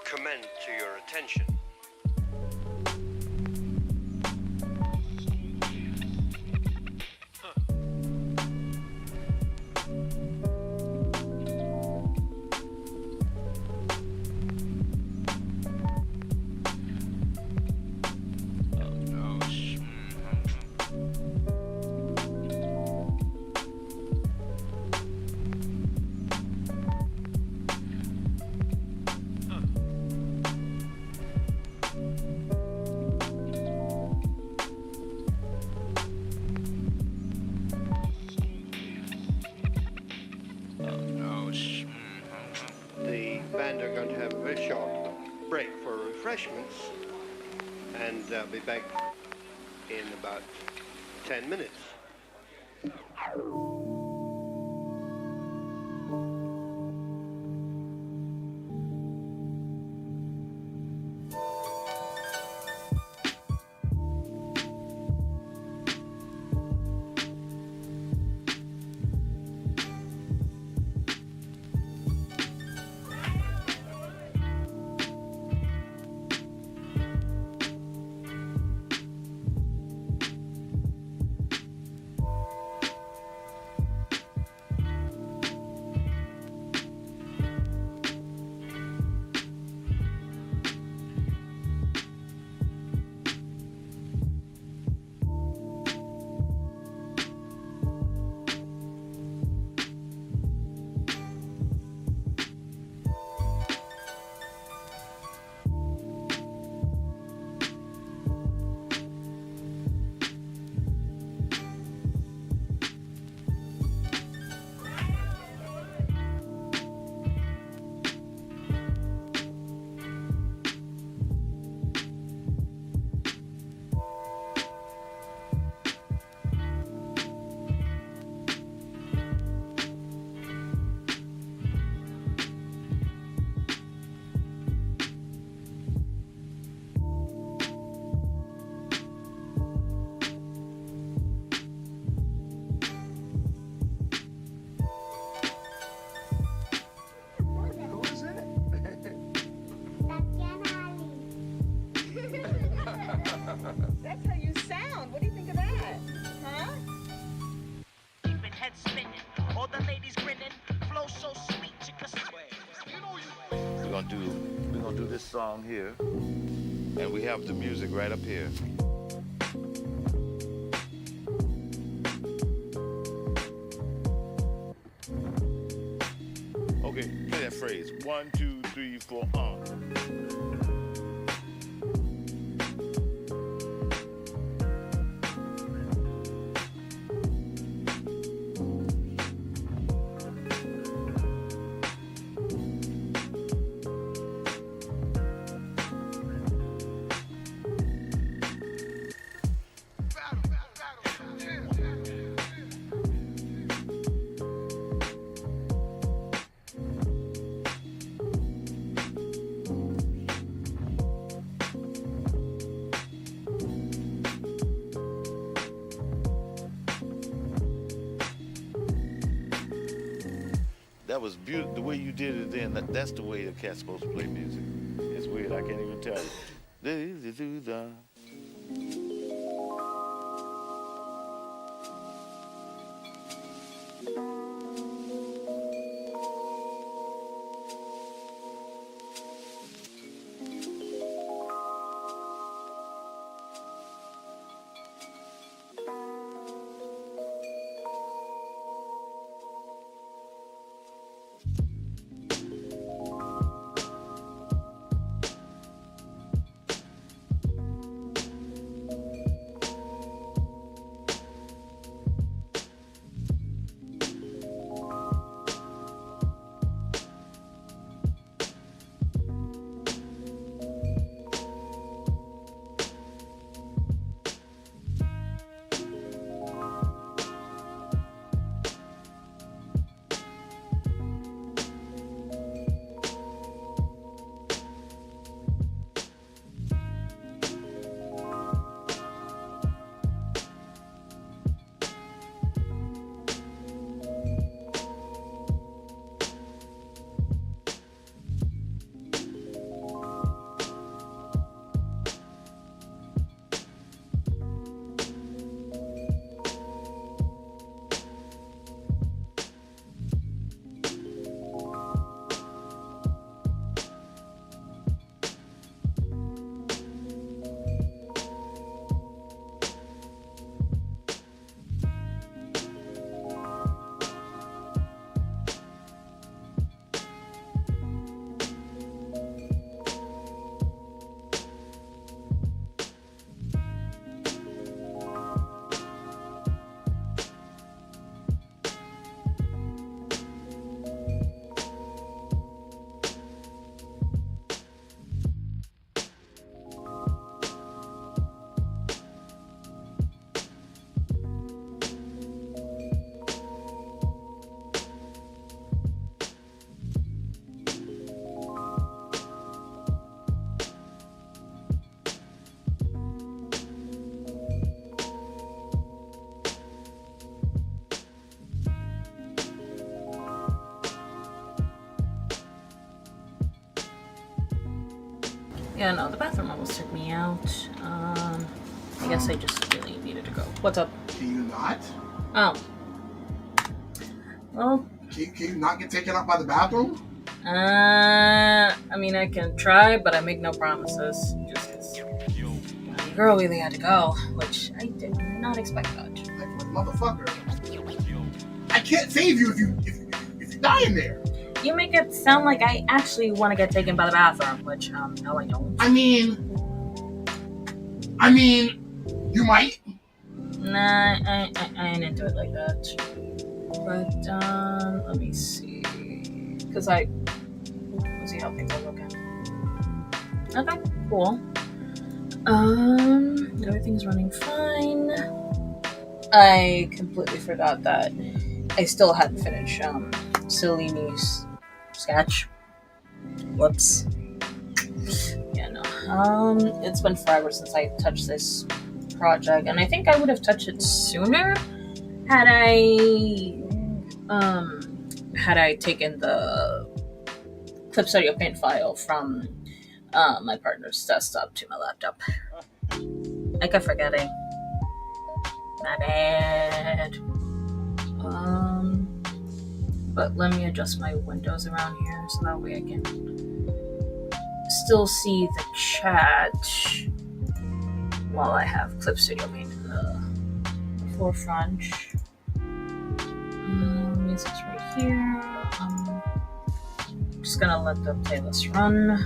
Commend to your attention. The band are going to have a very short break for refreshments, and they'll be back in about 10 minutes. gonna do this song here, and we have the music right up here. Okay, play that phrase. 1, 2, 3, 4, That was beautiful. The way you did it then, that's the way the cat's supposed to play music. It's weird. I can't even tell you. Yeah, no, the bathroom almost took me out. I guess I just really needed to go. What's up? Can you not? Oh. Well. Can you not get taken out by the bathroom? I mean, I can try, but I make no promises. Just the girl really had to go, which I did not expect that. Like, motherfucker. I can't save you if you die in there. You make it sound like I actually want to get taken by the bathroom, which, no, I don't. I mean, you might. Nah, I ain't into it like that. But, let me see. Let's see how things are looking. Okay, cool. Everything's running fine. I completely forgot that I still hadn't finished, Cellini's sketch. Whoops. Yeah, no. It's been forever since I touched this project, and I think I would have touched it sooner had I taken the Clip Studio Paint file from my partner's desktop to my laptop. I kept forgetting. My bad. But let me adjust my windows around here so that way I can still see the chat while I have Clip Studio Paint in the forefront. Music's right here. I'm just gonna let the playlist run.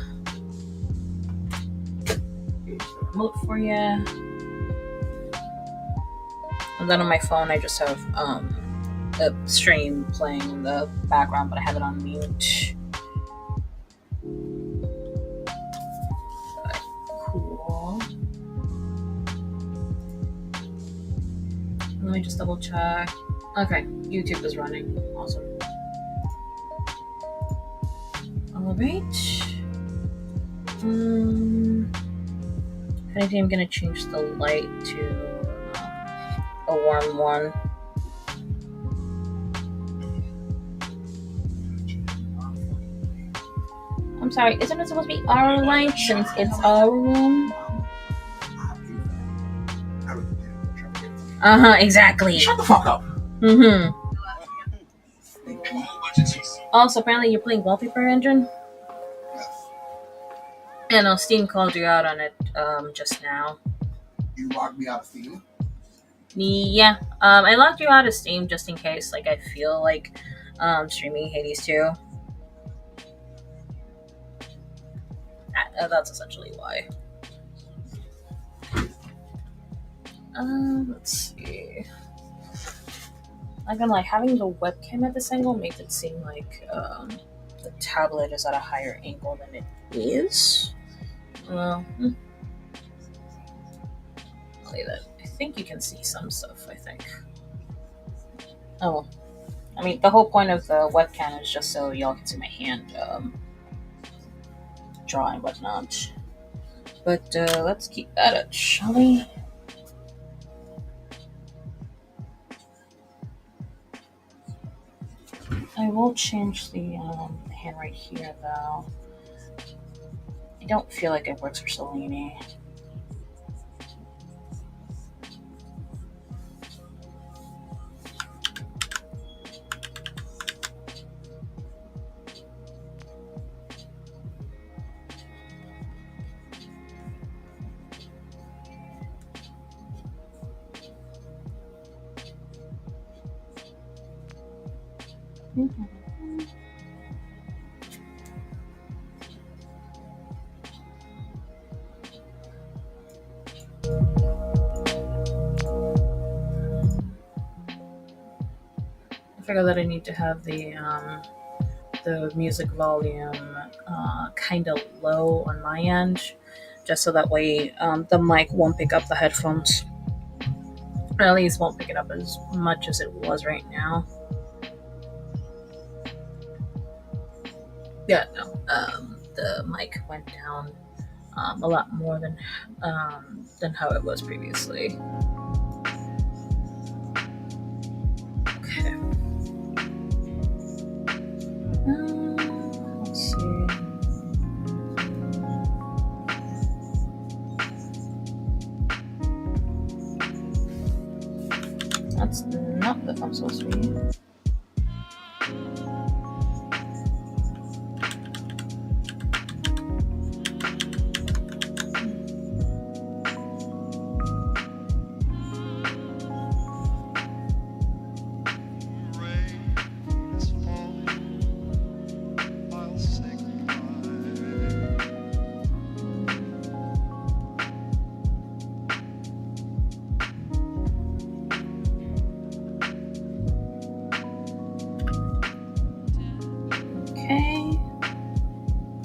Here's the remote for you. And then on my phone, I just have a stream playing in the background, but I have it on mute. Cool. Let me just double check. Okay, YouTube is running. Awesome. Alright. If anything, I'm gonna change the light to a warm one. I'm sorry, isn't it supposed to be our light since it's our room? Exactly. Shut the fuck up. Also, apparently you're playing Wallpaper Engine? Yes. Yeah, no, Steam called you out on it just now. You locked me out of Steam? Yeah, I locked you out of Steam just in case, like, I feel like streaming Hades 2. That's essentially why. Let's see. I'm gonna like having the webcam at this angle makes it seem like the tablet is at a higher angle than it is. Well, I'll leave that. I think you can see some stuff. I think. Oh, I mean the whole point of the webcam is just so y'all can see my hand draw and whatnot. But let's keep that up, shall we? I will change the hand right here, though. I don't feel like it works for Selene. I figure that I need to have the music volume kind of low on my end, just so that way the mic won't pick up the headphones. Or at least won't pick it up as much as it was right now. Yeah, no. The mic went down a lot more than how it was previously. Okay. Let's see. That's not what I'm supposed to be.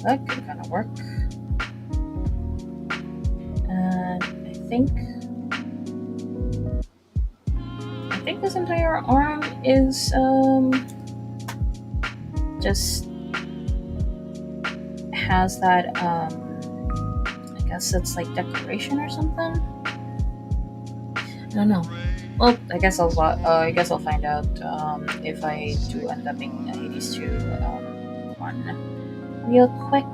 That could kind of work. And I think this entire arm is just has that I guess it's like decoration or something. I don't know. Well, I guess I'll find out if I do end up making a Hades 2 one real quick.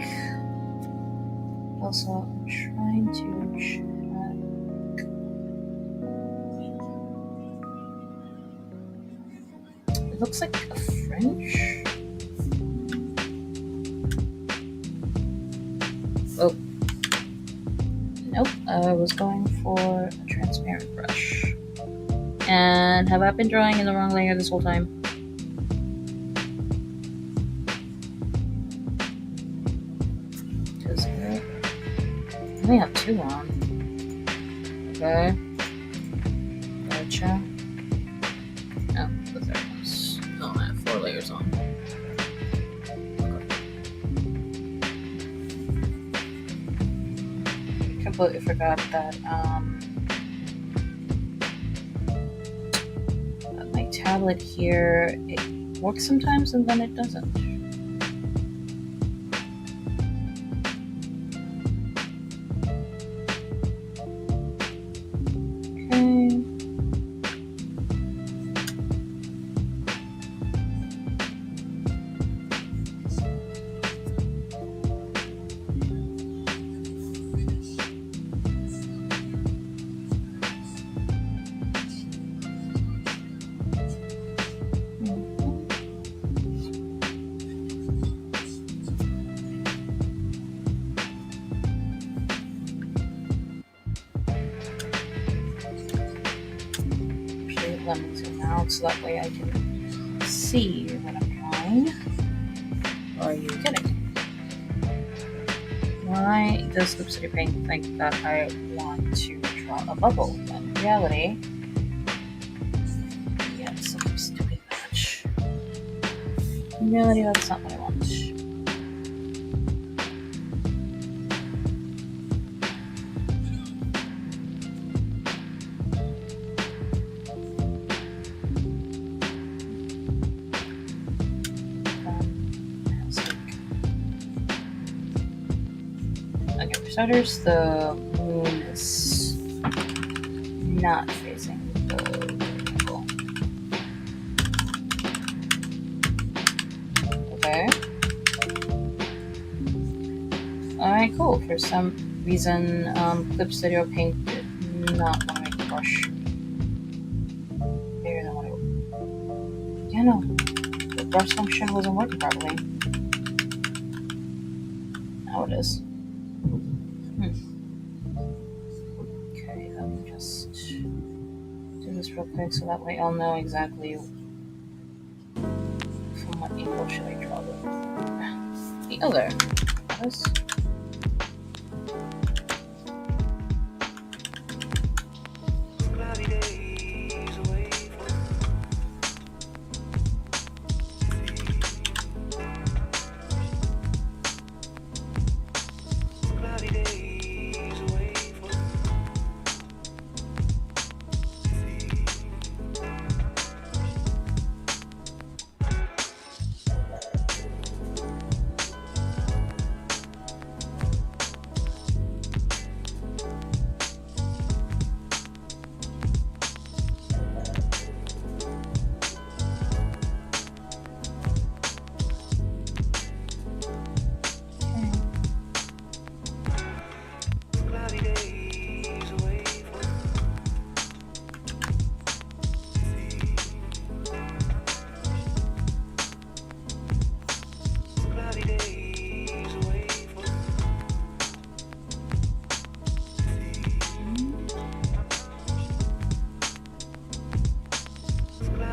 Also, I'm trying to check. It looks like a French. Oh. Nope, I was going for a transparent brush. And have I been drawing in the wrong layer this whole time? Because I only have 2 on. Okay. Gotcha. Oh, the third one's. Oh, I have 4 layers on. Okay. Completely forgot that, my tablet here, it works sometimes and then it doesn't. Okay. Let me zoom out so that way I can see what I'm drawing. Or are you kidding? Why does Loop City Paint think that I want to draw a bubble? When in reality, yeah, it's some stupid match. In reality, that's not what I want. Okay, for starters, the moon is not facing the angle. Okay. Alright, cool. For some reason, Clip Studio Paint did not want to make the brush bigger than what it. Yeah, no. The brush function wasn't working properly. Now it is. Okay, let me just do this real quick so that way I'll know exactly from what angle should I draw the other. This.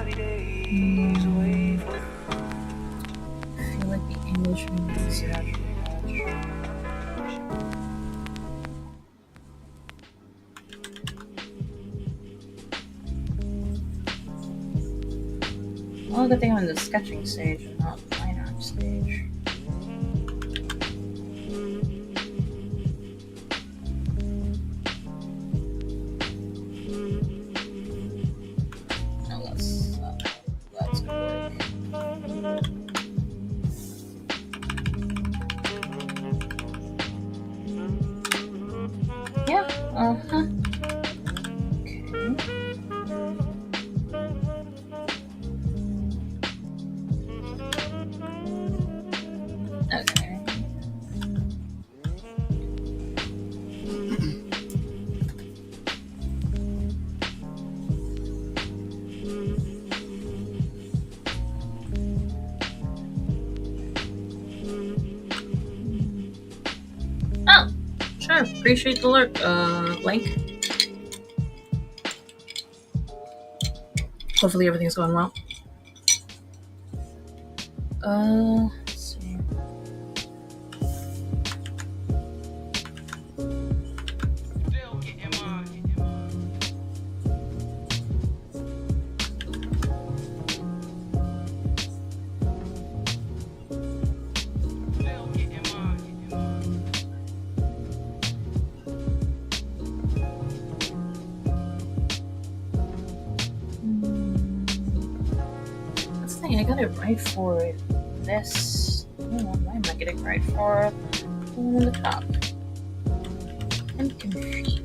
I feel like the English means you have to well, good thing I'm in the sketching stage and not the fine art stage. No, that's gonna work. Yeah, uh-huh. Okay. Oh, Sure, appreciate the lurk, Link. Hopefully everything's going well. Let's see. That's the thing, I got it right for this. Oh, why am I getting right for the one on the top? I'm confused.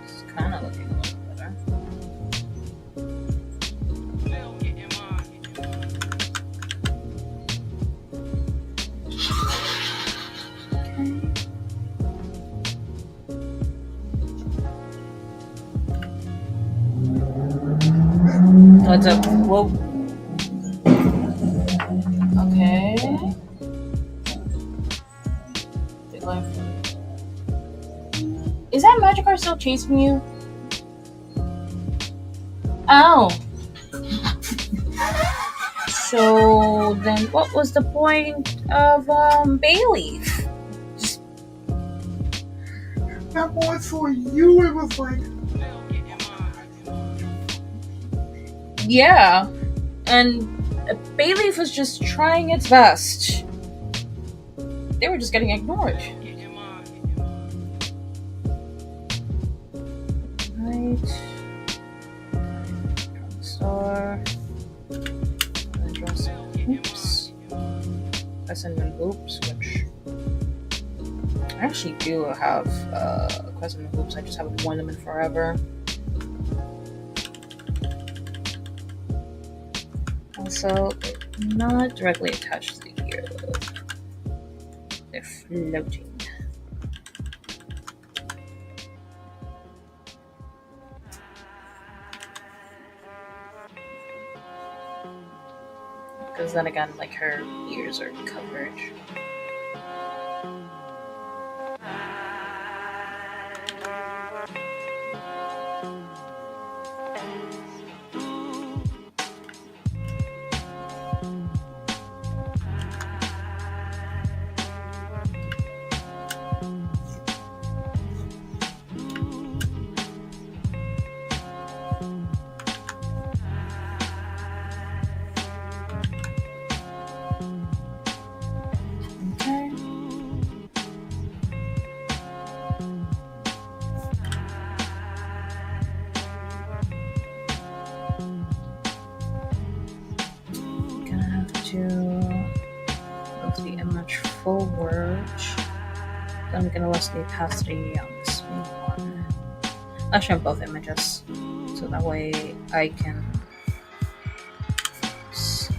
It's kind of looking a little better. What's up? Whoa. Okay. Big life. Is that Magikarp still chasing you? Oh. So then what was the point of Bayleaf? That was for you. It was like, Yeah. And Bayleaf was just trying its best. They were just getting ignored. Right. Star. Oops. Crescent and Hoops, which I actually do have Crescent and Hoops. I just haven't worn them in forever. Also, not directly attached to the ear though. They're floating. Because then again, like her ears are covered. Forward. Then I'm gonna list the opacity on this one. Actually, on both images, so that way I can see.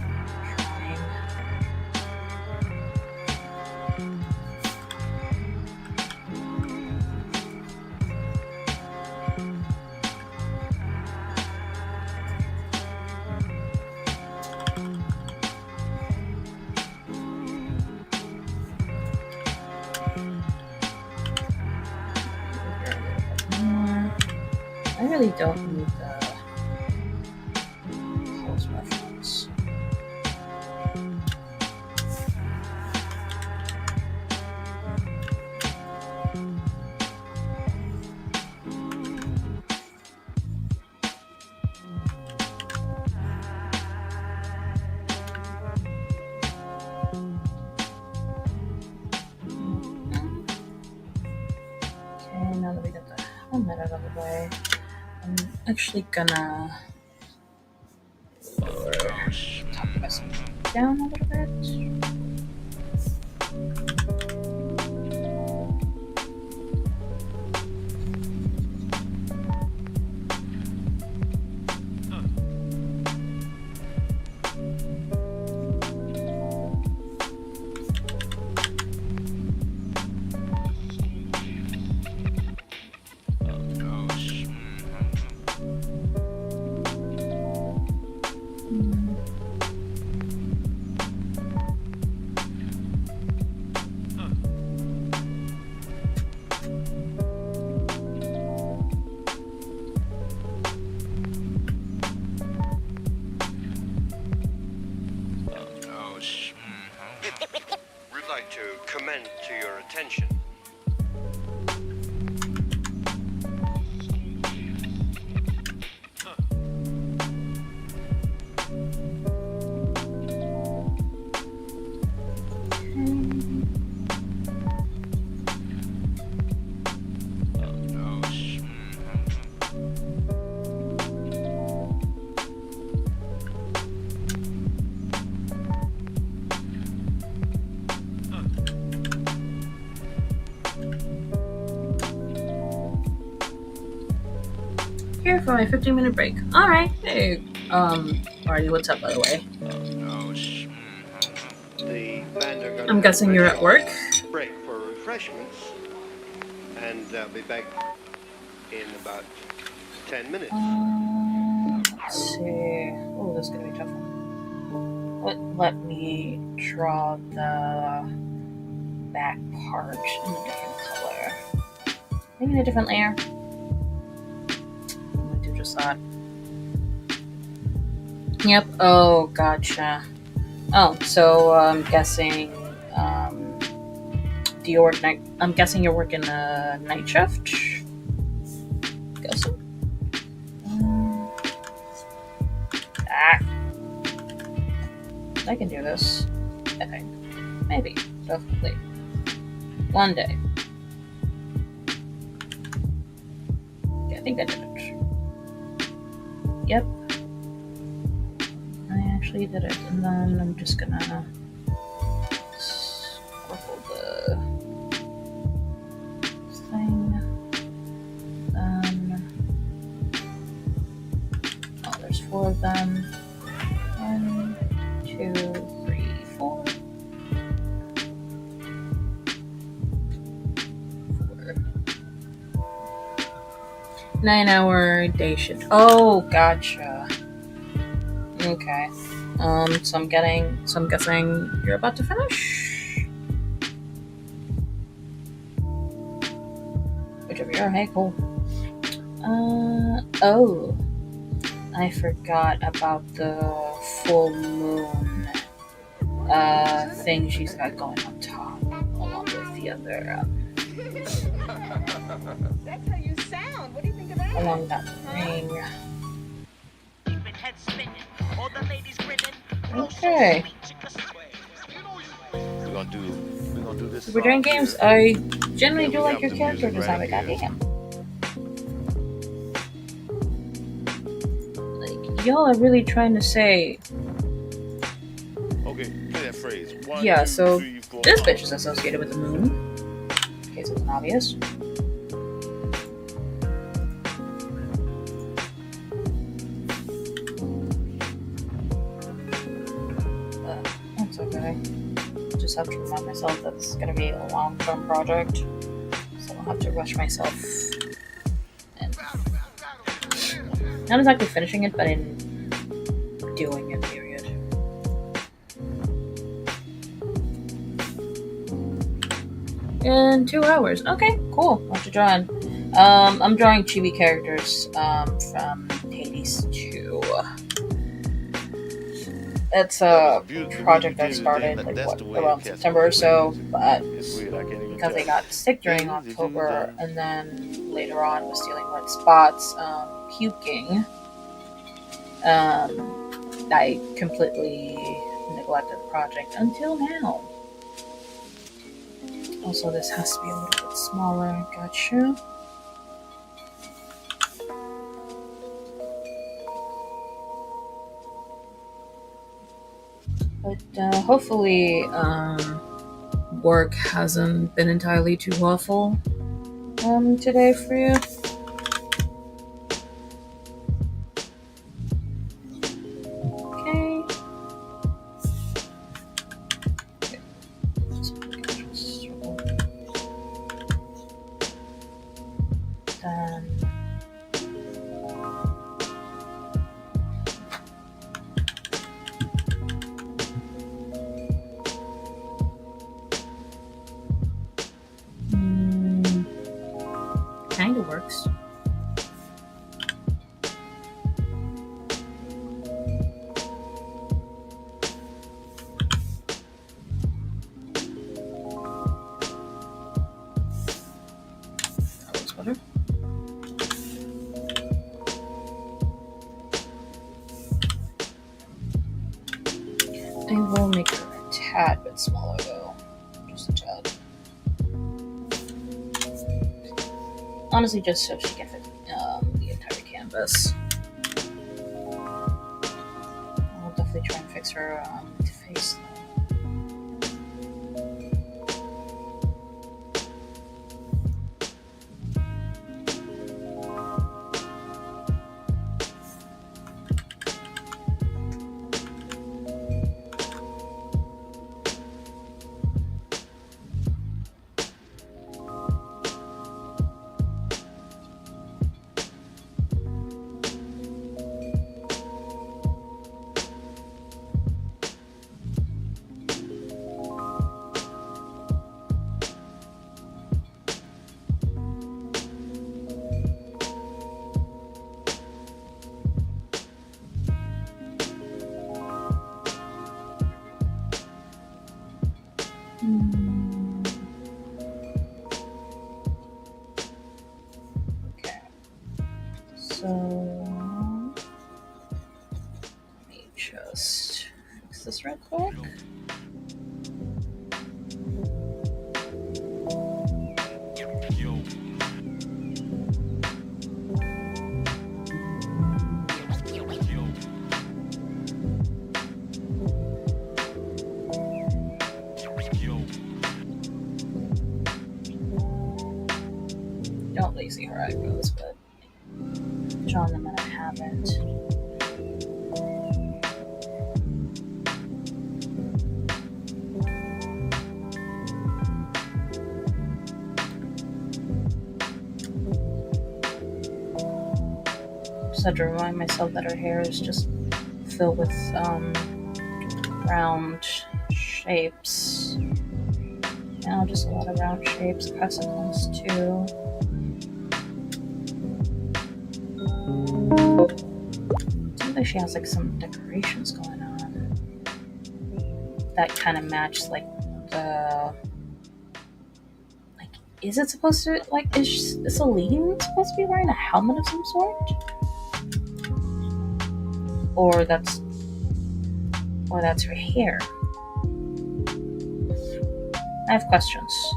I really don't need the close reference. Okay, now that we got the helmet out of the way, I'm actually gonna lower top press down a little bit. like to commend to your attention Here for my 15-minute break. Alright. Hey, Marty, what's up, by the way? the band are going I'm to guessing have a you're very at work? short break for refreshments, and I'll be back in about 10 minutes. Let's see. Oh, this is gonna be tough. Let me draw the back part in a different color. Maybe in a different layer. I'm gonna do just that. Yep. Oh, gotcha. Oh, so I'm guessing. Do you work night? I'm guessing you're working a night shift. Guessing. I can do this. I think. Maybe. Definitely. One day. Yeah, I think I did it. Yep. I actually did it. And then I'm just gonna scribble the thing. Oh, there's 4 of them. 1, 2, 3, 4. 9-hour day shift. Oh, gotcha. Okay. So I'm guessing you're about to finish. Whichever you are. Hey, cool. Oh. I forgot about the full moon thing she's got going on top, along with the other That's how you sound. What do you think of that? along that ring. Okay. We're gonna do this. We're doing games. I generally do like your character design, but goddamn. Like, y'all are really trying to say. Okay, play that phrase. 1, Yeah, 2, so 3, 4, this 5. bitch is associated with the moon. In case it wasn't obvious. That's okay. Just have to remind myself that this is going to be a long-term project, so I don't have to rush myself. And not exactly finishing it, but in doing it, period. In 2 hours. Okay, cool. What you drawing? I'm drawing chibi characters from Hades 2. It's a project I started around September or so, but because I got sick during October and then later on was dealing with spots, puking, I completely neglected the project until now. Also, this has to be a little bit smaller. Gotcha. But hopefully, work hasn't been entirely too awful today for you. Okay. Then. Kind of works. bit smaller though, just a tad. Honestly, just so she can fit the entire canvas. I'll definitely try and fix her face. Okay. So let me just fix this real quick. Don't lazy her eyebrows, but drawn them and I haven't. Just had to remind myself that her hair is just filled with round shapes. You know, just a lot of round shapes, crescent ones too. Seems like she has like some decorations going on that kind of match like the. Like, is it supposed to like is Celine supposed to be wearing a helmet of some sort? Or that's her hair. I have questions.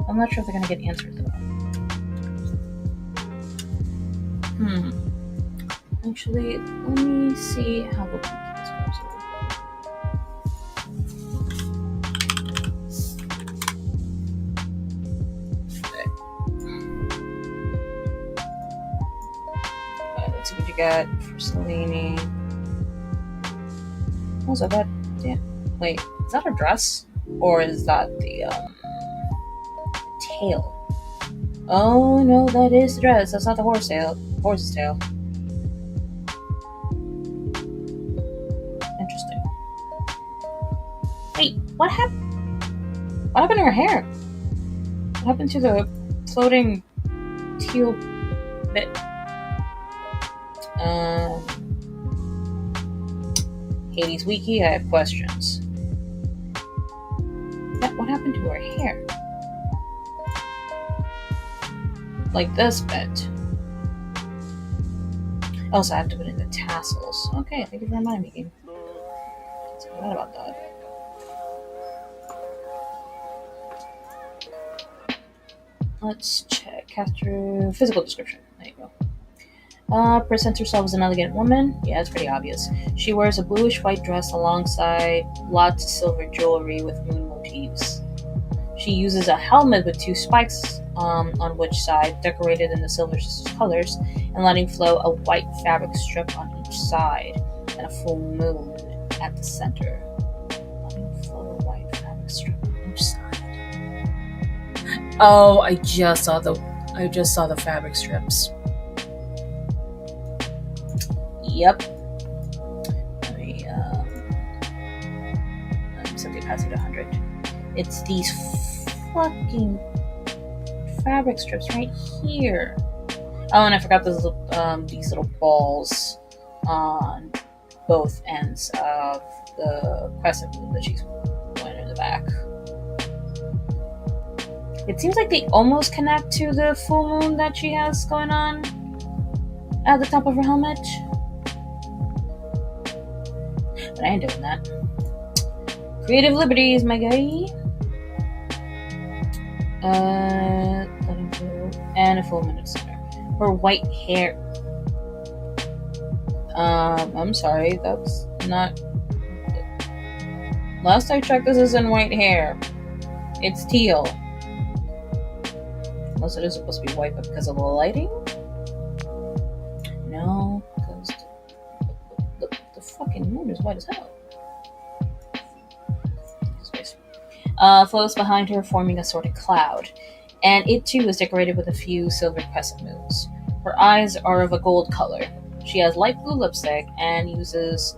I'm not sure if they're gonna get answered though. Actually, let me see how the week is going. Okay, let's see what you got for Selene. Also, that wait, is that her dress? Or is that the tail? Oh no, that is the dress. That's not the horse's tail. Interesting. Wait, what happened? What happened to her hair? What happened to the floating teal bit? Hades Wiki, I have questions. What happened to her hair? Like this bit. Also, I have to put in the tassels. Okay, thank you for reminding me. I forgot about that. Let's check. After physical description. There you go. Presents herself as an elegant woman. Yeah, it's pretty obvious. She wears a bluish-white dress alongside lots of silver jewelry with moon motifs. She uses a helmet with two spikes on which side, decorated in the Silver Sisters colors, and letting flow a white fabric strip on each side, and a full moon at the center. Letting flow a white fabric strip on each side. Oh, I just saw the fabric strips. Yep. Let me set the opacity to 100. It's these fucking fabric strips right here. Oh, and I forgot these little balls on both ends of the crescent moon that she's wearing in the back. It seems like they almost connect to the full moon that she has going on at the top of her helmet. But I ain't doing that. Creative liberties, my guy. And a full minute center. Her white hair. I'm sorry, that's not. Last I checked, this isn't white hair. It's teal. Unless it is supposed to be white, but because of the lighting? No, because the fucking moon is white as hell. Floats behind her, forming a sort of cloud, and it too is decorated with a few silver crescent moons. Her eyes are of a gold color. She has light blue lipstick and uses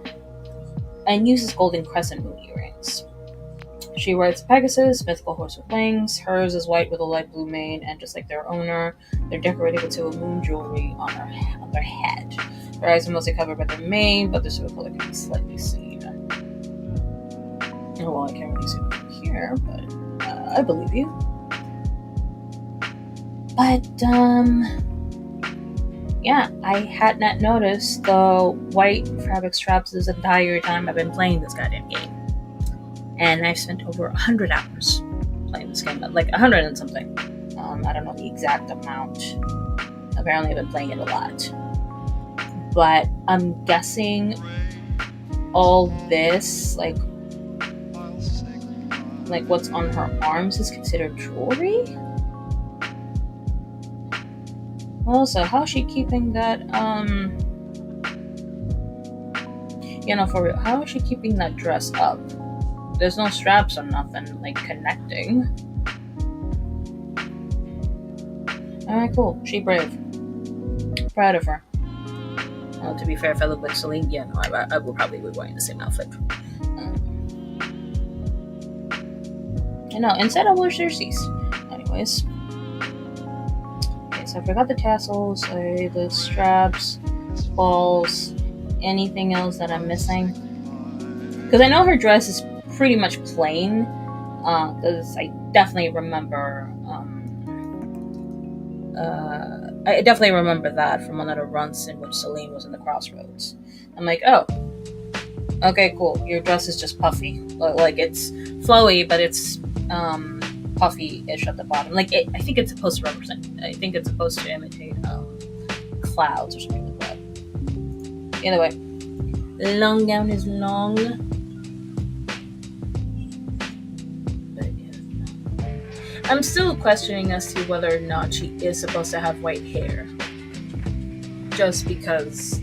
golden crescent moon earrings. She rides Pegasus, mythical horse with wings. Hers is white with a light blue mane, and just like their owner, they're decorated with silver moon jewelry on their head. Their eyes are mostly covered by their mane, but their silver color can be slightly seen. Well, I can't really see it from here, but I believe you. But, yeah, I had not noticed the white fabric straps this entire time I've been playing this goddamn game. And I've spent over 100 hours playing this game, like 100 and something. I don't know the exact amount. Apparently I've been playing it a lot. But I'm guessing all this, like what's on her arms is considered jewelry? Also, how's she keeping that, for real, how is she keeping that dress up? There's no straps or nothing, like, connecting. Alright, cool. She brave. Proud of her. Well, to be fair, if I look like Celine, yeah, no, I will probably be wearing the same outfit. No, instead I wear jerseys. Anyways. Okay, so I forgot the tassels, the straps, balls, anything else that I'm missing. Because I know her dress is pretty much plain. Because I definitely remember that from one of the runs in which Celine was in the Crossroads. I'm like, oh, okay, cool. Your dress is just puffy. Like, it's flowy, but it's puffy-ish at the bottom. Like, I think it's supposed to represent. I think it's supposed to imitate clouds or something like that. Either way, long gown is long. But yeah, I'm still questioning as to whether or not she is supposed to have white hair. Just because,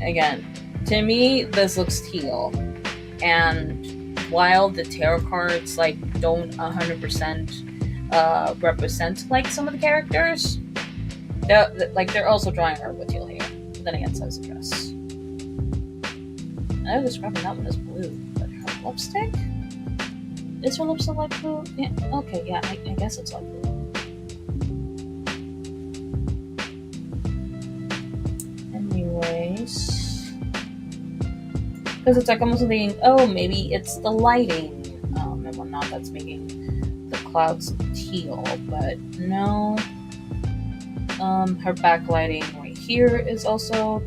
again, to me, this looks teal. And while the tarot cards don't 100% represent some of the characters, they're also drawing her with teal hair. But then again, so is the dress. I was describing that one as blue, but her lipstick? Is her lipstick light blue? Yeah. Okay. Yeah. I guess it's light blue. Anyways. Because it's I'm also thinking, oh, maybe it's the lighting and whatnot that's making the clouds teal, but no. Her backlighting right here is also,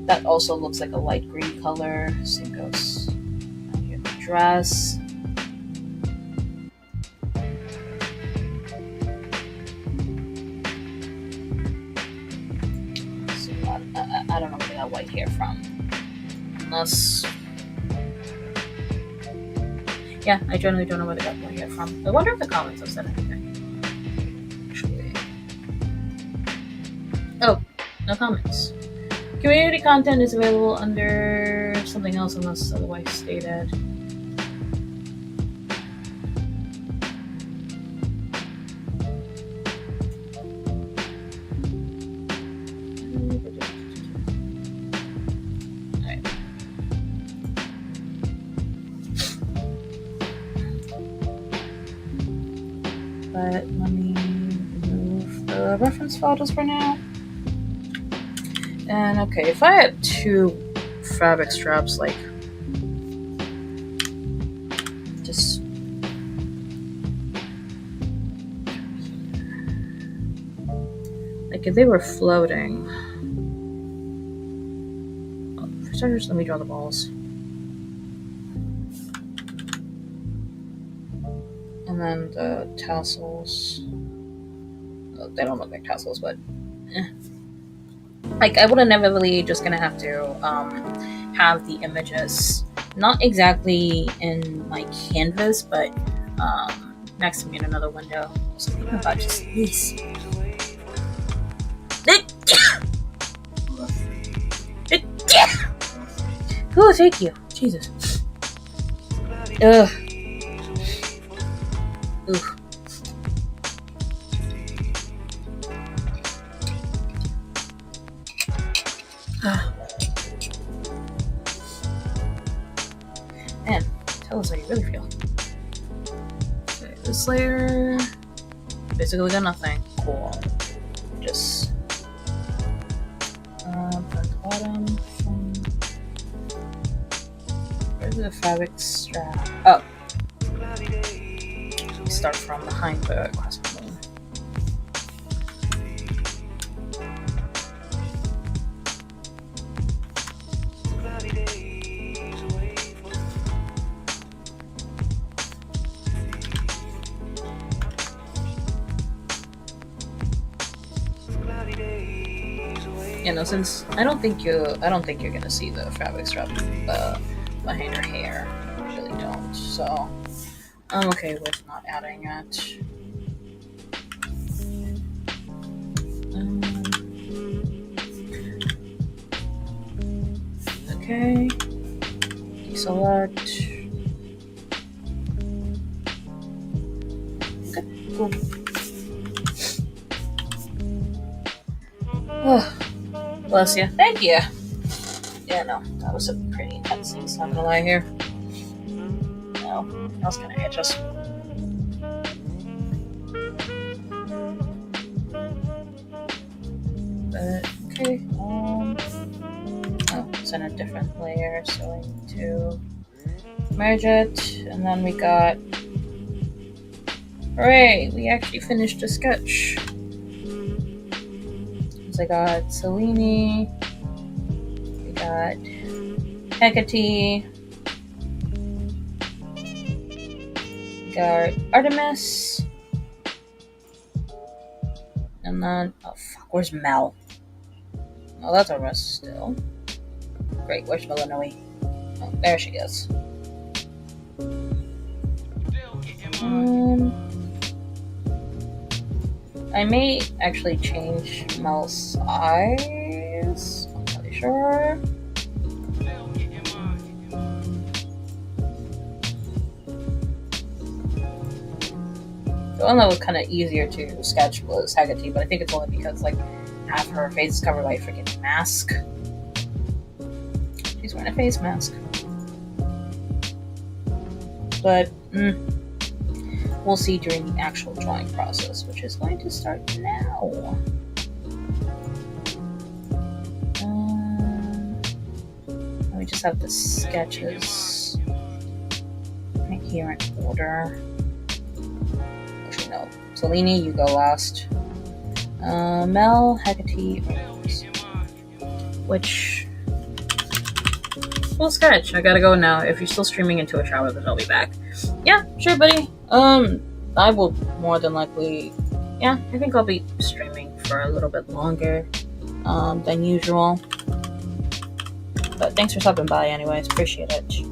that also looks like a light green color. Same goes down here, the dress. So, I don't know where they got white hair from. Unless... Yeah, I generally don't know where they got white hair from. I wonder if the comments have said anything. Actually. Oh, no comments. Community content is available under something else unless otherwise stated. But let me remove the reference photos for now. And okay, if I had two fabric straps, just if they were floating, oh, for starters, let me draw the balls. And then the tassels. Well, they don't look like tassels, but like I would have never really just gonna have to have the images not exactly in my canvas, but next to me in another window. So think about just this. Oh, thank you. Jesus. Ugh. Oof. Man, tell us how you really feel. Okay, this layer basically got nothing. Cool. Just from the bottom. Where's the fabric strap? Oh. We start from behind the crescent moon. You know, since I don't think you're gonna see the fabric strap behind her hair. I really don't. So I'm okay with not adding it. Okay. Deselect. Okay, cool. Oh, bless you. Thank you. Yeah, no, that was a pretty intense scene, not gonna lie here. No, I was gonna hit us. But, okay, oh, it's in a different layer, so I need to merge it, and then we got, hooray, we actually finished a sketch. So I got Selene, we got Hecate, we got Artemis, and then, oh fuck, where's Mel? Oh, that's Artemis still. Great, where's Illinois? Oh, there she is. I may actually change Mel's size. I'm not really sure. The one that was kind of easier to sketch was Hecate, but I think it's only because like half her face is covered by a freaking mask. She's wearing a face mask. But we'll see during the actual drawing process, which is going to start now. We just have the sketches right here in order. Actually, no. Selene, you go last. Mel, Hecate, which we'll sketch. I gotta go now. If you're still streaming into a shower, then I'll be back. Yeah, sure, buddy. I will more than likely, yeah, I think I'll be streaming for a little bit longer, than usual. But thanks for stopping by anyways, appreciate it.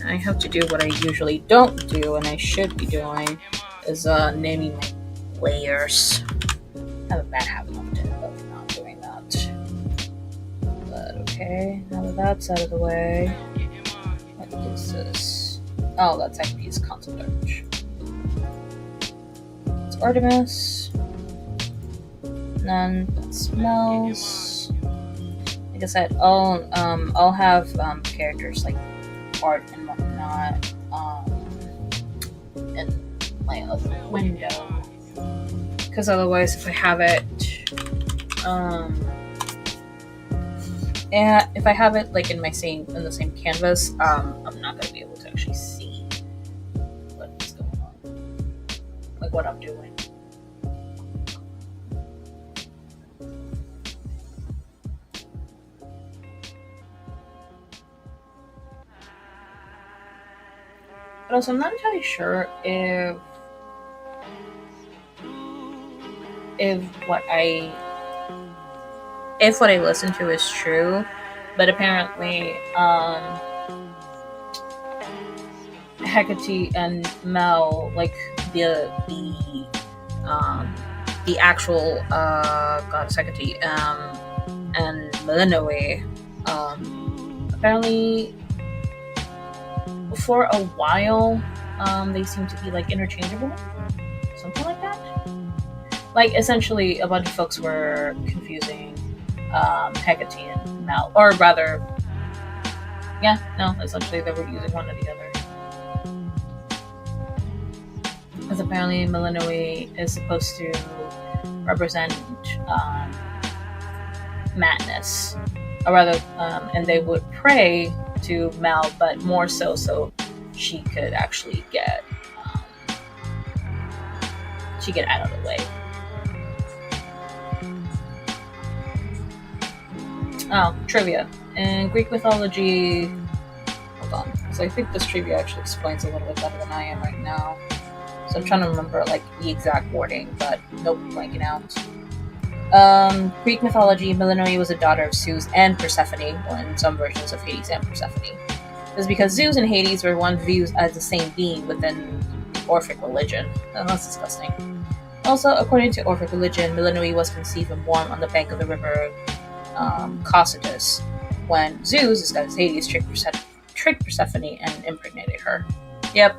I have to do what I usually don't do, and I should be doing, is naming my layers. I have a bad habit of not doing that. But okay, now that that's out of the way, what is this? Oh, that's Hecate's concept art. It's Artemis. And then that smells. Like I said, I'll have characters like art and whatnot in my other window. Because otherwise, if I have it, if I have it like in the same canvas, I'm not gonna be able to actually see what is going on, like what I'm doing. But also, I'm not entirely sure if what I listen to is true. But apparently, Hecate and Mel, like the actual goddess Hecate, and Melinoe, apparently for a while, they seem to be like interchangeable, something like that. Like essentially, a bunch of folks were confusing Hecate and Mel, or rather, yeah, no, essentially they were using one or the other. Because apparently Melinoe is supposed to represent madness, or rather, and they would pray to Mel, but more so she could actually get out of the way. Oh, trivia. In Greek mythology, hold on, because I think this trivia actually explains a little bit better than I am right now. So I'm trying to remember like the exact wording, but nope, blanking out. Greek mythology, Melinoe was a daughter of Zeus and Persephone, or in some versions of Hades and Persephone. This is because Zeus and Hades were one viewed as the same being within the Orphic religion. Oh, that's disgusting. Also, according to Orphic religion, Melinoe was conceived and born on the bank of the river Cocytus, when Zeus, disguised as Hades, tricked Persephone and impregnated her. Yep.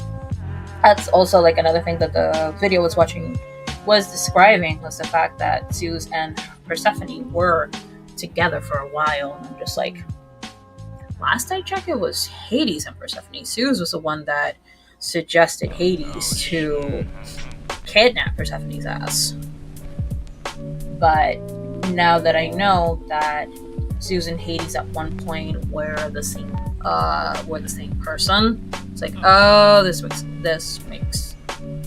That's also like another thing that the video I was watching was describing, was the fact that Zeus and Persephone were together for a while. And I'm just like, last I checked, it was Hades and Persephone. Zeus was the one that suggested Hades to kidnap Persephone's ass. But now that I know that Zeus and Hades at one point were the same person, it's like, oh, this makes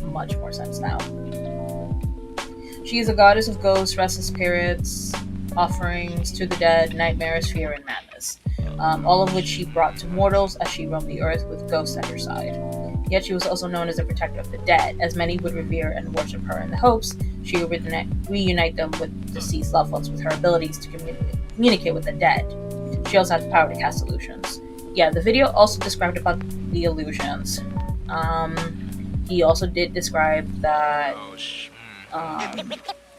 much more sense now. She is a goddess of ghosts, restless spirits, offerings to the dead, nightmares, fear, and madness, all of which she brought to mortals as she roamed the earth with ghosts at her side. Yet she was also known as a protector of the dead, as many would revere and worship her in the hopes she would reunite them with deceased loved ones with her abilities to communicate with the dead. She also had the power to cast illusions. Yeah, the video also described about the illusions. He also did describe that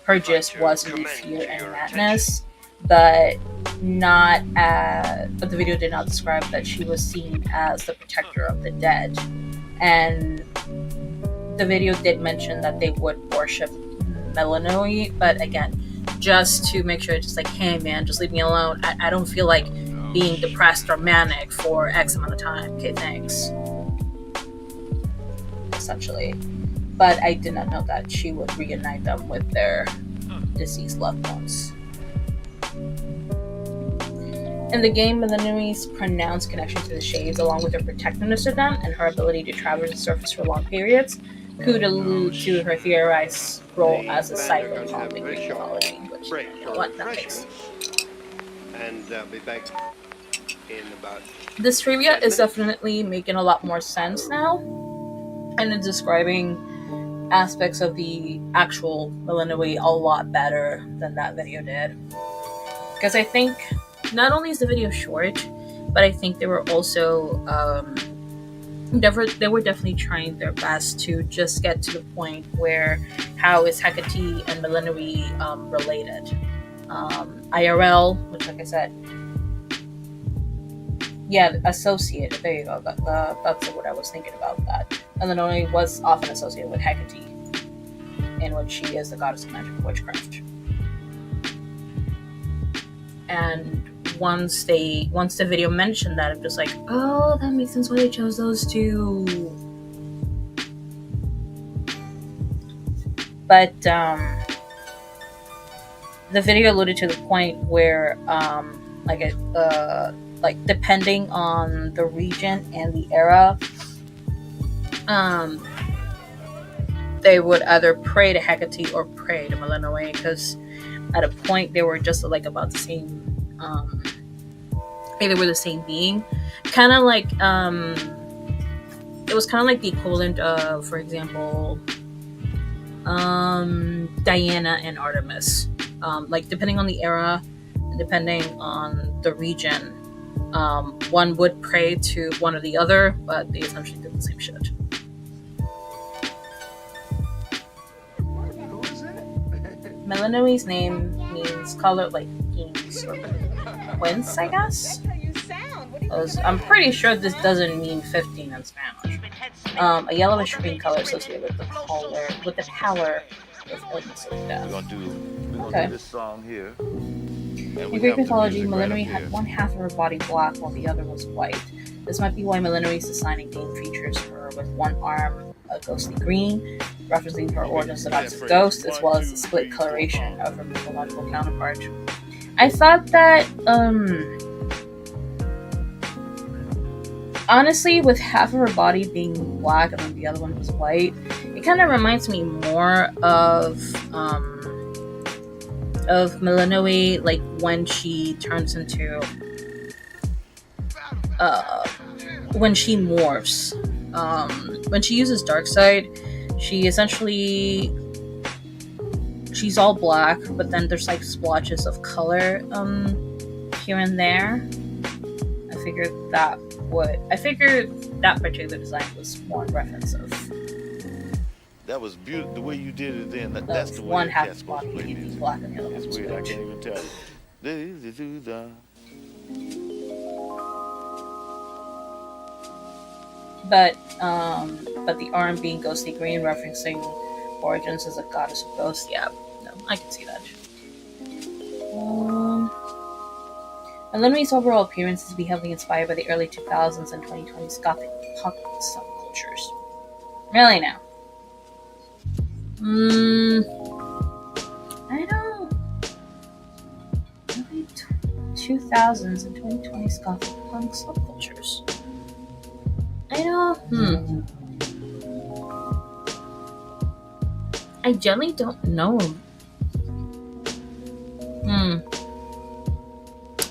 her gist was indeed fear and madness, but the video did not describe that she was seen as the protector of the dead. And the video did mention that they would worship Melinoe, but again, just to make sure, just like, hey man, just leave me alone. I don't feel like being depressed or manic for X amount of time. Okay, thanks. Essentially. But I did not know that she would reunite them with their deceased loved ones. In the game, Melinoe's pronounced connection to the Shades, along with her protectiveness of them and her ability to traverse the surface for long periods, could allude to her theorized role as a psychopomp in Greek mythology, which, you know what, that makes. And be back in about. This trivia is definitely making a lot more sense now, and it's describing aspects of the actual Melinoe a lot better than that video did. Because I think not only is the video short, but I think they were also they were definitely trying their best to just get to the point where how is Hecate and Melinoe related. IRL, which, like I said, yeah, associated. There you go. That's what I was thinking about. That Melinoe was often associated with Hecate, in which she is the goddess of magic and witchcraft. And once the video mentioned that, I'm just like, oh, that makes sense why they chose those two. But the video alluded to the point where depending on the region and the era, they would either pray to Hecate or pray to Melinoe, because at a point they were just like about the same, they were the same being, kind of like it was kind of like the equivalent of, for example, Diana and Artemis. Like depending on the era, and depending on the region, one would pray to one or the other, but they essentially did the same shit. Melanoe's name means color, like kings or quince, I guess. That's how you sound. What do you think of I'm that? pretty sure this doesn't mean 15 in Spanish. A yellowish green color associated with the power of illness or death. We're gonna Okay. do this song here. In Greek mythology, Melanoe had one half of her body black while the other was white. This might be why Melanoe's design game features her with one arm a ghostly green, referencing her origins as a ghost, as well as the split coloration of her mythological counterpart. I thought that, honestly, with half of her body being black and then the other one was white, it kind of reminds me more of Melanoe, like when she turns into, when she morphs. When she uses Darkseid, she's all black, but then there's like splotches of color here and there. I figured that particular design was one reference of That was beautiful. The way you did it then, that's the way one a half cat's of supposed to body play being music. black and the other one It's was weird, I white. can't even tell you. But the arm being ghostly green, referencing origins as a goddess of ghosts. Yeah, no, I can see that. Melanoe's overall appearance is to be heavily inspired by the early 2000s and 2020s Gothic punk subcultures. Really now? I don't. Early 2000s and 2020s Gothic punk subcultures. I don't. I generally don't know.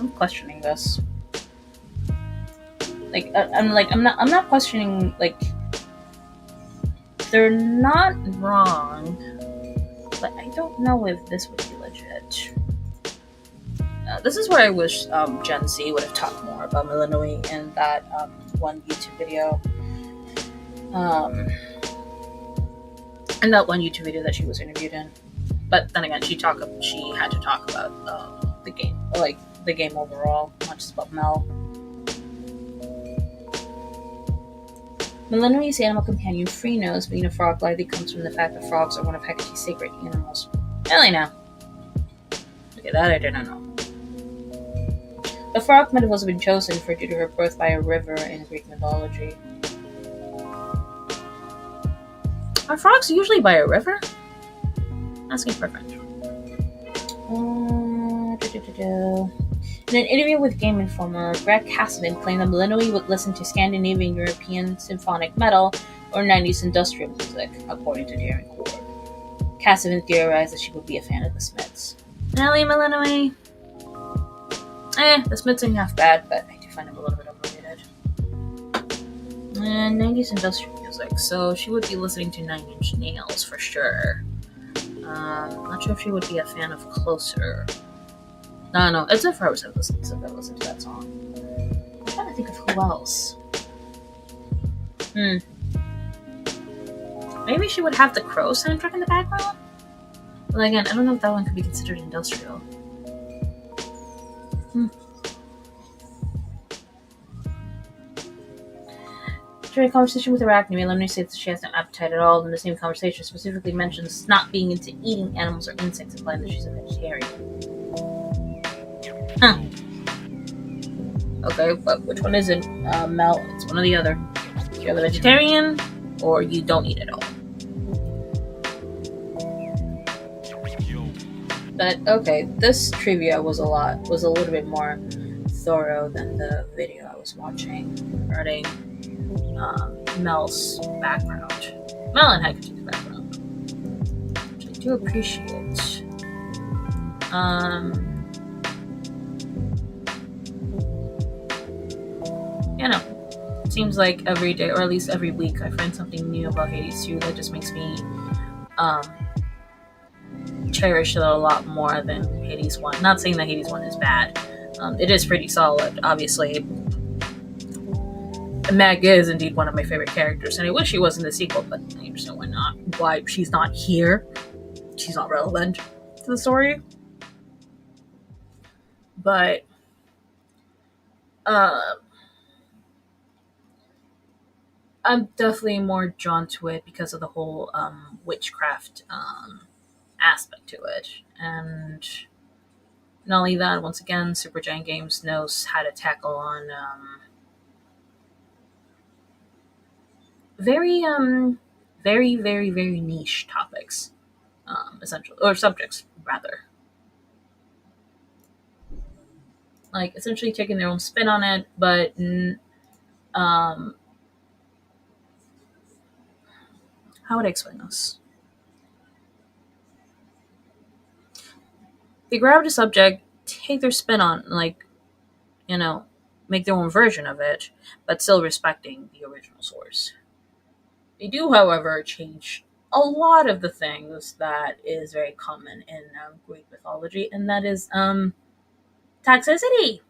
I'm questioning this. I'm not questioning, like, they're not wrong, but I don't know if this would be legit. This is where I wish Gen Z would have talked more about Melanoe in that one YouTube video. In that one YouTube video that she was interviewed in. But then again, she had to talk about the game, like the game overall, not just about Mel. Melanoe's animal companion Freenose, being a frog, likely comes from the fact that frogs are one of Hecate's sacred animals. Really now? Okay, that I didn't know. The frog might have also been chosen for due to her birth by a river in Greek mythology. Are frogs usually by a river? Asking for a friend. In an interview with Game Informer, Greg Cassavin claimed that Melanoe would listen to Scandinavian European symphonic metal or 90s industrial music, according to Darren Cord. Cassavin theorized that she would be a fan of the Smiths. Really, Melanoe? The Smiths ain't half bad, but I do find them a little bit overrated. And 90s industrial music, so she would be listening to 9 Inch Nails for sure. Not sure if she would be a fan of Closer. No, it's if I was to listen to that song. I'm trying to think of who else. Maybe she would have the Crow soundtrack in the background? But again, I don't know if that one could be considered industrial. During a conversation with Arachne, Melanoe states that she has no appetite at all, and the same conversation specifically mentions not being into eating animals or insects, implying that she's a vegetarian. Okay, but which one is it? Mel, it's one or the other. You're the vegetarian, or you don't eat at all. But okay, this trivia was a little bit more thorough than the video I was watching regarding Mel's background. Mel and Hecate's background, which I do appreciate. seems like every day, or at least every week, I find something new about Hades 2 that just makes me um, cherish it a lot more than Hades 1. Not saying that Hades 1 is bad. It is pretty solid, obviously. Meg is indeed one of my favorite characters, and I wish she was in the sequel, but I understand why not. Why she's not here. She's not relevant to the story. But I'm definitely more drawn to it because of the whole witchcraft aspect to it. And not only that, once again, Supergiant Games knows how to tackle on very very niche topics, essentially, or subjects rather. Like essentially taking their own spin on it, but how would I explain this? They grab the subject, take their spin on, like, make their own version of it, but still respecting the original source. They do, however, change a lot of the things that is very common in Greek mythology, and that is toxicity,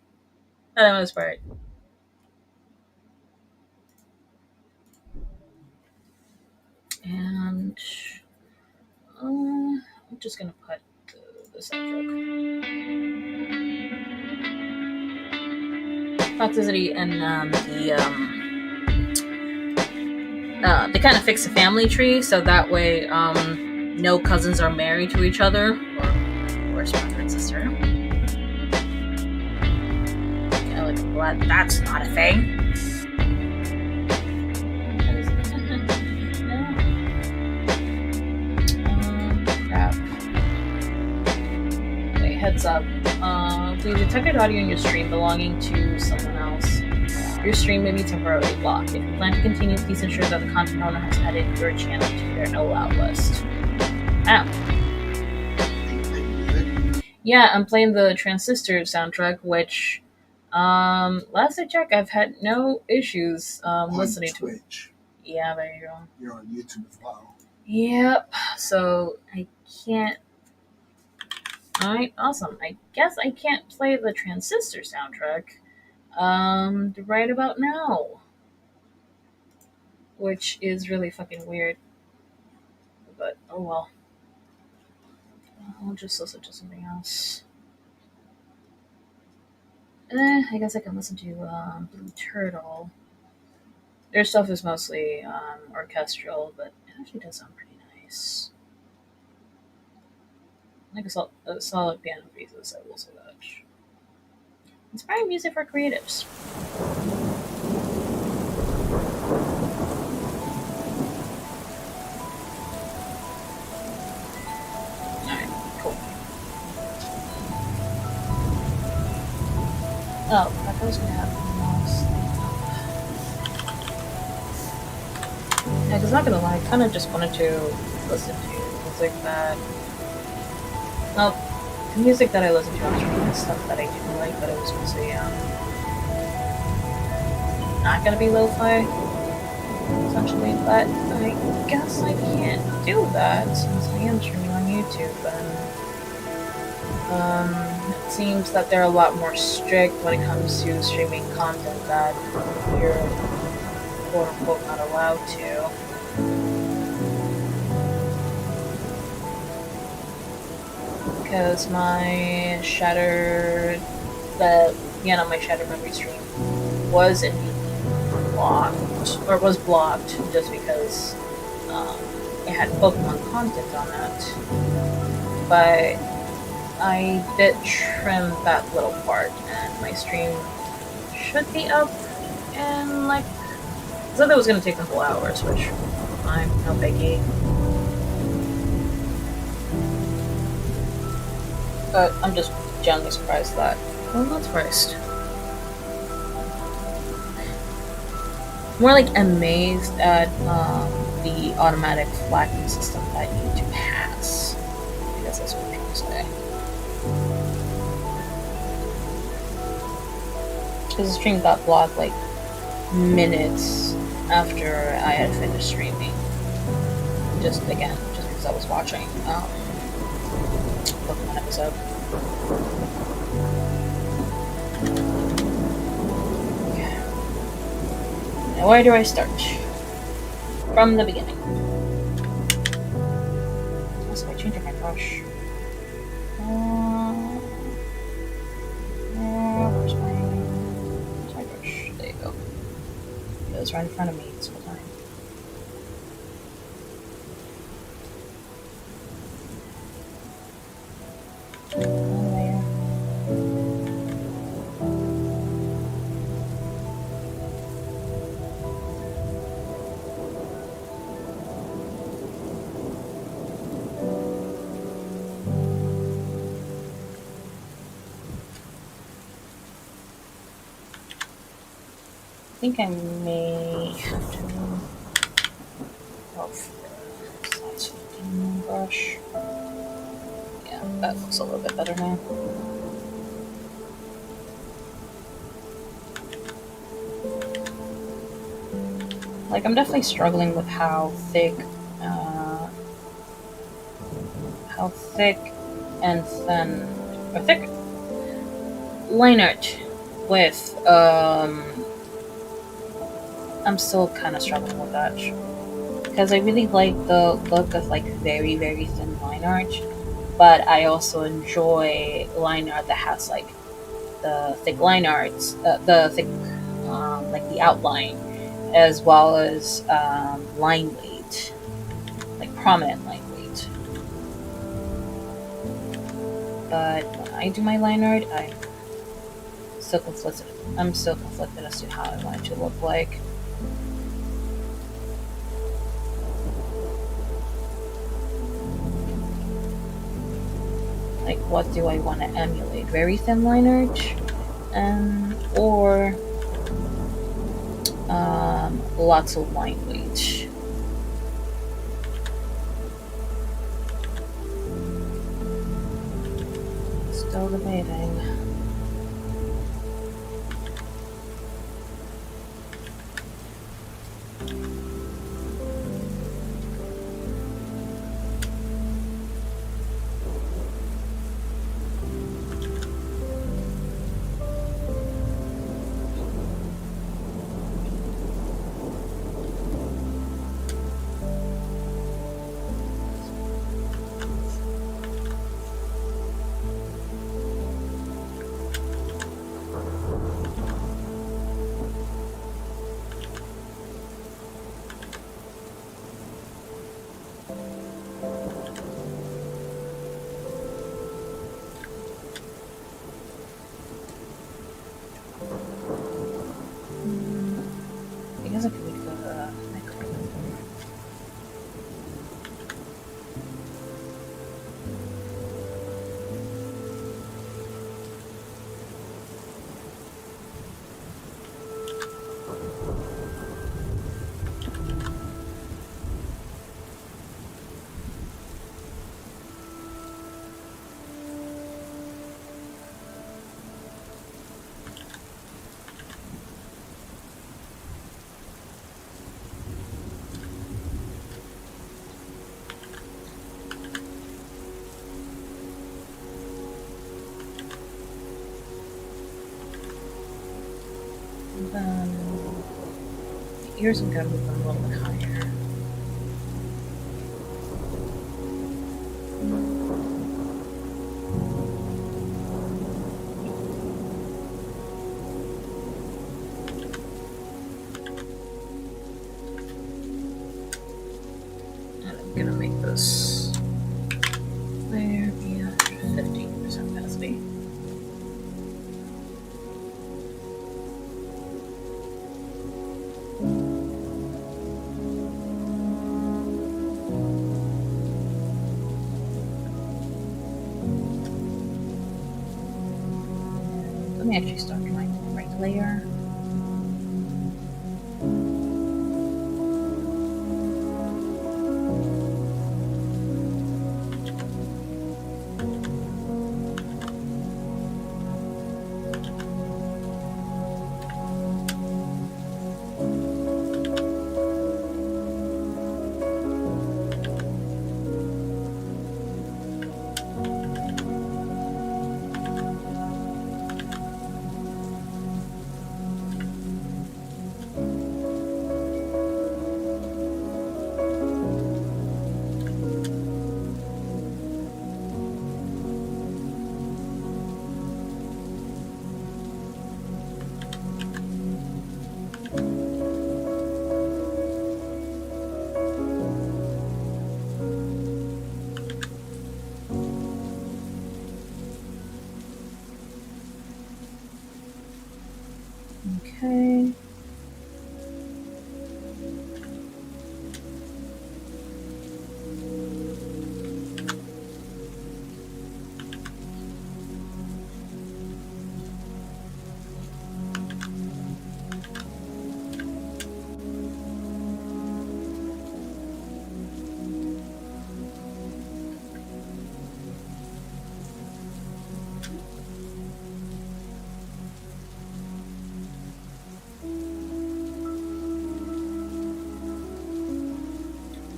for the most part. And I'm just gonna put the subject. Toxicity and they kind of fix the family tree so that way no cousins are married to each other, or worse, brother and sister. Like, what? That's not a thing. Crap. Wait, heads up. We detected audio in your stream belonging to someone else. Your stream may be temporarily blocked. If you plan to continue, please ensure that the content owner has added your channel to their no allow list. Ow. Yeah, I'm playing the Transistor soundtrack, which, last I checked, I've had no issues listening to Twitch. Yeah, there you go. You're on YouTube as well. Yep. So I can't. Alright, awesome. I guess I can't play the Transistor soundtrack right about now, which is really fucking weird. But oh well. I'll just listen to something else. I guess I can listen to Blue Turtle. Their stuff is mostly orchestral, but it actually does sound pretty nice. Like a solid piano pieces, I will say that. Inspiring music for creatives. Alright, cool. Oh, I thought I was gonna have mouse. Yeah, because not gonna lie, I kind of just wanted to listen to music that. Well, the music that I listen to on stream is stuff that I do like, but it was mostly not gonna be lo-fi, essentially. But I guess I can't do that since I am streaming on YouTube, and it seems that they're a lot more strict when it comes to streaming content that you're quote unquote not allowed to. Because my Shatter, my Shatter Memory stream was indeed blocked, or was blocked just because it had Pokemon content on it. But I did trim that little part, and my stream should be up in I thought it was going to take a couple hours, which I'm no biggie. But I'm just generally surprised that. Well, not surprised. More like amazed at the automatic flagging system that YouTube has. I guess that's what I'm trying to say. Because the stream got blocked minutes after I had finished streaming. Just because I was watching Pokemon episode. Okay. Now where do I start? From the beginning. Also, I changed my brush. Where's my brush? There you go. It was right in front of me this whole time. I think I may have to size 15 brush. Yeah, that looks a little bit better now. Like, I'm definitely struggling with how thick and thin, or thick line art with, I'm still kind of struggling with that. Because I really like the look of, like, very, very thin line art, but I also enjoy line art that has, like, the thick line arts, the thick, like, the outline, as well as line weight, like prominent line weight. But when I do my line art, I'm still conflicted as to how I want it to look like. Like, what do I want to emulate? Very thin line art, or lots of line weight. Still debating. I guess I could wait for the next one. The ears, I'm gonna move them a little bit higher. And I'm gonna make this there be at 15% opacity. Let me actually start drawing the right layer. Okay.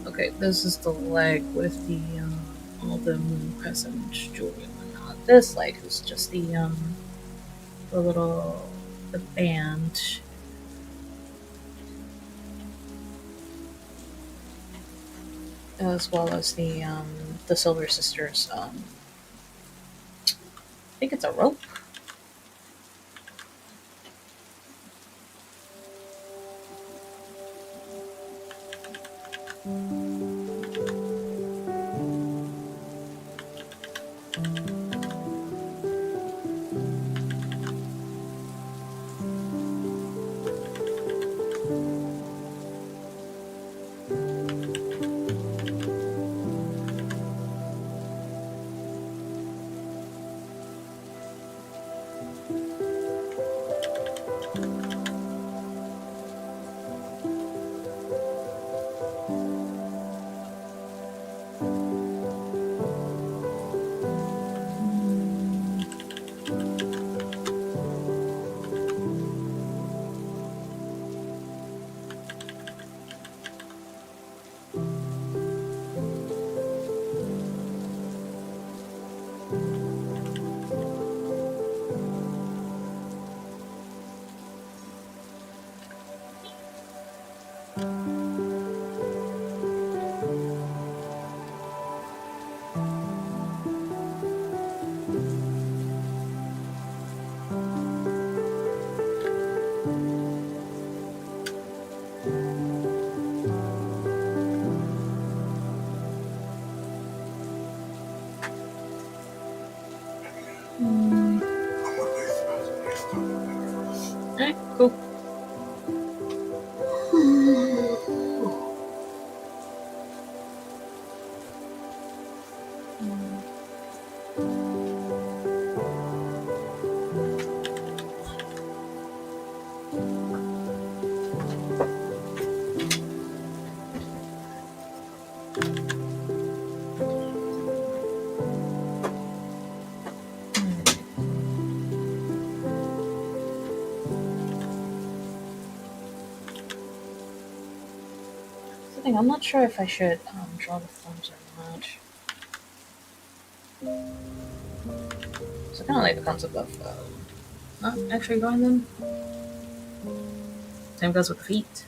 Okay, this is the leg with the all the moon crescent jewelry and whatnot. This leg is just the little the band. As well as the Silver Sisters. I think it's a rope. Alright, cool. I'm not sure if I should draw the thumbs or not. So I kind of like the concept of not actually drawing them. Same goes with the feet.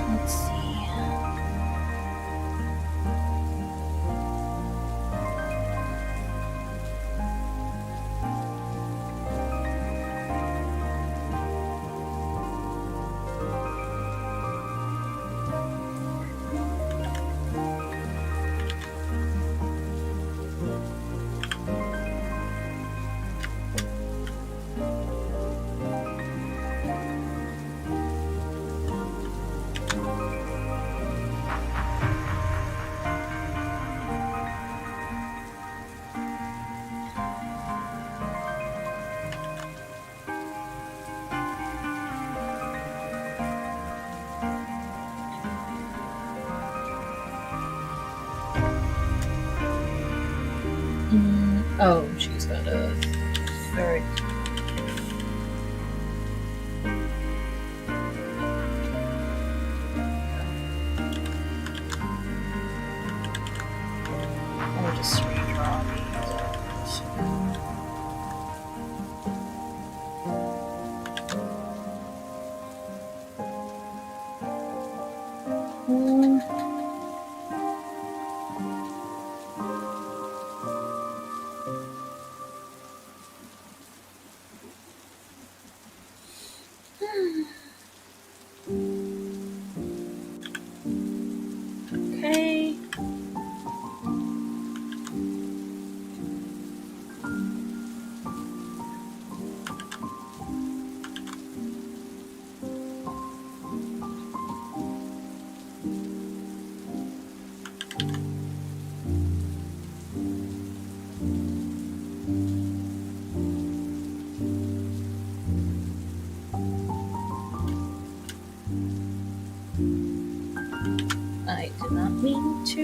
Let's see. Oh, she's got a third.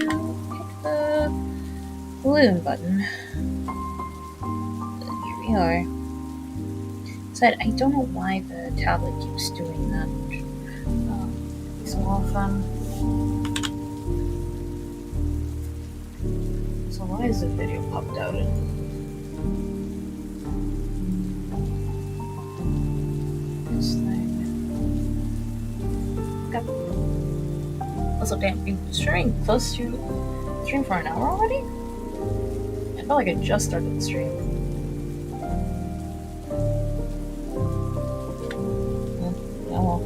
to hit the balloon button. But here we are. Said I don't know why the tablet keeps doing that so often. So why is the video popped out? This thing. Got also damn been streaming close to stream for an hour already? I felt like I just started the stream. Oh well.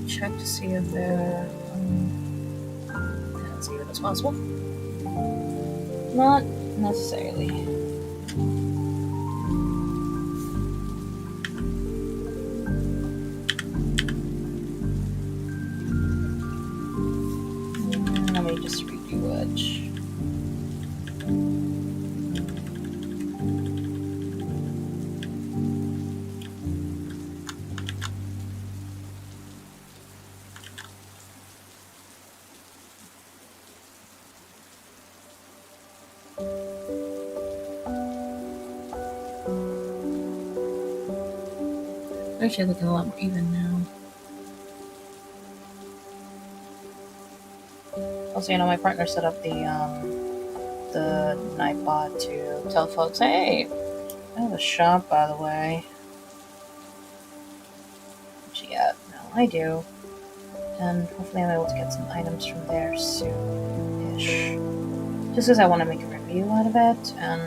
Check to see if they're as even as possible. Not necessarily. Let me just redo it. Actually looking a lot more even now. Also, you know, my partner set up the Nightbot to tell folks, hey, I have a shop, by the way. Which, yeah, no, I do. And hopefully I'm able to get some items from there soon-ish. Just because I want to make a review out of it, and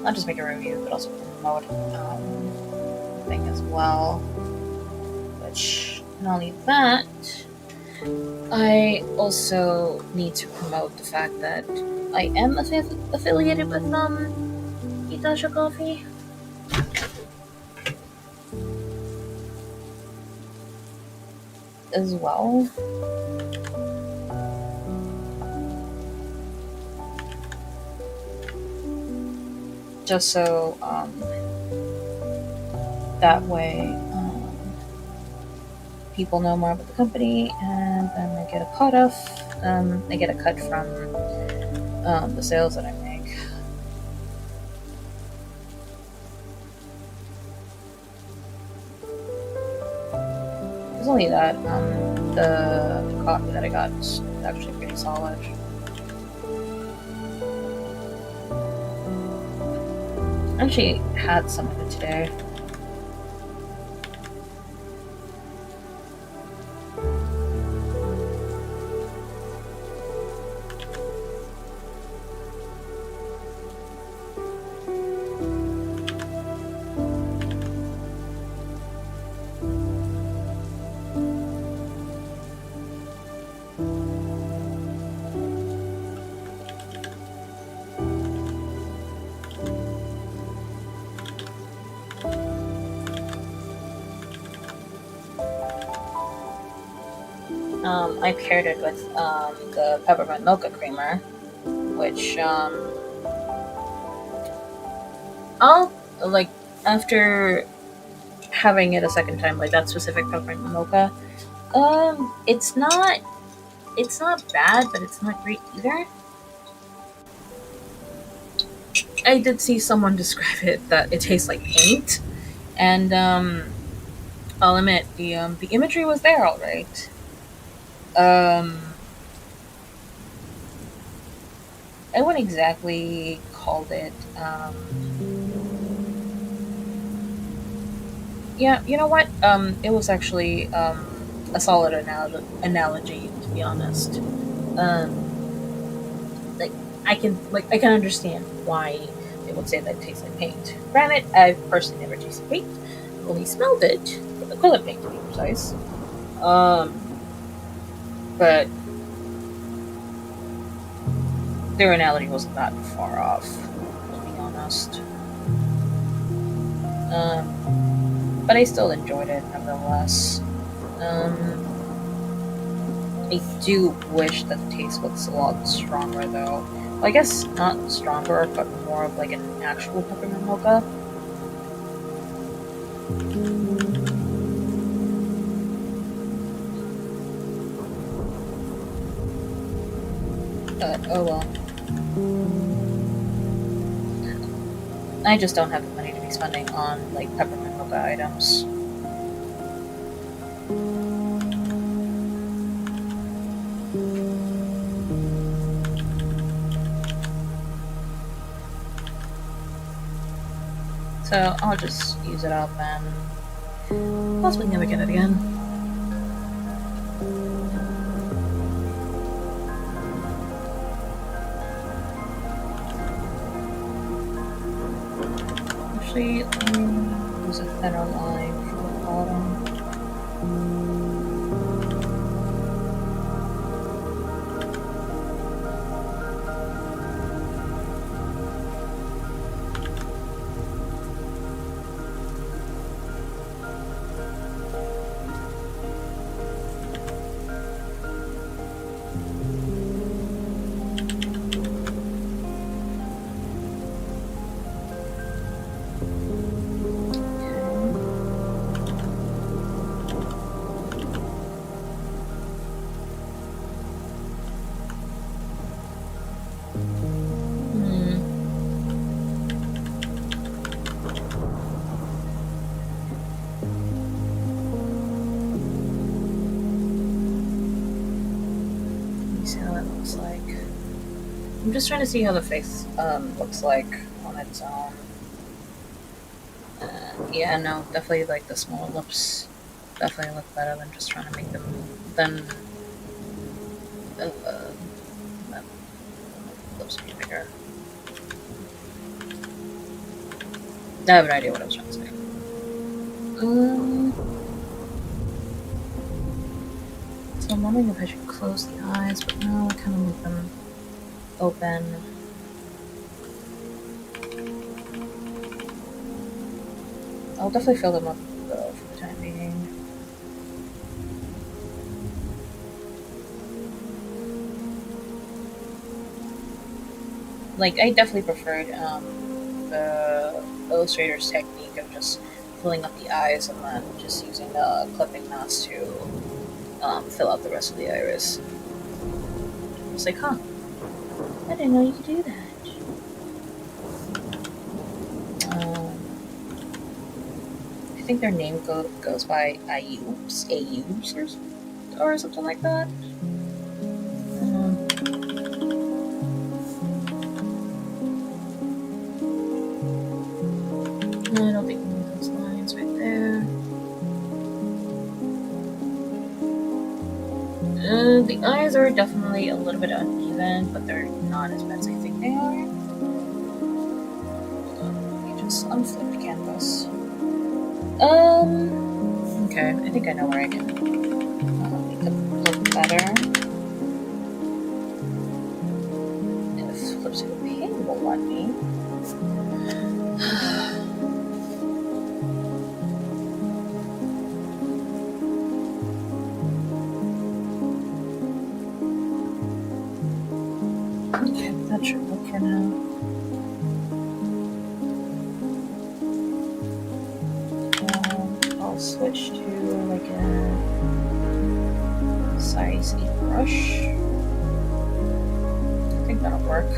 not just make a review, but also promote thing as well. Which, not only that, I also need to promote the fact that I am affiliated with Itasha Coffee. As well. Just so that way people know more about the company, and then they get a cut off. They get a cut from the sales that I make. It's only that the coffee that I got is actually pretty solid. I actually had some of it today. I paired it with the peppermint mocha creamer, which I'll like after having it a second time, like that specific peppermint mocha. It's not bad, but it's not great either. I did see someone describe it that it tastes like paint, and I'll admit the imagery was there, all right. I wouldn't exactly call it. Yeah, you know what? It was actually a solid analogy, to be honest. Like I can understand why they would say that it tastes like paint. Granted, I've personally never tasted paint. I've only smelled it with acrylic paint, to be precise. Um, but their analogy wasn't that far off, to be honest. But I still enjoyed it nevertheless. Um, I do wish that the taste was a lot stronger, though. Well, I guess not stronger, but more of like an actual peppermint mocha. But oh well. I just don't have the money to be spending on like peppermint mocha items. So I'll just use it up and possibly never get it again. Actually, let me use a thinner line for the bottom. See how that looks like. I'm just trying to see how the face looks like on its own. Yeah, no, definitely like the smaller lips definitely look better than just trying to make them lips be bigger. I have no idea what I was trying to say. So I'm wondering if I should close the eyes, but no, I kind of leave them open. I'll definitely fill them up though for the time being. Like, I definitely preferred the illustrator's technique of just filling up the eyes and then just using the clipping mask to fill out the rest of the iris. It's like, huh, I didn't know you could do that. I think their name goes by Ayubs or something like that. No, I don't think we need those lines right there. The eyes are definitely a little bit uneven, but they're not as bad as I think they are. Let me just unflip the canvas. Okay, I think I know where I can make them look better. If Flipsy the Pain will let me. Okay, that should work for now. I'll switch to like a size 8 brush. I think that'll work.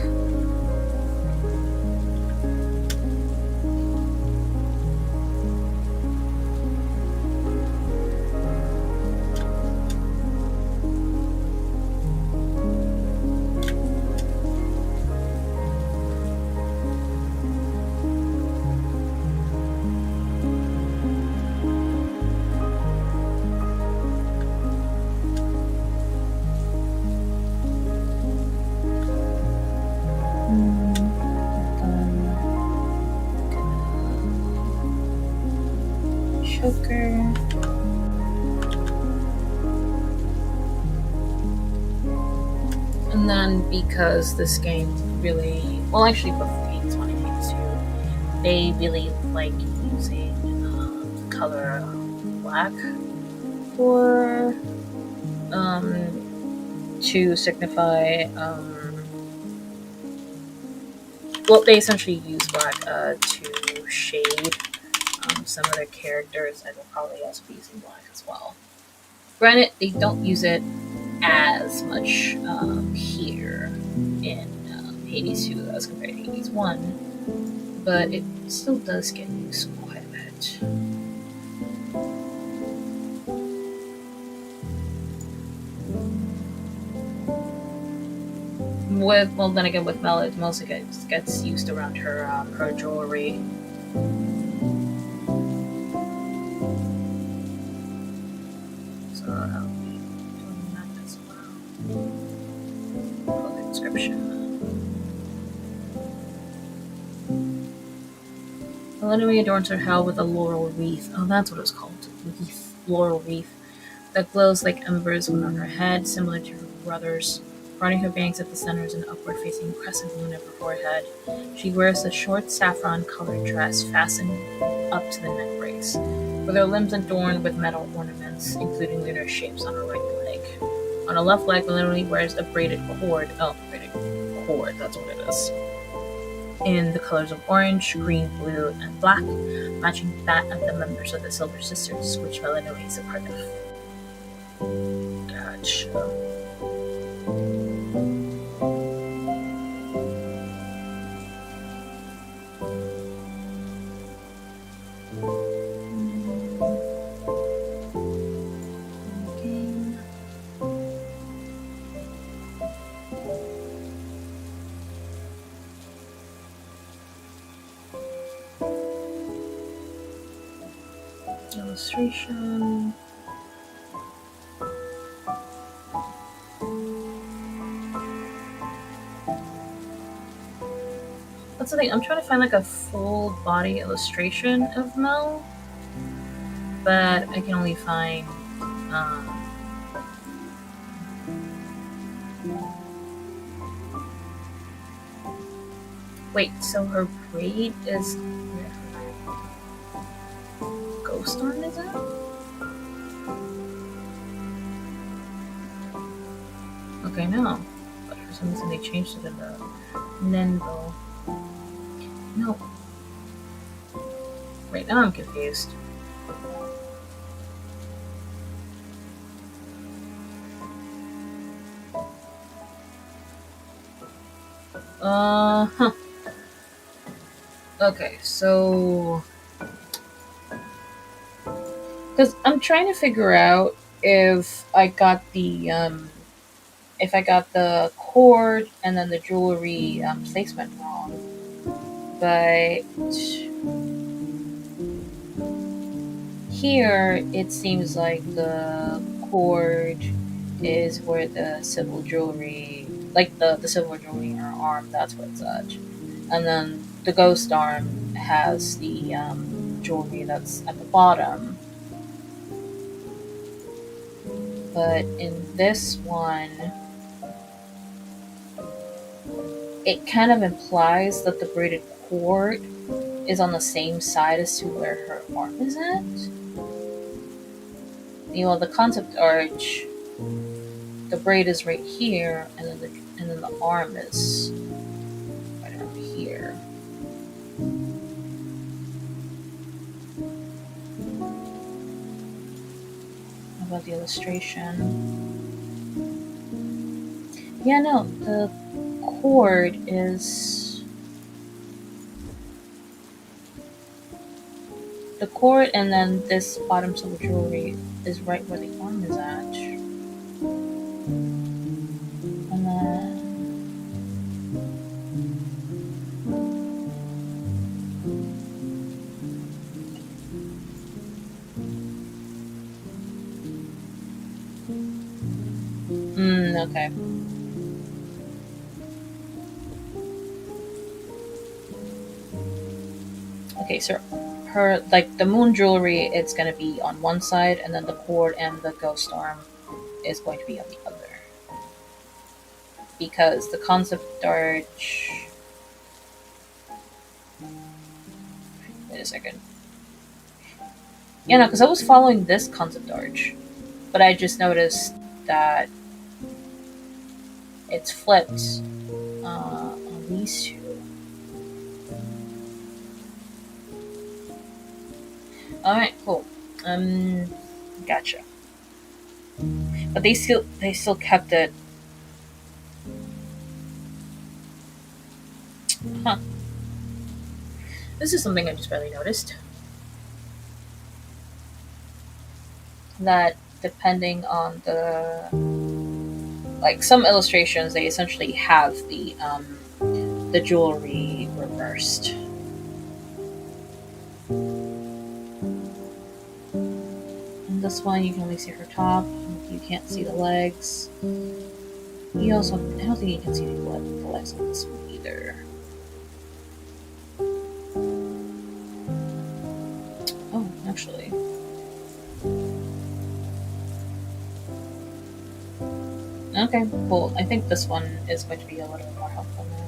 choker. And then because this game really, well, actually both Hades 1 and Hades 2, they really like using color black for to signify well, they essentially use black to shade some of their characters, and will probably also be using black as well. Granted, they don't use it as much here in Hades 2 as compared to Hades 1, but it still does get used quite a bit. Well, then again, with Mel, it mostly gets used around her her jewelry. So I'll be doing that as well. For the description. Elenoi adorns her hell with a laurel wreath. Oh, that's what it's called. Wreath. Laurel wreath. That glows like embers on her head, similar to her brother's. Running her bangs at the center is an upward-facing crescent moon of her forehead. She wears a short saffron-colored dress fastened up to the neck brace, with her limbs adorned with metal ornaments, including lunar shapes on her right leg. On her left leg, Elenoi wears a braided cord. Oh, braided cord, that's what it is. In the colors of orange, green, blue, and black, matching that of the members of the Silver Sisters, which Elenoi is a part of. Gotcha. Illustration. That's the thing, I'm trying to find like a full body illustration of Mel, but I can only find wait, so her braid is where her ghost arm is at? Okay, no. But for some reason they changed it in the Nenbo. No. Wait, now I'm confused. Huh. Okay, so... because I'm trying to figure out if I got the cord and then the jewelry placement wrong. But here it seems like the cord is where the silver jewelry, like the silver jewelry in her arm, that's what it's at. And then the ghost arm has the jewelry that's at the bottom. But in this one, it kind of implies that the braided cord is on the same side as to where her arm is at. You know, the concept arch, the braid is right here, and then the arm is right around here. How about the illustration? Yeah, no, the cord is the cord, and then this bottom silver jewelry is right where the arm is at. And then okay. Okay, so her like the moon jewelry, it's gonna be on one side, and then the cord and the ghost arm is going to be on the other. Because the concept art. Wait a second. Yeah, no, because I was following this concept art, but I just noticed that it's flipped on these two. All right, cool. Gotcha. But they still kept it. Huh. This is something I just barely noticed. That depending on some illustrations, they essentially have the jewelry reversed. And this one, you can only see her top. You can't see the legs. You also, I don't think you can see the legs on this one either. Oh, actually. Okay, cool. I think this one is going to be a little more helpful now.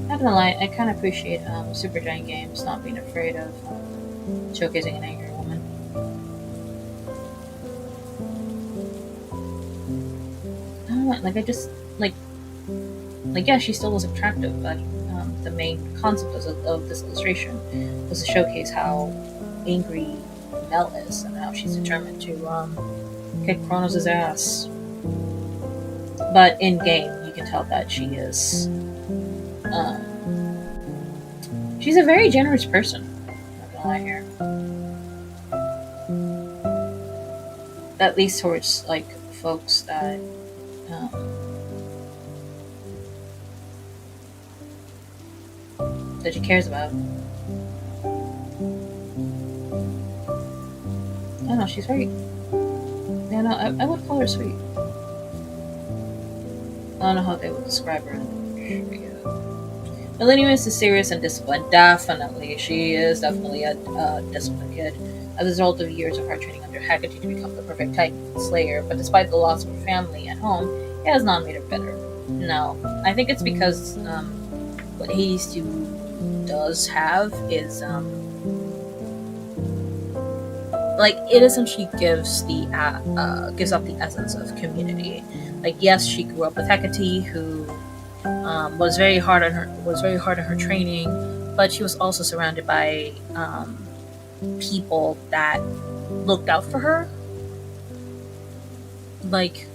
Not gonna lie, I kind of appreciate Supergiant Games not being afraid of showcasing an angry woman. I don't know, like I just like yeah, she still was attractive, but the main concept of this illustration was to showcase how angry Mel is and how she's determined to kick Kronos' ass. But in game, you can tell that she is. She's a very generous person. Not gonna lie here. At least towards like folks that. That she cares about. I don't know, she's very. Yeah, no, I would call her sweet. I don't know how they would describe her. Millennium is serious and disciplined. Definitely. She is definitely a disciplined kid. As a result of years of hard training under Hecate to become the perfect Titan Slayer, but despite the loss of her family and home, it has not made her bitter. No. I think it's because what Hades 2 does have is it essentially gives gives up the essence of community. Like, yes, she grew up with Hecate, who was very hard on her training, but she was also surrounded by people that looked out for her. Like,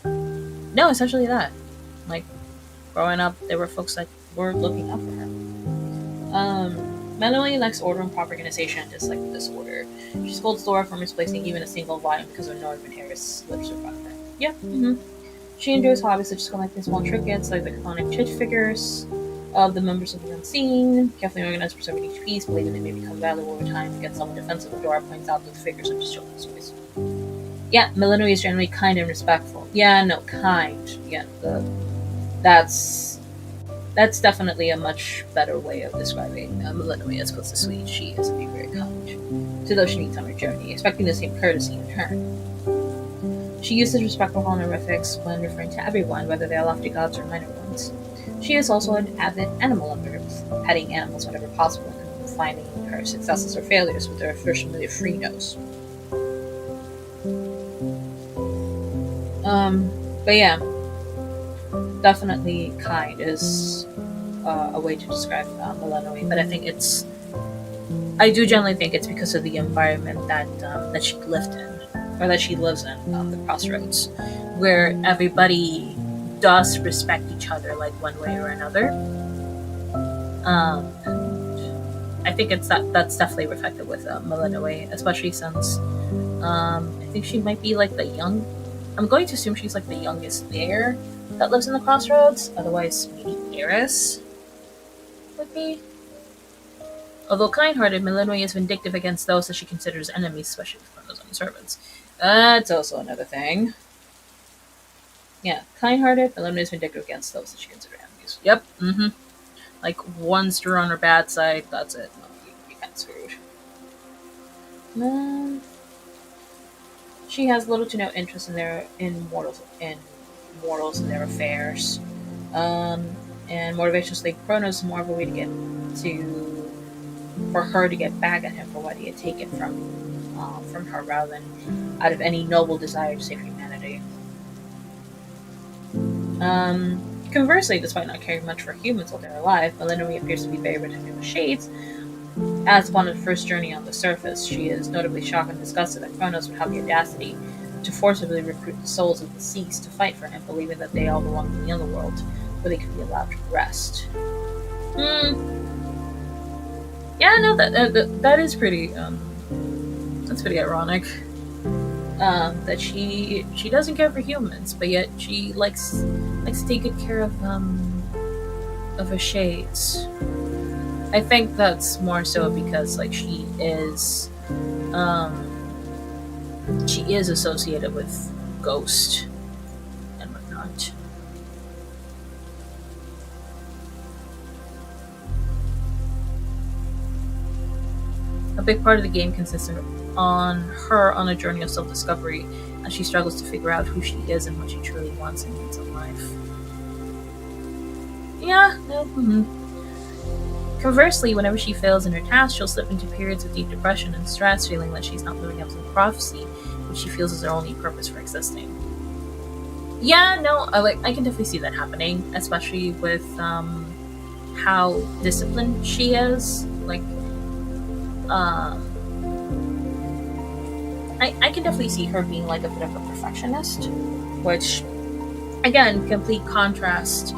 no, essentially that. Like, growing up, there were folks that were looking out for her. Melanie lacks order and proper organization, just like disorder. She scolds Laura for misplacing even a single volume because of Norman Harris' literature project. Yeah. Mm-hmm. She enjoys hobbies such as collecting small trinkets like the iconic chit figures of the members of the Unseen, carefully organized, preserving each piece, believing they may become valuable over time against someone defensive. Dora points out that the figures are just children's toys. Yeah, Melanie is generally kind and respectful. Yeah, no, kind. Yeah, that's definitely a much better way of describing Melanie as opposed to sweet. She is being very kind to those she meets on her journey, expecting the same courtesy in return. She uses respectful honorifics when referring to everyone, whether they are lofty gods or minor ones. She is also an avid animal lover, petting animals whenever possible and finding her successes or failures with her familiar free nose. But yeah, definitely kind is a way to describe Melanie, but I do generally think it's because of the environment that she lived in, or that she lives in, the Crossroads, where everybody does respect each other, like one way or another. And I think that's definitely reflected with Melanie, especially since I think she might be like I'm going to assume she's like the youngest there that lives in the Crossroads. Otherwise, maybe Eris would be. Although kind-hearted, Melanie is vindictive against those that she considers enemies, especially Kronos and human servants. That's also another thing. Yeah, kind-hearted, eliminates vindictive against those that she considers enemies. Yep. Mm-hmm. Like once you're on her bad side, that's it. No, you kind of screwed. She has little to no interest in mortals and their affairs. Um, and motivationally, Chronos is more of a way to get to for her to get back at him for what he had taken from her, rather than out of any noble desire to save humanity. Conversely, despite not caring much for humans while they're alive, Melinda appears to be very reticent with shades. As upon her first journey on the surface, she is notably shocked and disgusted that Kronos would have the audacity to forcibly recruit the souls of the deceased to fight for him, believing that they all belong in the underworld, where they could be allowed to rest. Yeah, no, that is pretty. That's pretty ironic. That she doesn't care for humans, but yet she likes to take good care of her shades. I think that's more so because like she is associated with Ghost and whatnot. A big part of the game consists on her on a journey of self-discovery as she struggles to figure out who she is and what she truly wants and needs in life. Yeah, no, Conversely, whenever she fails in her task, she'll slip into periods of deep depression and stress, feeling that she's not living up to the prophecy, which she feels is her only purpose for existing. Yeah, no, I can definitely see that happening, especially with how disciplined she is. Like, I can definitely see her being like a bit of a perfectionist, which, again, complete contrast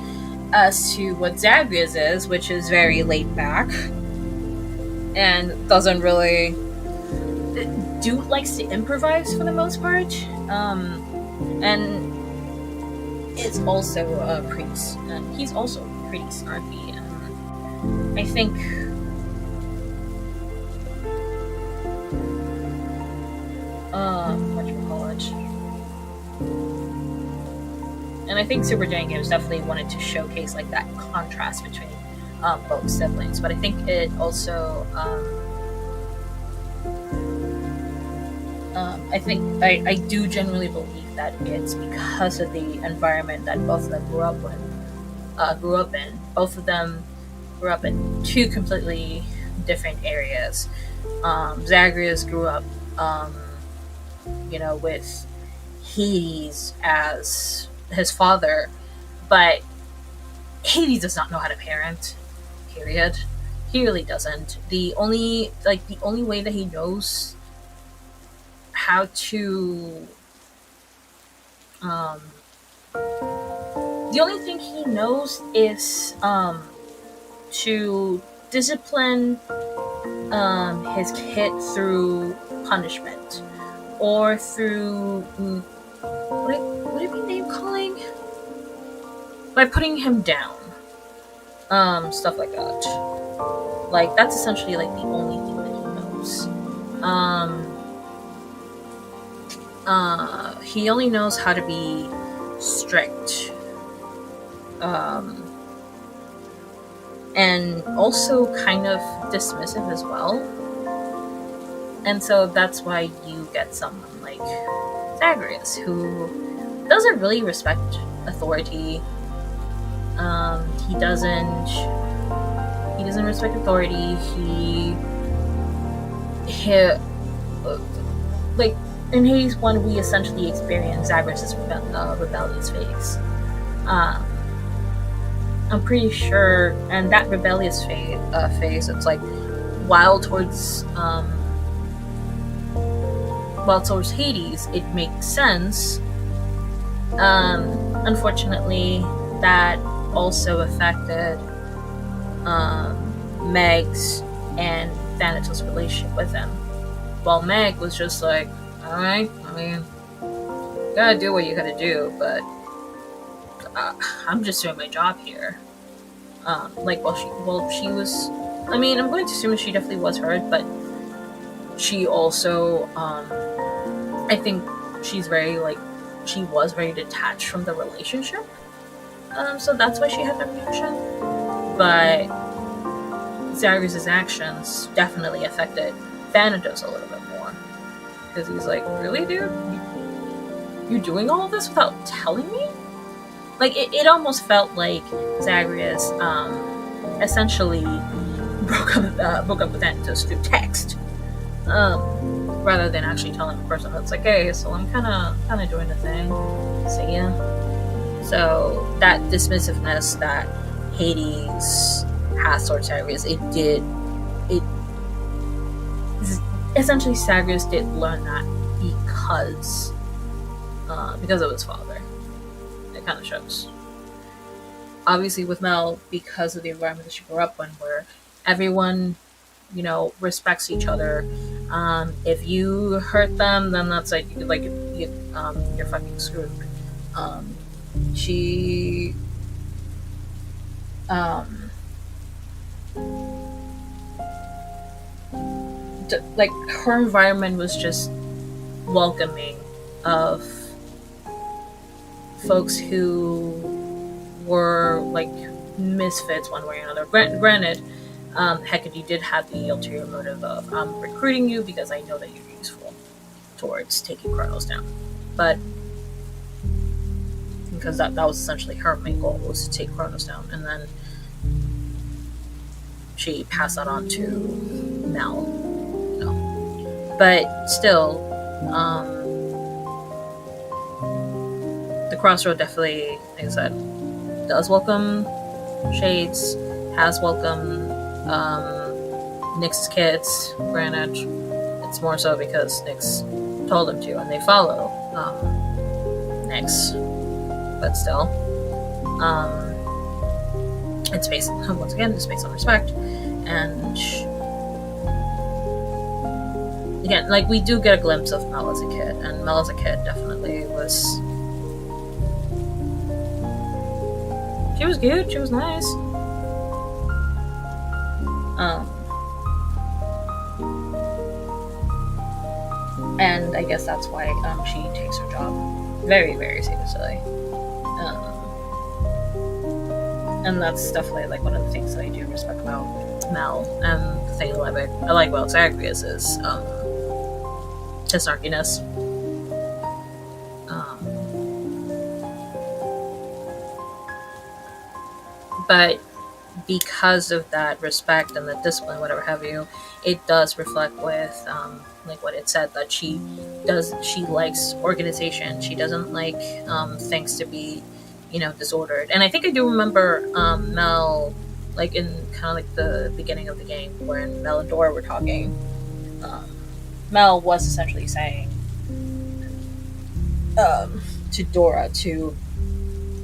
as to what Zagreus is, which is very laid back and doesn't really likes to improvise for the most part, and is also a priest, and he's also pretty snarky. I think whatchamacallit. And I think Super Giant Games definitely wanted to showcase like that contrast between both siblings, but I think it also I do genuinely believe that it's because of the environment that both of them grew up in. Both of them grew up in two completely different areas. Zagreus grew up, with Hades as his father, but Hades does not know how to parent. Period. He really doesn't. The only way that he knows how to the only thing he knows is to discipline his kid through punishment or through what do you name calling? By putting him down. Stuff like that. Like that's essentially like the only thing that he knows. He only knows how to be strict. And also kind of dismissive as well. And so that's why you get someone like Zagreus, who doesn't really respect authority. He doesn't respect authority. He like in Hades 1, we essentially experience Zagreus' rebellious phase. I'm pretty sure, and that rebellious phase, it's like while towards Hades, it makes sense. Unfortunately, that also affected Meg's and Thanatos' relationship with him. While Meg was just like, alright, I mean, you gotta do what you gotta do, but I'm just doing my job here. She was, I mean, I'm going to assume she definitely was hurt, but she also I think she's very like she was very detached from the relationship. So that's why she had that reaction. But Zagreus' actions definitely affected Thanatos a little bit more. Because he's like, really, dude? You doing all of this without telling me? Like, it almost felt like Zagreus essentially broke up with Thanatos through text. Rather than actually telling the person. It's like, hey, so I'm kind of doing the thing. See ya. So that dismissiveness that Hades has towards Zagreus, essentially Zagreus did learn that because of his father. It kind of shows. Obviously with Mel, because of the environment that she grew up in, where everyone, respects each other. If you hurt them, then that's you're fucking screwed. She her environment was just welcoming of folks who were like misfits one way or another. Granted, Hecate did have the ulterior motive of recruiting you because I know that you're useful towards taking Kronos down, but because that was essentially her main goal, was to take Kronos down, and then she passed that on to Mel. But still, the Crossroad definitely, like I said, does welcome Shades, has welcomed Nyx's kids. Granted, it's more so because Nyx told them to, and they follow Nyx. But still, it's based on respect, and again, like, we do get a glimpse of Mel as a kid, and Mel as a kid definitely was. She was good. She was nice. And I guess that's why she takes her job very, very seriously. And that's definitely like one of the things that I do respect about Mel. And the thing I like about Zagreus is his snarkiness. But because of that respect and the discipline, whatever have you, it does reflect with like what it said, that she likes organization. She doesn't like things to be, disordered. And I think I do remember Mel, like in kind of like the beginning of the game when Mel and Dora were talking. Mel was essentially saying to Dora to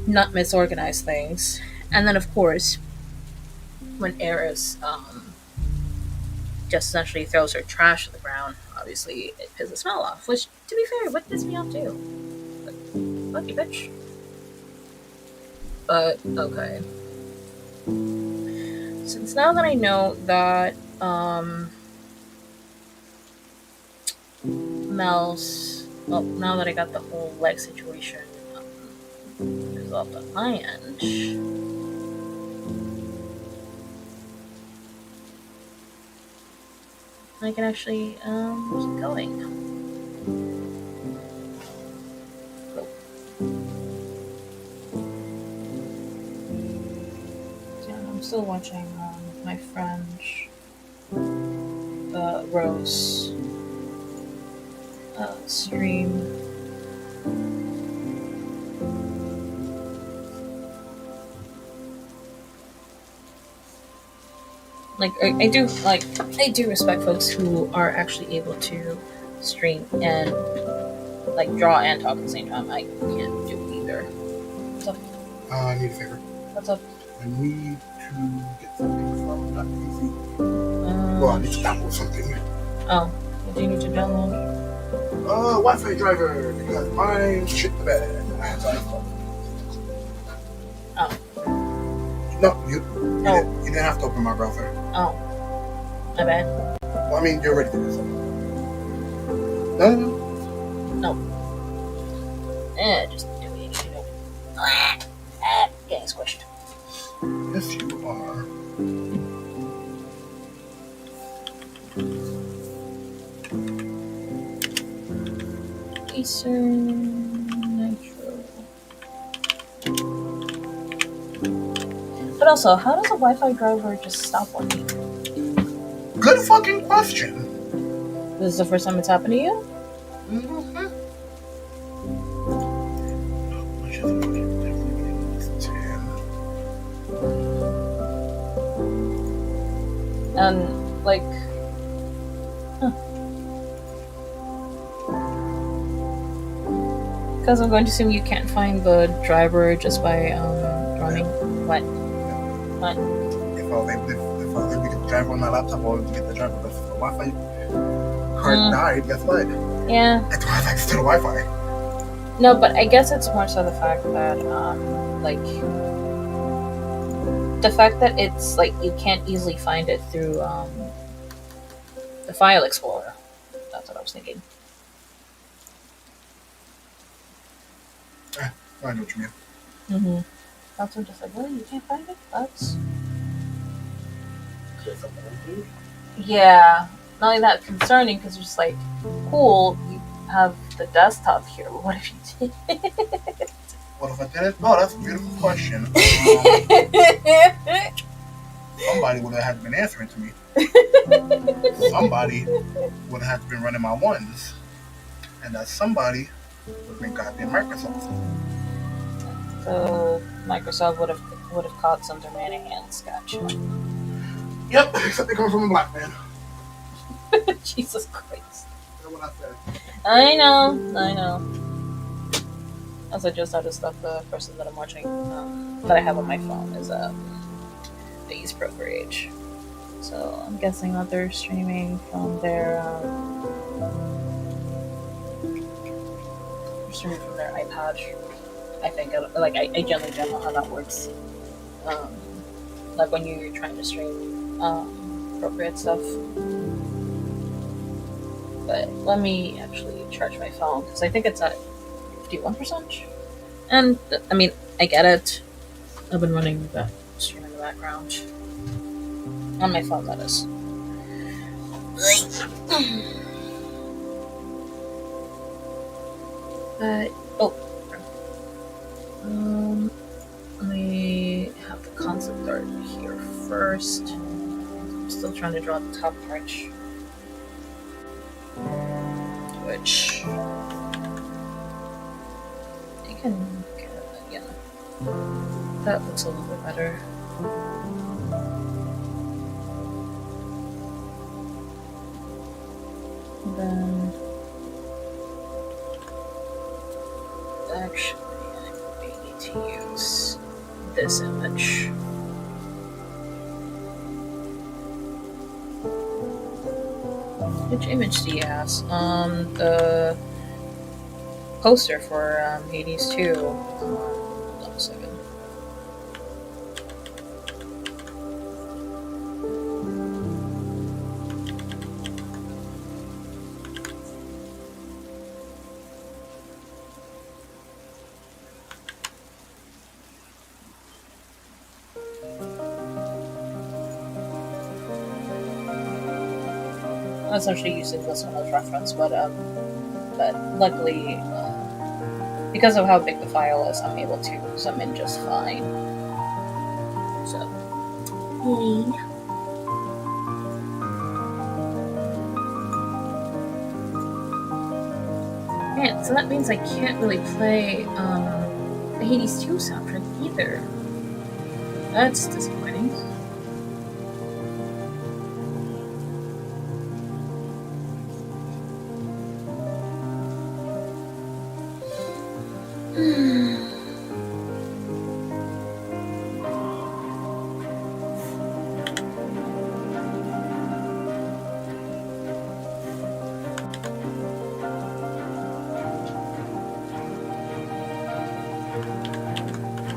not misorganize things. And then, of course, when Eris just essentially throws her trash to the ground, obviously it pisses Mel off. Which, to be fair, what pissed me off too? Fuck you, bitch. But, okay. Since now that I know that now that I got the whole leg situation resolved on my end, I can actually keep going. Cool. So I'm still watching my friend Rose stream. Like, I do respect folks who are actually able to stream and like draw and talk at the same time. I can't do either. What's up? I need a favor. What's up? I need to get something from .pc. Well, I need to download something. Oh, what do you need to download? Wi-Fi driver, because mine shit the bed. I have to install it. Oh. No, you didn't have to open my browser. Oh. My bad. Well, I mean, you're ready to do something. No. No. Just do it. Getting squished. Yes, you are. Eastern Nitro. But also, how does a Wi-Fi driver just stop working? Good fucking question. This is the first time it's happened to you? Mm-hmm. Which is definitely 10. And, like... Because I'm going to assume you can't find the driver just by, running... What? What? If I was able to get the driver on my laptop, I would get the driver. But if the Wi-Fi card died, guess what? Yeah. I don't have access to the Wi-Fi. No, but I guess it's more so the fact that, like... The fact that it's, like, you can't easily find it through, the File Explorer. That's what I was thinking. I know what you mean. Mm-hmm. That's what I'm just like, really? You can't find it? That's... Yeah. Not only that, concerning, because you're just like, cool, you have the desktop here, but what if you did? What if I did it? Oh, that's a beautiful question. Somebody would have had to been answering to me. Somebody would have had to been running my ones. And that somebody would have been goddamn Microsoft. So Microsoft would have caught some demanding hands. Gotcha. Yep, except they come from a black man. Jesus Christ. That's what I said. I know. As I just noticed that the person that I'm watching, that I have on my phone is they use Procreate. So I'm guessing that they're streaming from their iPad. I think I generally don't know how that works. Like when you're trying to stream Procreate stuff. But let me actually charge my phone because I think it's at 51%. And I mean, I get it. I've been running that stream in the background on my phone. That is. But let me have the concept art here first. I'm still trying to draw the top part, which you can yeah, that looks a little bit better. And then actually I may need to use this image. Which image do you ask? The poster for Hades 2. Hold on a second. I'm essentially using this one as reference, but luckily, because of how big the file is, I'm able to zoom in just fine. So, man, so that means I can't really play the Hades 2 soundtrack either. That's disappointing.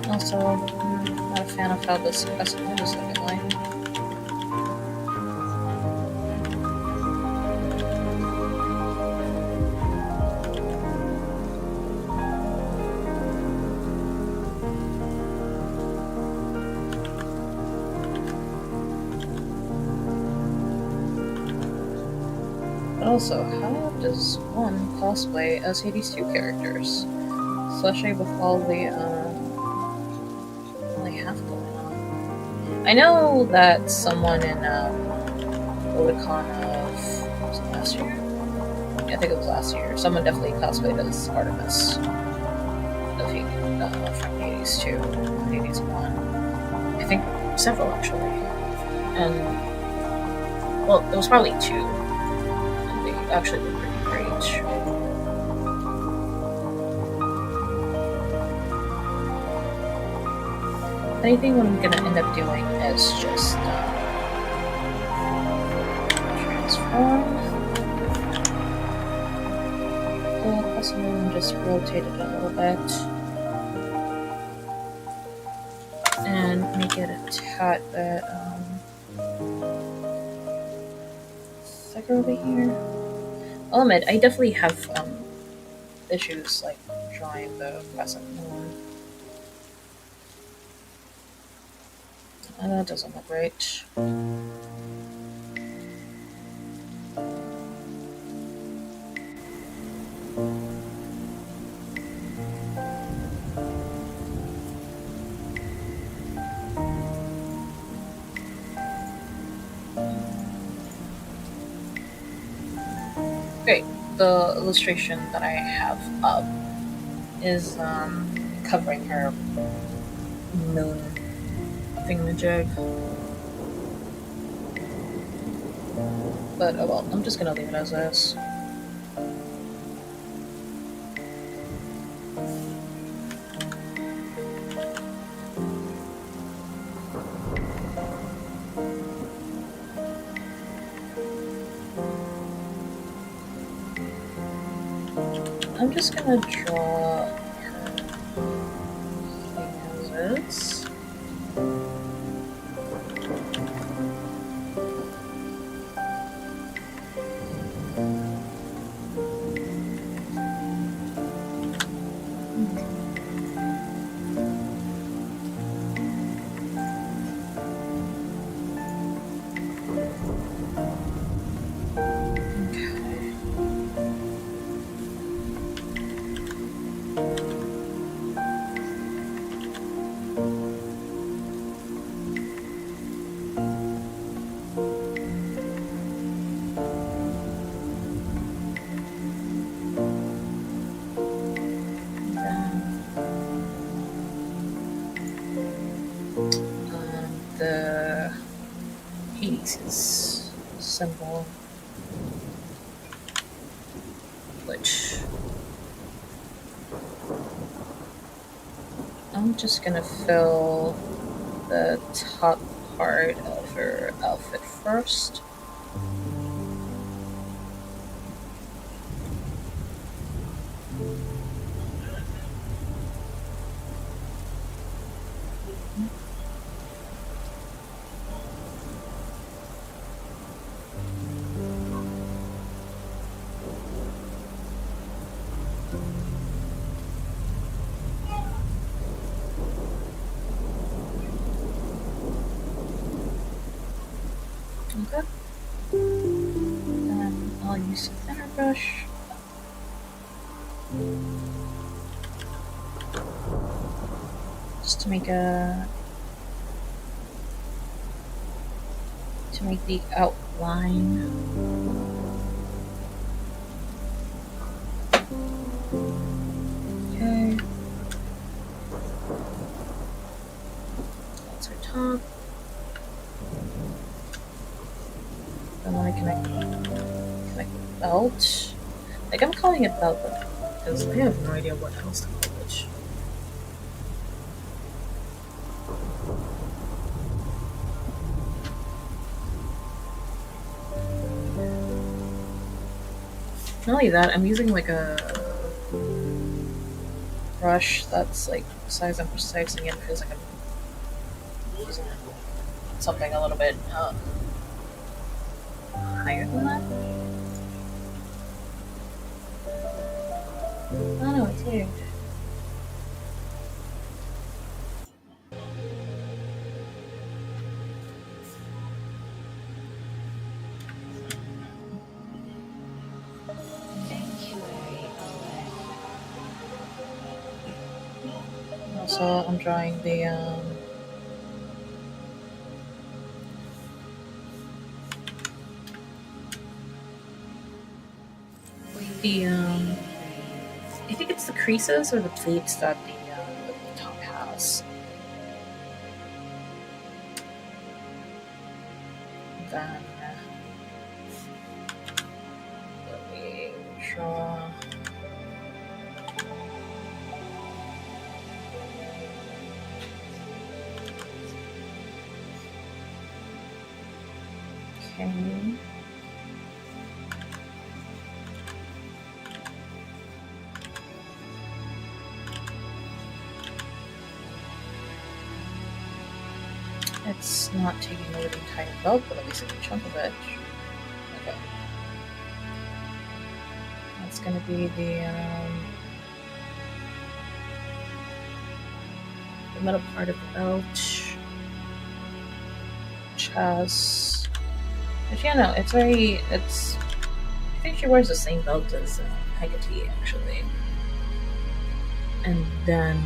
Also, I'm not a fan of how this escalator is looking like. Also, how does one cosplay as Hades 2 characters? Especially with all they have going on. I know that someone in Otakon was it last year? Yeah, I think it was last year. Someone definitely cosplayed as Artemis of from Hades 2, Hades 1. I think several actually. And well, it was probably 2. And they actually look pretty great. Anything what I'm gonna end up doing is just transform the customer and just rotate it a little bit and make it a tad bit thicker over here. I'll admit, I definitely have issues like drawing the crescent moon. That doesn't look right. Great. The illustration that I have up is covering her moon thingamajig. But oh well, I'm just gonna leave it as is. I'm just gonna draw her thing as is. The Hades symbol, which I'm just gonna fill the top part of her outfit first. Okay. Then I'll use a thinner brush. Just to make the outline. Okay. That's her top. Then I connect the belt. Like I'm calling it belt because I have no idea what else to call it. Not only that, I'm using like a brush that's like size I'm precising it because like I'm using something a little bit higher than that. I don't know, it's weird. So I'm drawing the I think it's the creases or the pleats that the top has. Then let me draw. Okay. It's not taking over the entire belt, but at least a good chunk of it. Okay. That's gonna be the middle part of the belt, which has. But yeah, no, it's very. It's. I think she wears the same belt as Hecate, actually. And then.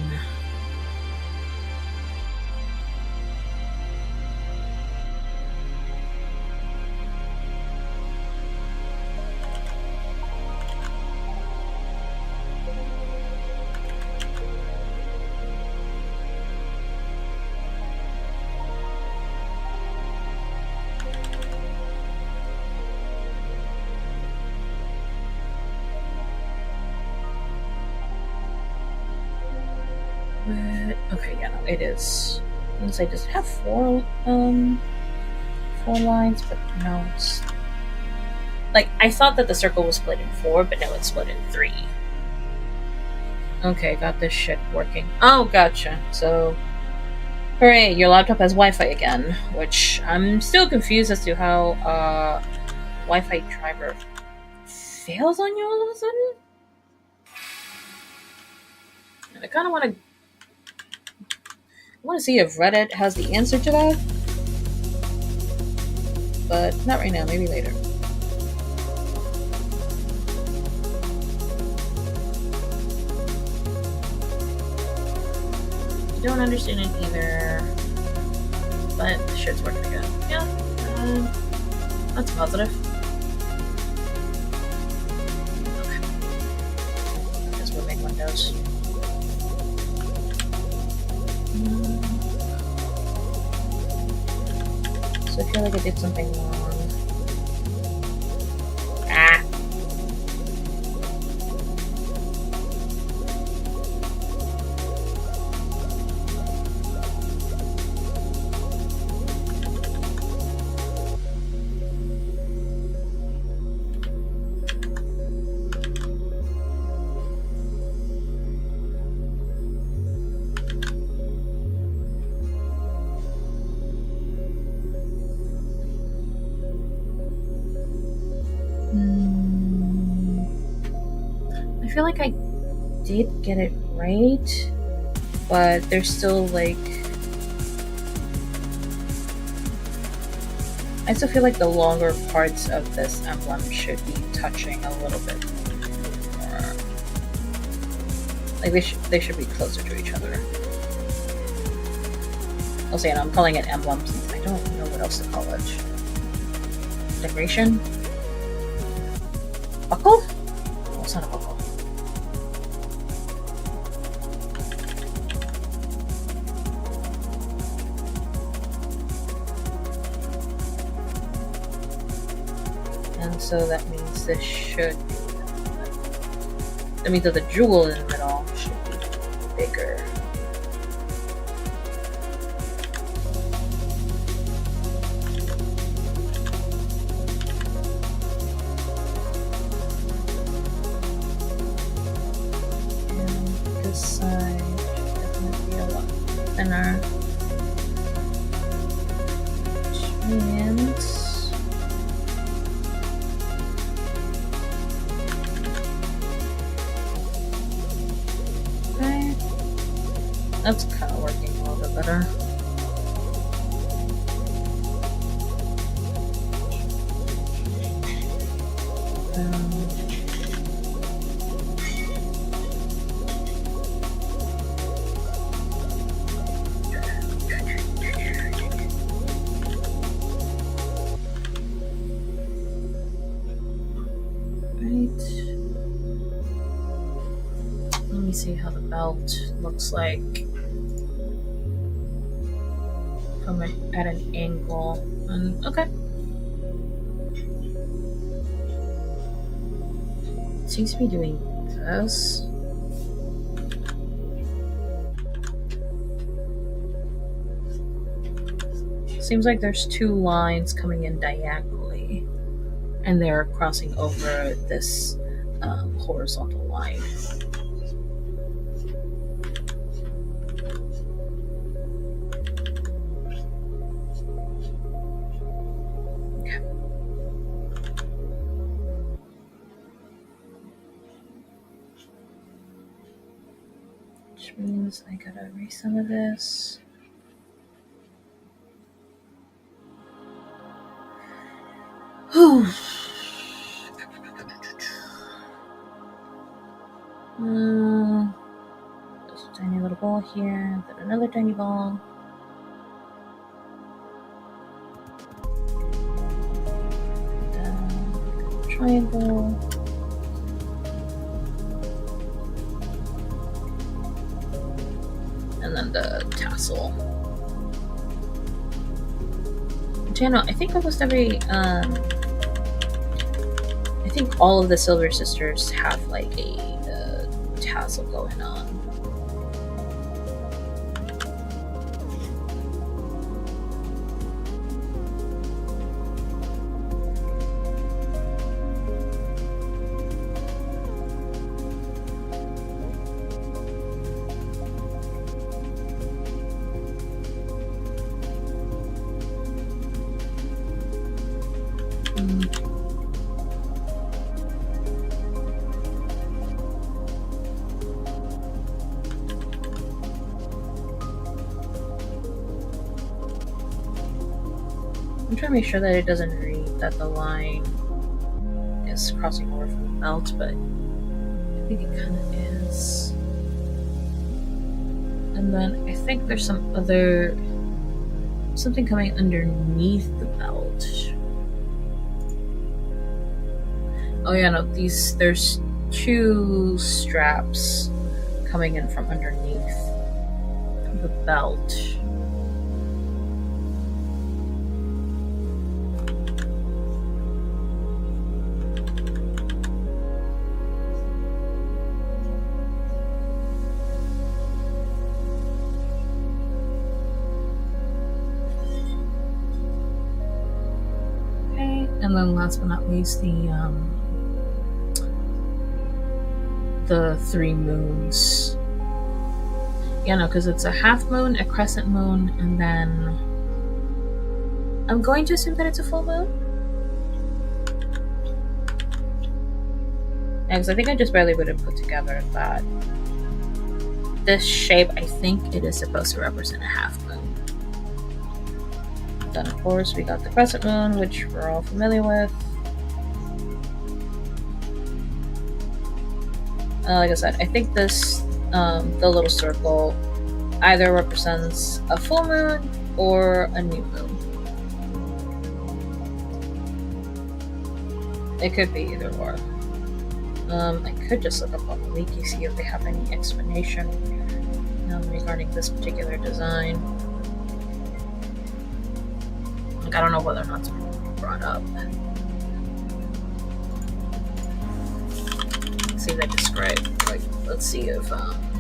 Okay, yeah, no, it is. I was gonna say, does it have four lines? But no, it's like I thought that the circle was split in 4, but no, it's split in 3. Okay, got this shit working. Oh, gotcha. So, hooray! Your laptop has Wi-Fi again, which I'm still confused as to how Wi-Fi driver fails on you all of a sudden. And I kind of want to see if Reddit has the answer to that, but not right now. Maybe later. I don't understand it either, but the shit's working again. Yeah, that's positive. Okay, just moving windows. So I feel like I did something wrong. Ah! I feel like I did get it right, but there's still like I still feel like the longer parts of this emblem should be touching a little bit more. Like they should be closer to each other. I'll say it, I'm calling it emblem since I don't know what else to call it. Decoration? Buckle? No, it's not a buckle. And so that means this should be, that means that the jewel in the middle should be bigger. And this side should definitely be a lot thinner. Which means that's kind of working a little bit better. see how the belt looks like from at an angle. And okay. It seems to be doing this. Seems like there's two lines coming in diagonally, and they're crossing over this horizontal line. Okay. Which means I gotta erase some of this. Just a tiny little ball here, then another tiny ball. Then triangle. And then the tassel. Channel, I think almost every I think all of the Silver Sisters have like a tassel going on. I'm trying to make sure that it doesn't read that the line is crossing over from the belt, but I think it kind of is. And then I think there's something coming underneath the belt. Oh yeah, no, there's two straps coming in from underneath the belt. And then last but not least, the three moons. Yeah, no, because it's a half moon, a crescent moon, and then I'm going to assume that it's a full moon. Yeah, because I think I just barely would have put together that this shape, I think it is supposed to represent a half moon. Then of course we got the crescent moon, which we're all familiar with. Like I said, I think this, the little circle, either represents a full moon or a new moon. It could be either or. I could just look up on the wiki, see if they have any explanation regarding this particular design. Like, I don't know whether or not it's brought up. Let's see if they describe, like, let's see if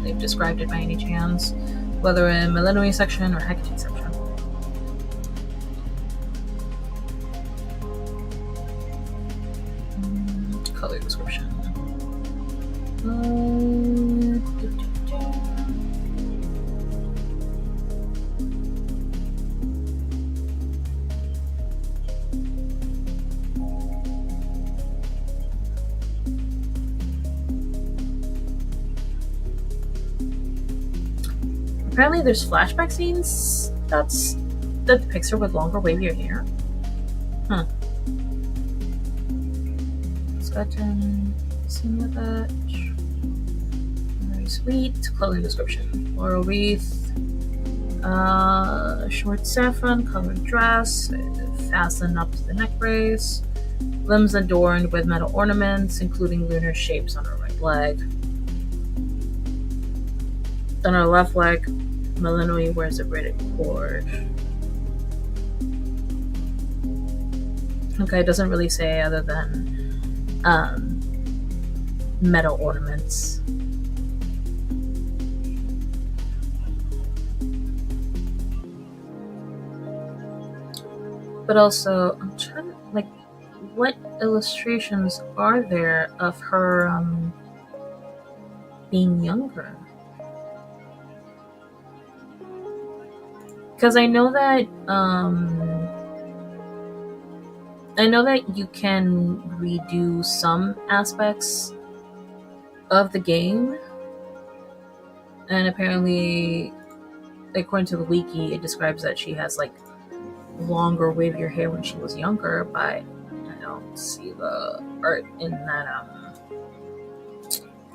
they've described it by any chance, whether in millinery section or Hecate section. Color description. Apparently there's flashback scenes that depicts her with longer, wavier hair. Huh. Skeleton, senior batch. Very sweet. Clothing description. Floral wreath. Short saffron colored dress. Fastened up to the neck brace. Limbs adorned with metal ornaments, including lunar shapes on her right leg. On her left leg, Melanoi wears a braided cord. Okay, it doesn't really say other than metal ornaments. But also, I'm trying to, like, what illustrations are there of her being younger? Because I know that you can redo some aspects of the game, and apparently, according to the wiki, it describes that she has like longer, wavier hair when she was younger, but I don't see the art in that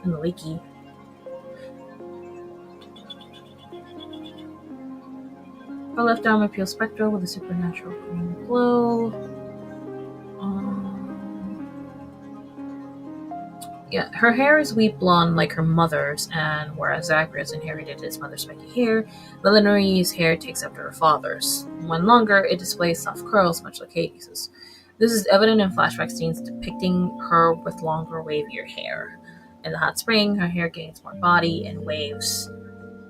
in the wiki. Her left arm appeals spectral with a supernatural green glow. Yeah, her hair is wheat blonde like her mother's, and whereas Zacharias inherited his mother's spiky hair, Melanoi's hair takes after her father's. When longer, it displays soft curls, much like Hades's. This is evident in flashback scenes depicting her with longer, wavier hair. In the hot spring, her hair gains more body and waves.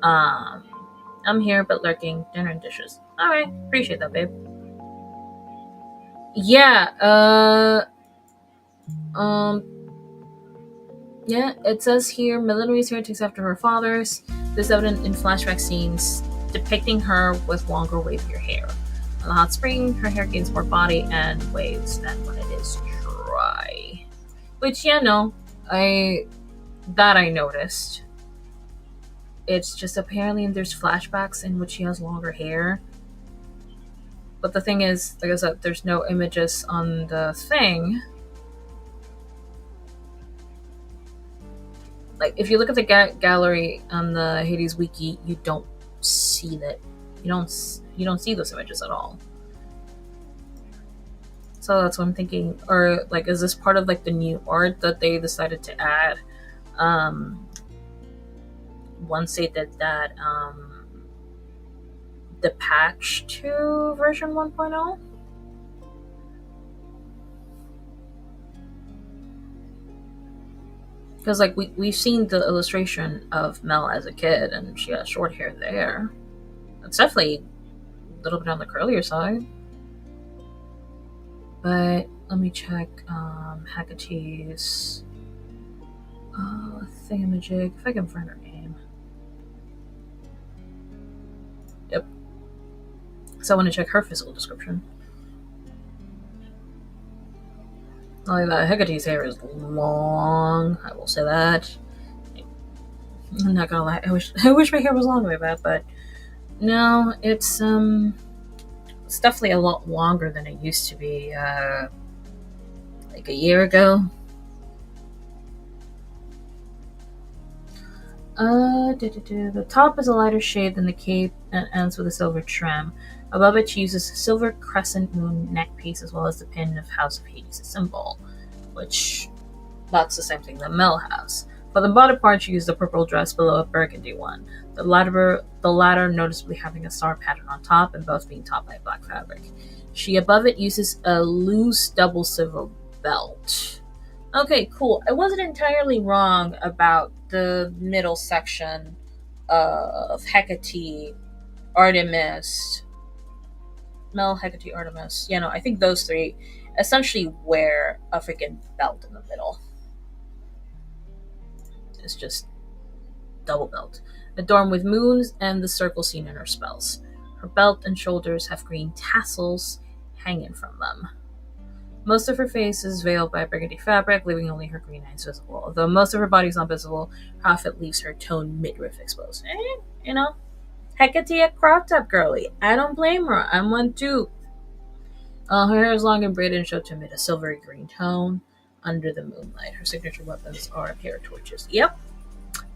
I'm here, but lurking. Dinner and dishes. Alright, appreciate that, babe. Yeah, yeah, it says here, Melanoi's hair takes after her father's. This is evident in flashback scenes depicting her with longer, wavier hair. In the hot spring, her hair gains more body and waves than when it is dry. Which, yeah, no, I noticed. It's just apparently there's flashbacks in which she has longer hair. But the thing is, like I said, there's no images on the thing. Like, if you look at the gallery on the Hades wiki, you don't see that. You don't see those images at all. So that's what I'm thinking. Or, like, is this part of, like, the new art that they decided to add? Once they did that, the patch to version 1.0? Because, like, we've seen the illustration of Mel as a kid, and she has short hair there. It's definitely a little bit on the curlier side. But let me check Hecate's thingamajig, if I can find her name. Yep. So I want to check her physical description. Not only that, Hecate's hair is long. I will say that. I'm not gonna lie. I wish my hair was long like that, but no, it's definitely a lot longer than it used to be. Like a year ago. The top is a lighter shade than the cape and ends with a silver trim. Above it, she uses a silver crescent moon neck piece as well as the pin of House of Hades' symbol, which that's the same thing that Mel has. For the bottom part, she used a purple dress below a burgundy one, the latter noticeably having a star pattern on top and both being topped by black fabric. She above it uses a loose double silver belt. Okay, cool. I wasn't entirely wrong about the middle section of Hecate, Artemis, Mel, Hecate, Artemis. Yeah, no, I think those three essentially wear a freaking belt in the middle. It's just double belt, adorned with moons and the circle seen in her spells. Her belt and shoulders have green tassels hanging from them. Most of her face is veiled by burgundy fabric, leaving only her green eyes visible. Although most of her body is not visible, her outfit leaves her toned midriff exposed. You know, Hecate a cropped up girly. I don't blame her. I'm one too. Her hair is long and braided and showed to emit a silvery green tone under the moonlight. Her signature weapons are a pair of torches. Yep.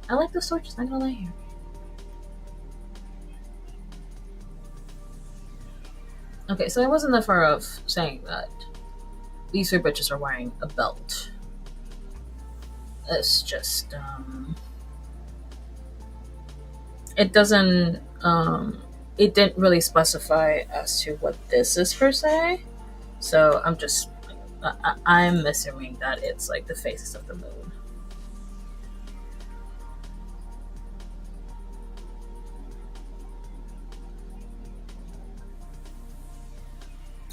I like those torches, not gonna lie here. Okay, so I wasn't that far off saying that these three bitches are wearing a belt. It's just, it doesn't. It didn't really specify as to what this is per se. So I'm just. I'm assuming that it's like the phases of the moon.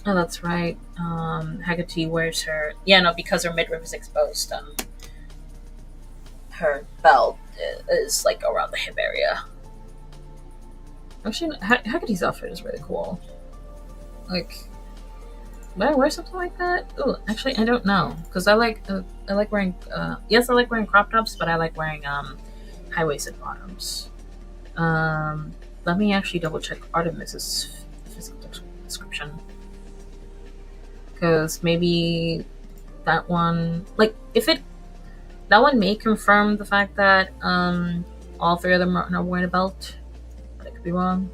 Oh, that's right. Haggerty wears her. Yeah, no, because her midriff is exposed. Her belt is like around the hip area. Actually, Haggerty's outfit is really cool. Like, would I wear something like that? Oh, actually, I don't know, because I like wearing. Yes, I like wearing crop tops, but I like wearing high waisted bottoms. Let me actually double check Artemis's physical description, because maybe that one, like, if it that one may confirm the fact that all three of them are wearing a belt, but I could be wrong.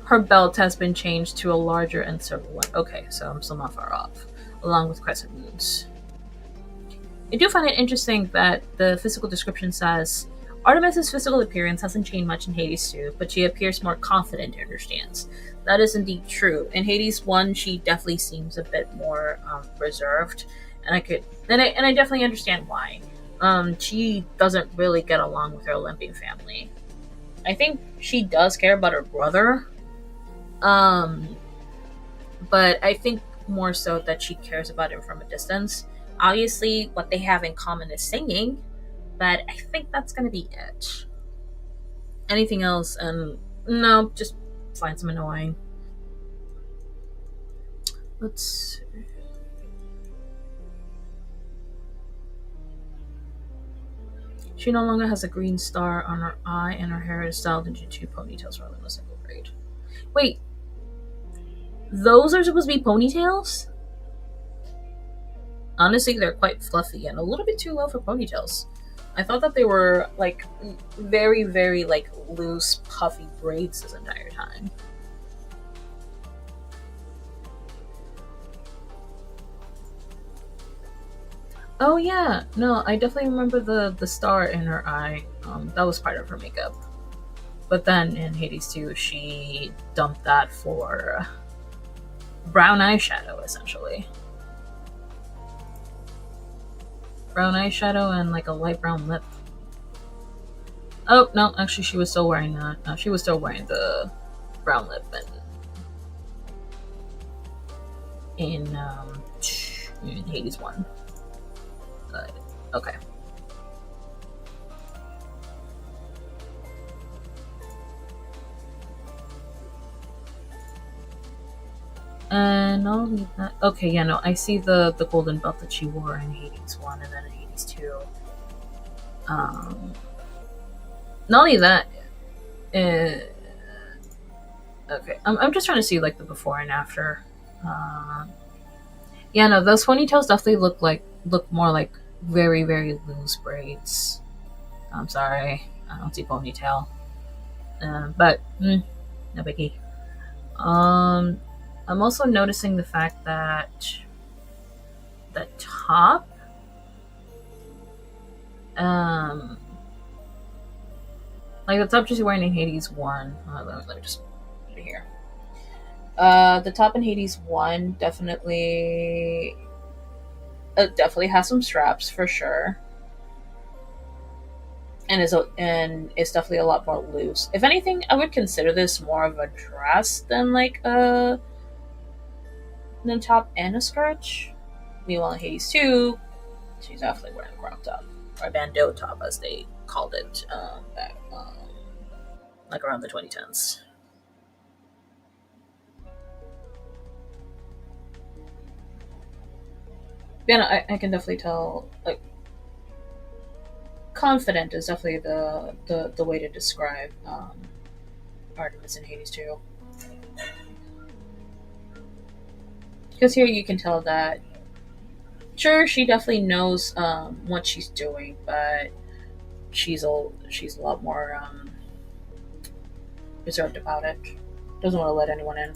Her belt has been changed to a larger and silver one. Okay, so I'm still not far off, along with crescent moons. I do find it interesting that the physical description says Artemis's physical appearance hasn't changed much in Hades 2, but she appears more confident in her stance. That is indeed true. In Hades 1, she definitely seems a bit more reserved, and I definitely understand why. She doesn't really get along with her Olympian family. I think she does care about her brother, but I think more so that she cares about him from a distance. Obviously, what they have in common is singing, but I think that's gonna be it. Anything else, and no, just finds him annoying. Let's see. She no longer has a green star on her eye, and her hair is styled into two ponytails rather than a single braid. Wait, those are supposed to be ponytails? Honestly, they're quite fluffy and a little bit too low for ponytails. I thought that they were like very, very like loose, puffy braids this entire time. Oh yeah, no, I definitely remember the star in her eye. That was part of her makeup. But then in Hades 2, she dumped that for brown eyeshadow, essentially. Brown eyeshadow and like a light brown lip. Oh no, actually, she was still wearing that. She was still wearing the brown lip in Hades 1. But okay. And not only that, okay, yeah, no, I see the golden belt that she wore in Hades 1 and then in Hades 2. Not only that, okay, I'm just trying to see like the before and after. Yeah, no, those ponytails definitely look more like very, very loose braids. I'm sorry, I don't see ponytail. But no biggie. I'm also noticing the fact that the top, like the top she's wearing in Hades 1. Let me just put it here. The top in Hades 1 definitely has some straps for sure, and is definitely a lot more loose. If anything, I would consider this more of a dress than like a top and a skirt. Meanwhile, in Hades 2, she's definitely wearing a crop top, or a bandeau top as they called it back like around the 2010s. Yeah, no, I can definitely tell. Like, confident is definitely the way to describe Artemis in Hades 2. Because here you can tell that, sure, she definitely knows what she's doing, but she's a lot more reserved about it. Doesn't want to let anyone in.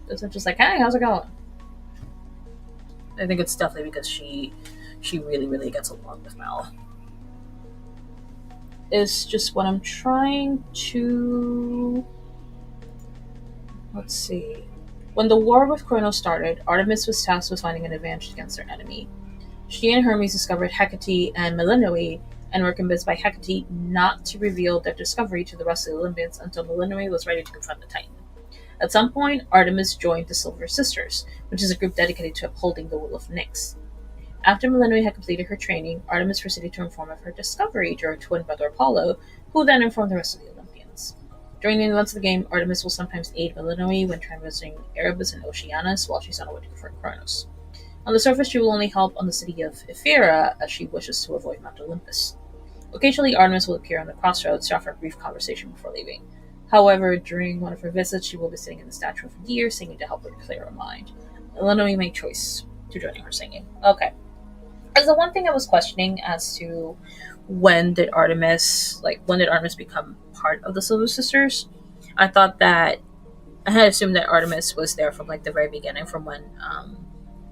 Doesn't just like, hey, how's it going? I think it's definitely because she really, really gets along with Mel. is just what I'm trying to. Let's see. When the war with Kronos started, Artemis was tasked with finding an advantage against their enemy. She and Hermes discovered Hecate and Melinoe and were convinced by Hecate not to reveal their discovery to the rest of the Olympians until Melinoe was ready to confront the Titan. At some point, Artemis joined the Silver Sisters, which is a group dedicated to upholding the will of Nyx. After Melinoe had completed her training, Artemis proceeded to inform of her discovery to her twin brother Apollo, who then informed the rest of the Olympians. During the events of the game, Artemis will sometimes aid Melinoe when tranversing Erebus and Oceanus while she's on her way to confront Kronos. On the surface, she will only help on the city of Ephyra, as she wishes to avoid Mount Olympus. Occasionally, Artemis will appear on the crossroads to offer a brief conversation before leaving. However, during one of her visits, she will be sitting in the statue of a deer, singing to help her clear her mind. Melinoe made choice to joining her singing. Okay. As the one thing I was questioning as to when did Artemis become part of the Silver Sisters? I thought that I had assumed that Artemis was there from like the very beginning, from when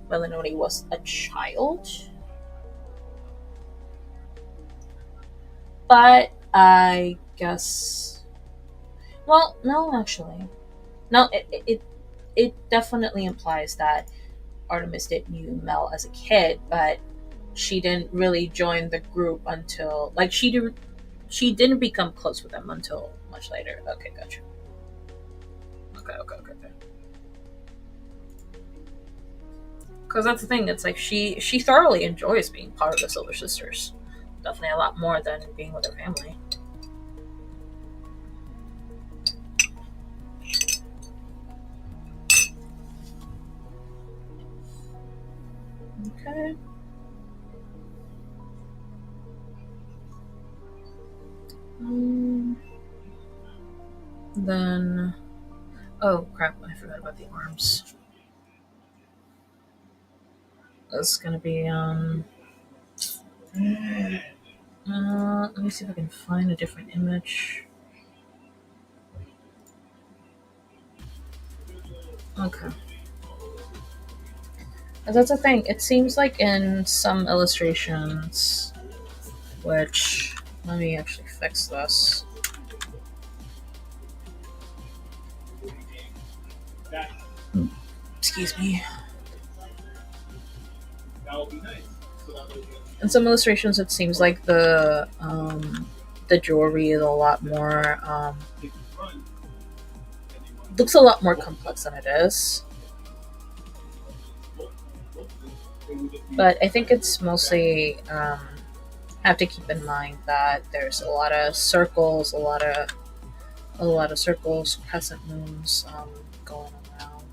Melinoe was a child. But I guess, well, no, actually, no. It definitely implies that Artemis did knew Mel as a kid, but she didn't really join the group until she didn't become close with them until much later. Okay, gotcha. Okay. Because that's the thing. It's like she thoroughly enjoys being part of the Silver Sisters. Definitely a lot more than being with her family. Okay. Then, oh crap! I forgot about the arms. That's gonna be let me see if I can find a different image. Okay. That's the thing. It seems like in some illustrations, which let me actually fix this. Excuse me. In some illustrations, it seems like the jewelry is a lot more looks a lot more complex than it is. But I think it's mostly have to keep in mind that there's a lot of circles, a lot of circles, crescent moons going around.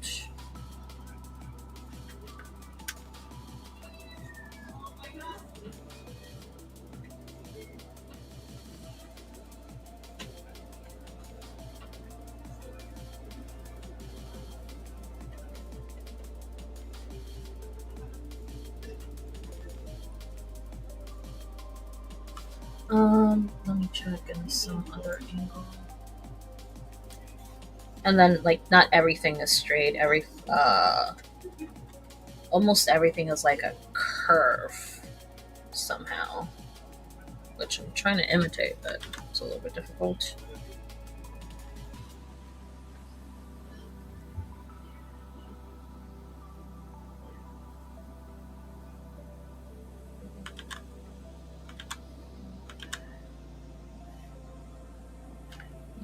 Let me check in some other angle. And then, not everything is straight. Almost everything is like a curve somehow, which I'm trying to imitate, but it's a little bit difficult.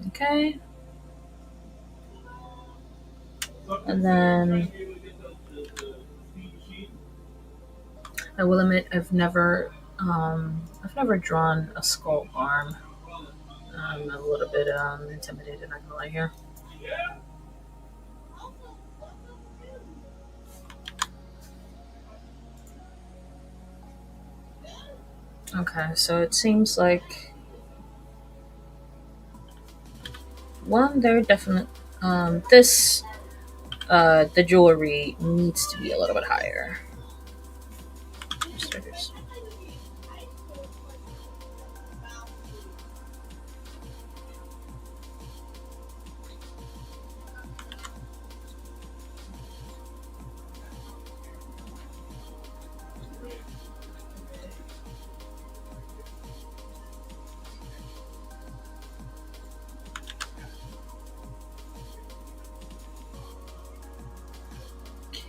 Okay. And then I will admit I've never drawn a skull arm. I'm a little bit intimidated, not gonna lie here. Okay, so it seems like they're definitely the jewelry needs to be a little bit higher. Stickers.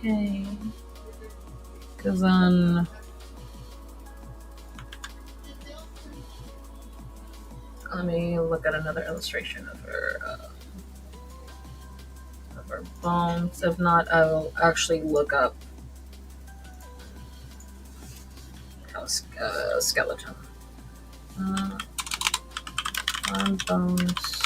Okay. Because then... Let me look at another illustration of her bones. If not, I will actually look up skeleton. Arm bones.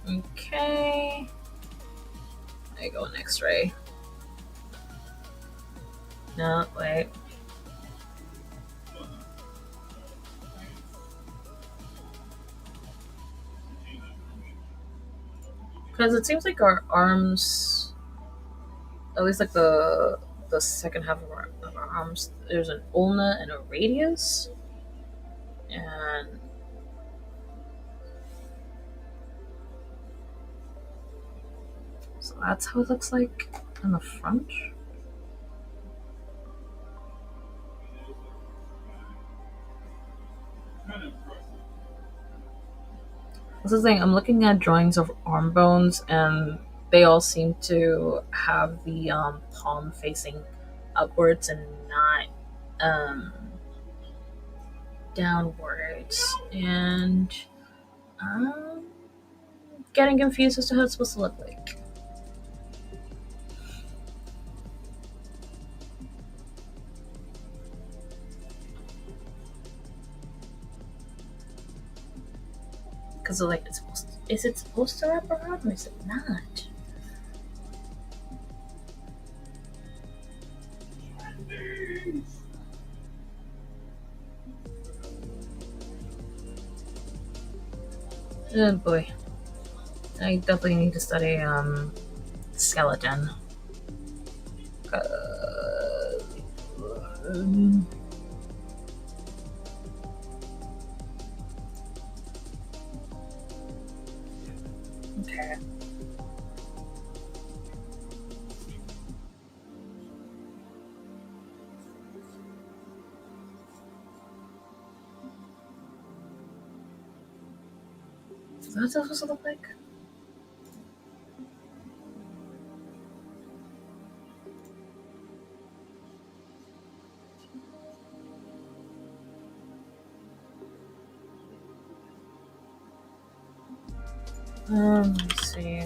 Okay. I go an X-ray. No, wait. Because it seems like our arms, at least like the second half of our arms, there's an ulna and a radius, and so that's how it looks like on the front. This is the thing, I'm looking at drawings of arm bones, and they all seem to have the palm facing upwards and not downwards. And I'm getting confused as to how it's supposed to look like. Because like it's supposed to, is it supposed to wrap around or is it not? Oh boy. I definitely need to study skeleton. Okay. Is that what it's supposed to look like? Let's see.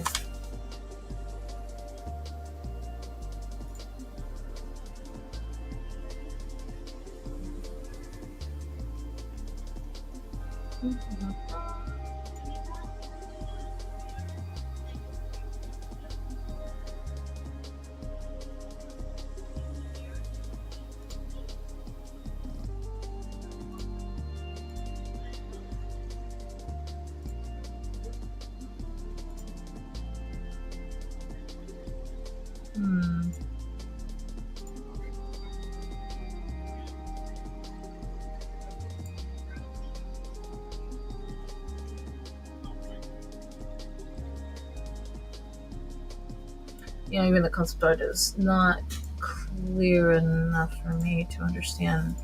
Yeah, even the concept art is not clear enough for me to understand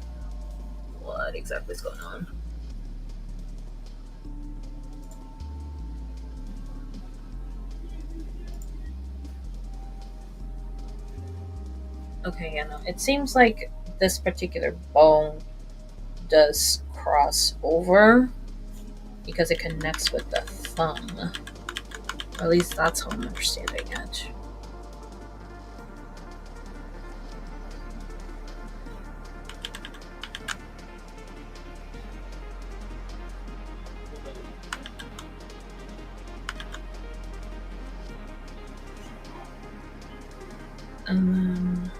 what exactly is going on. Okay, yeah, no. It seems like this particular bone does cross over because it connects with the thumb. Or at least that's how I'm understanding it. And then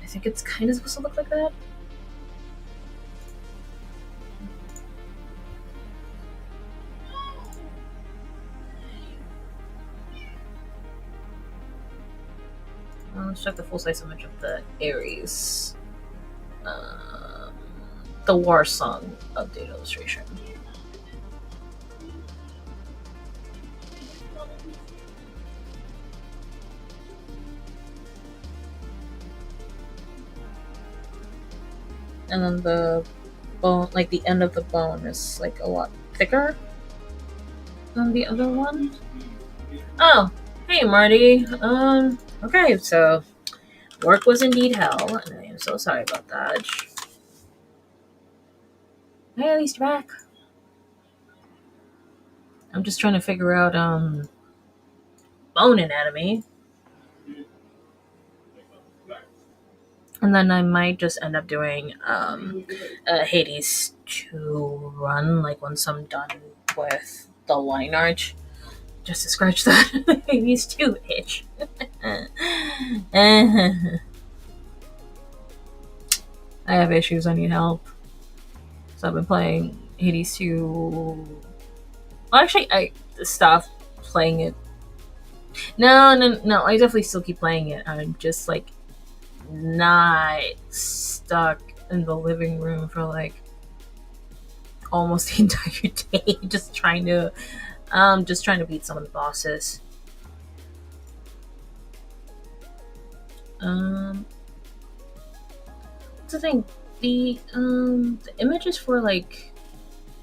I think it's kind of supposed to look like that. Well, let's check the full-size image of the Ares. The War Song update illustration. and then the bone, like the end of the bone, is like a lot thicker than the other one. Oh, hey Marty. Okay, so work was indeed hell, and I am so sorry about that. Hey, at least you're back. I'm just trying to figure out bone anatomy. And then I might just end up doing Hades 2 run, like once I'm done with the line arch, just to scratch that Hades 2 itch. I have issues, I need help. So I've been playing Hades 2. Well, actually, I stopped playing it. No, I definitely still keep playing it. I'm just like not stuck in the living room for like almost the entire day, just trying to beat some of the bosses. What's the thing? The images for like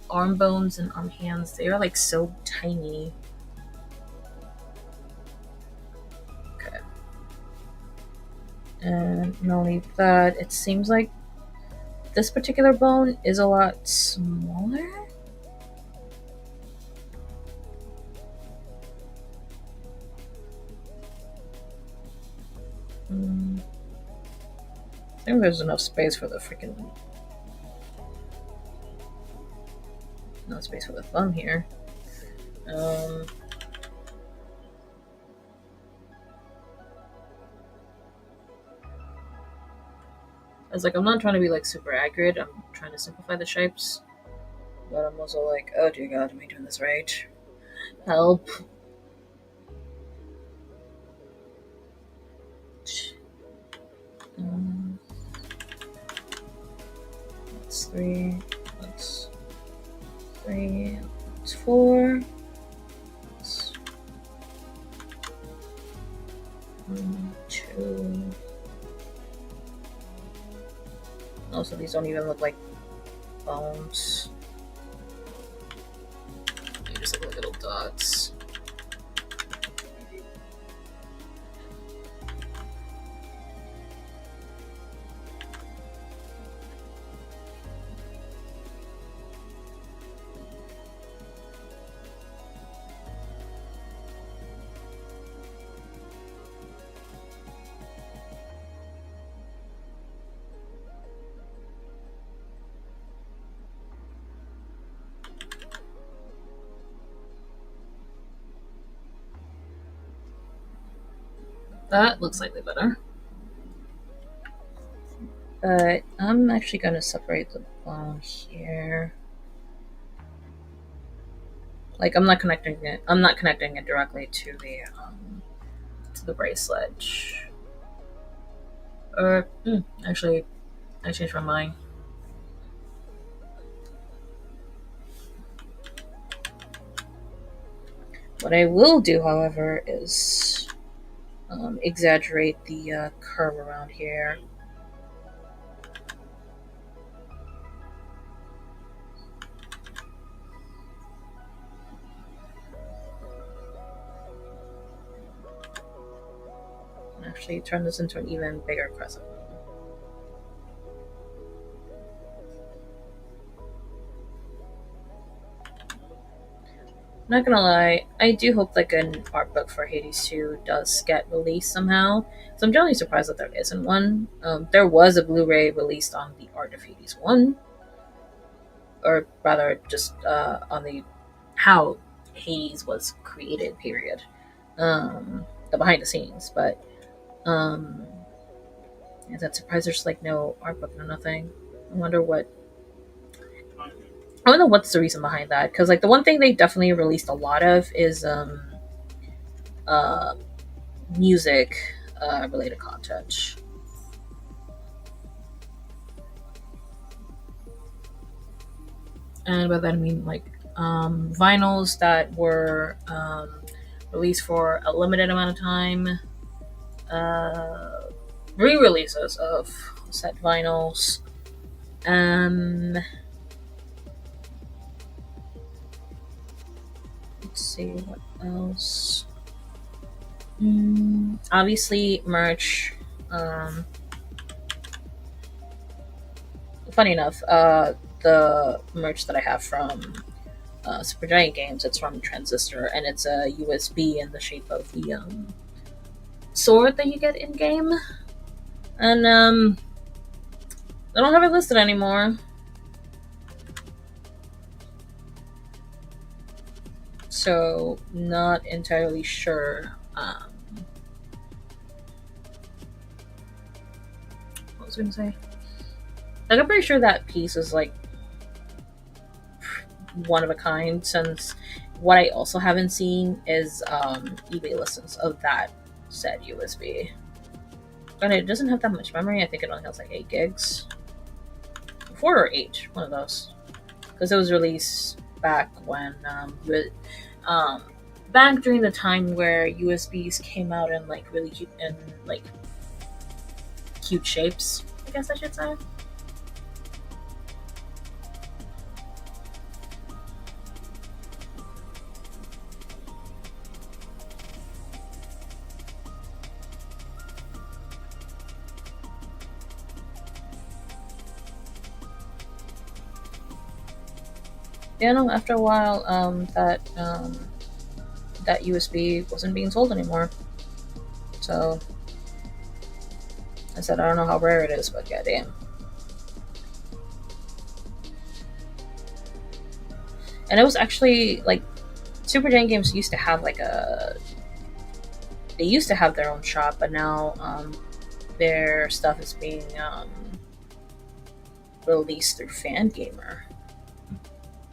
arm bones and arm hands, they are like so tiny. Okay. And not only that, it seems like this particular bone is a lot smaller. I think there's enough space for the freaking... No space for the thumb here. I was like, I'm not trying to be like super accurate, I'm trying to simplify the shapes. But I'm also like, oh dear god, am I doing this right? Help. That's 3. That's 3. That's 4. That's 2. Also, these don't even look like bones. They just look like little dots. That looks slightly better. But I'm actually going to separate the bone here. Like, I'm not connecting it directly to the bracelet. Or actually, I changed my mind. What I will do, however, is exaggerate the curve around here. And actually turn this into an even bigger crescent. Not gonna lie, I do hope like an art book for Hades 2 does get released somehow. So I'm generally surprised that there isn't one. There was a Blu-ray released on the art of Hades 1. Or rather, just on the how Hades was created, period. The behind the scenes, but is that surprised there's like no art book, no nothing. I wonder what's the reason behind that, because like the one thing they definitely released a lot of is music related content. And by that I mean like vinyls that were released for a limited amount of time, re-releases of set vinyls, Let's see what else. Obviously, merch. Funny enough, the merch that I have from Supergiant Games, it's from Transistor, and it's a USB in the shape of the sword that you get in game. And I don't have it listed anymore. So, not entirely sure. What was I gonna say? Like, I'm pretty sure that piece is like one of a kind, since what I also haven't seen is eBay listings of that said USB. And it doesn't have that much memory. I think it only has like 8 gigs. 4 or 8, one of those. Because it was released back when back during the time where USBs came out in like really cute and like cute shapes, I guess I should say. Yeah, no, after a while, that USB wasn't being sold anymore. So I said, I don't know how rare it is, but goddamn. And it was actually like Supergiant Games used to have like they used to have their own shop, but now their stuff is being released through Fangamer.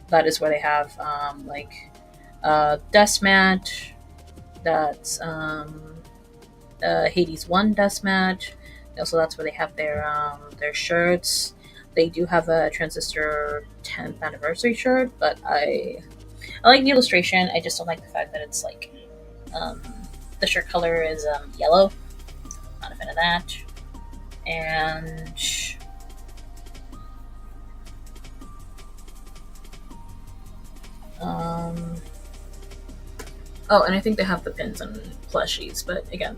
That is where they have like Deathmatch. That's Hades 1 Deathmatch. Also, that's where they have their shirts. They do have a Transistor 10th anniversary shirt, but I like the illustration. I just don't like the fact that it's like the shirt color is yellow. Not a fan of that. And oh, and I think they have the pins and plushies, but again,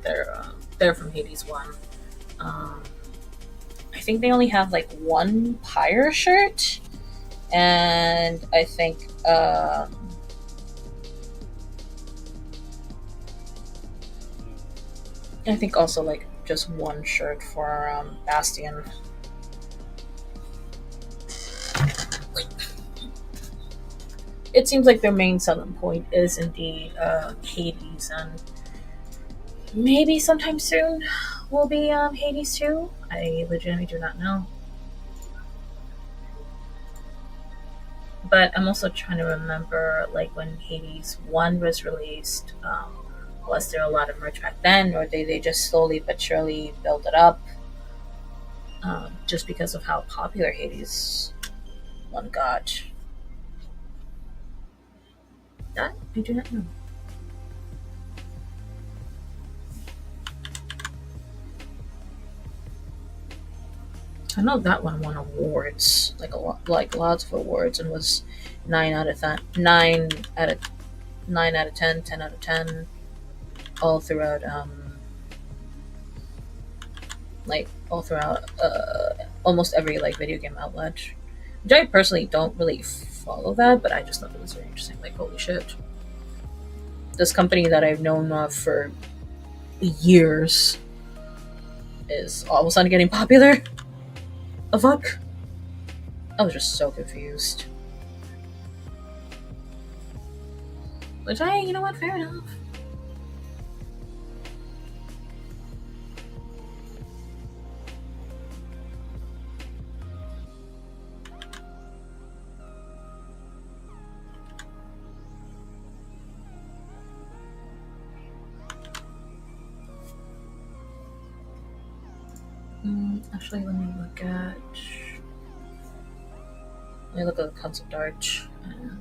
they're from Hades 1. I think they only have like one Pyre shirt, and I think also like just one shirt for Bastion. It seems like their main selling point is indeed Hades, and maybe sometime soon will be Hades 2. I legitimately do not know. But I'm also trying to remember, like, when Hades 1 was released, was there a lot of merch back then, or did they just slowly but surely build it up just because of how popular Hades 1 got? That I do not know. I know that one won awards, like lots of awards, and was 9 out of 10, 9 out of 9 out of 10, 10 out of 10, all throughout almost every like video game outlet. Which I personally don't really follow that, but I just thought it was very interesting. Like, holy shit, this company that I've known of for years is all of a sudden getting popular. The fuck? I was just so confused. Which you know what, fair enough. Actually, let me look at the concept art and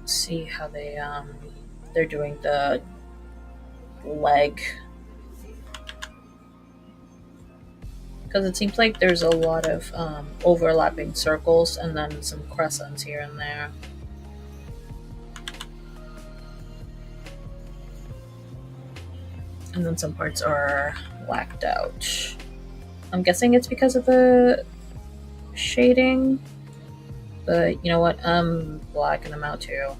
see how they're doing the leg. because it seems like there's a lot of overlapping circles and then some crescents here and there. And then some parts are blacked out. I'm guessing it's because of the shading, but you know what? I'm blacking them out too.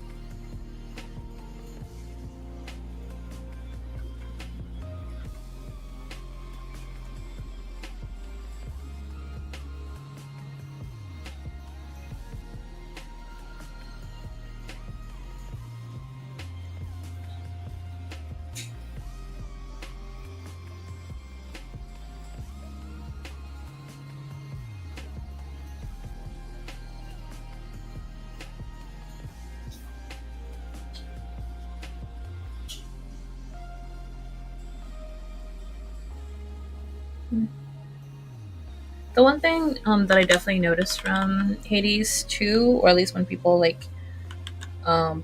The one thing that I definitely noticed from Hades 2, or at least when people like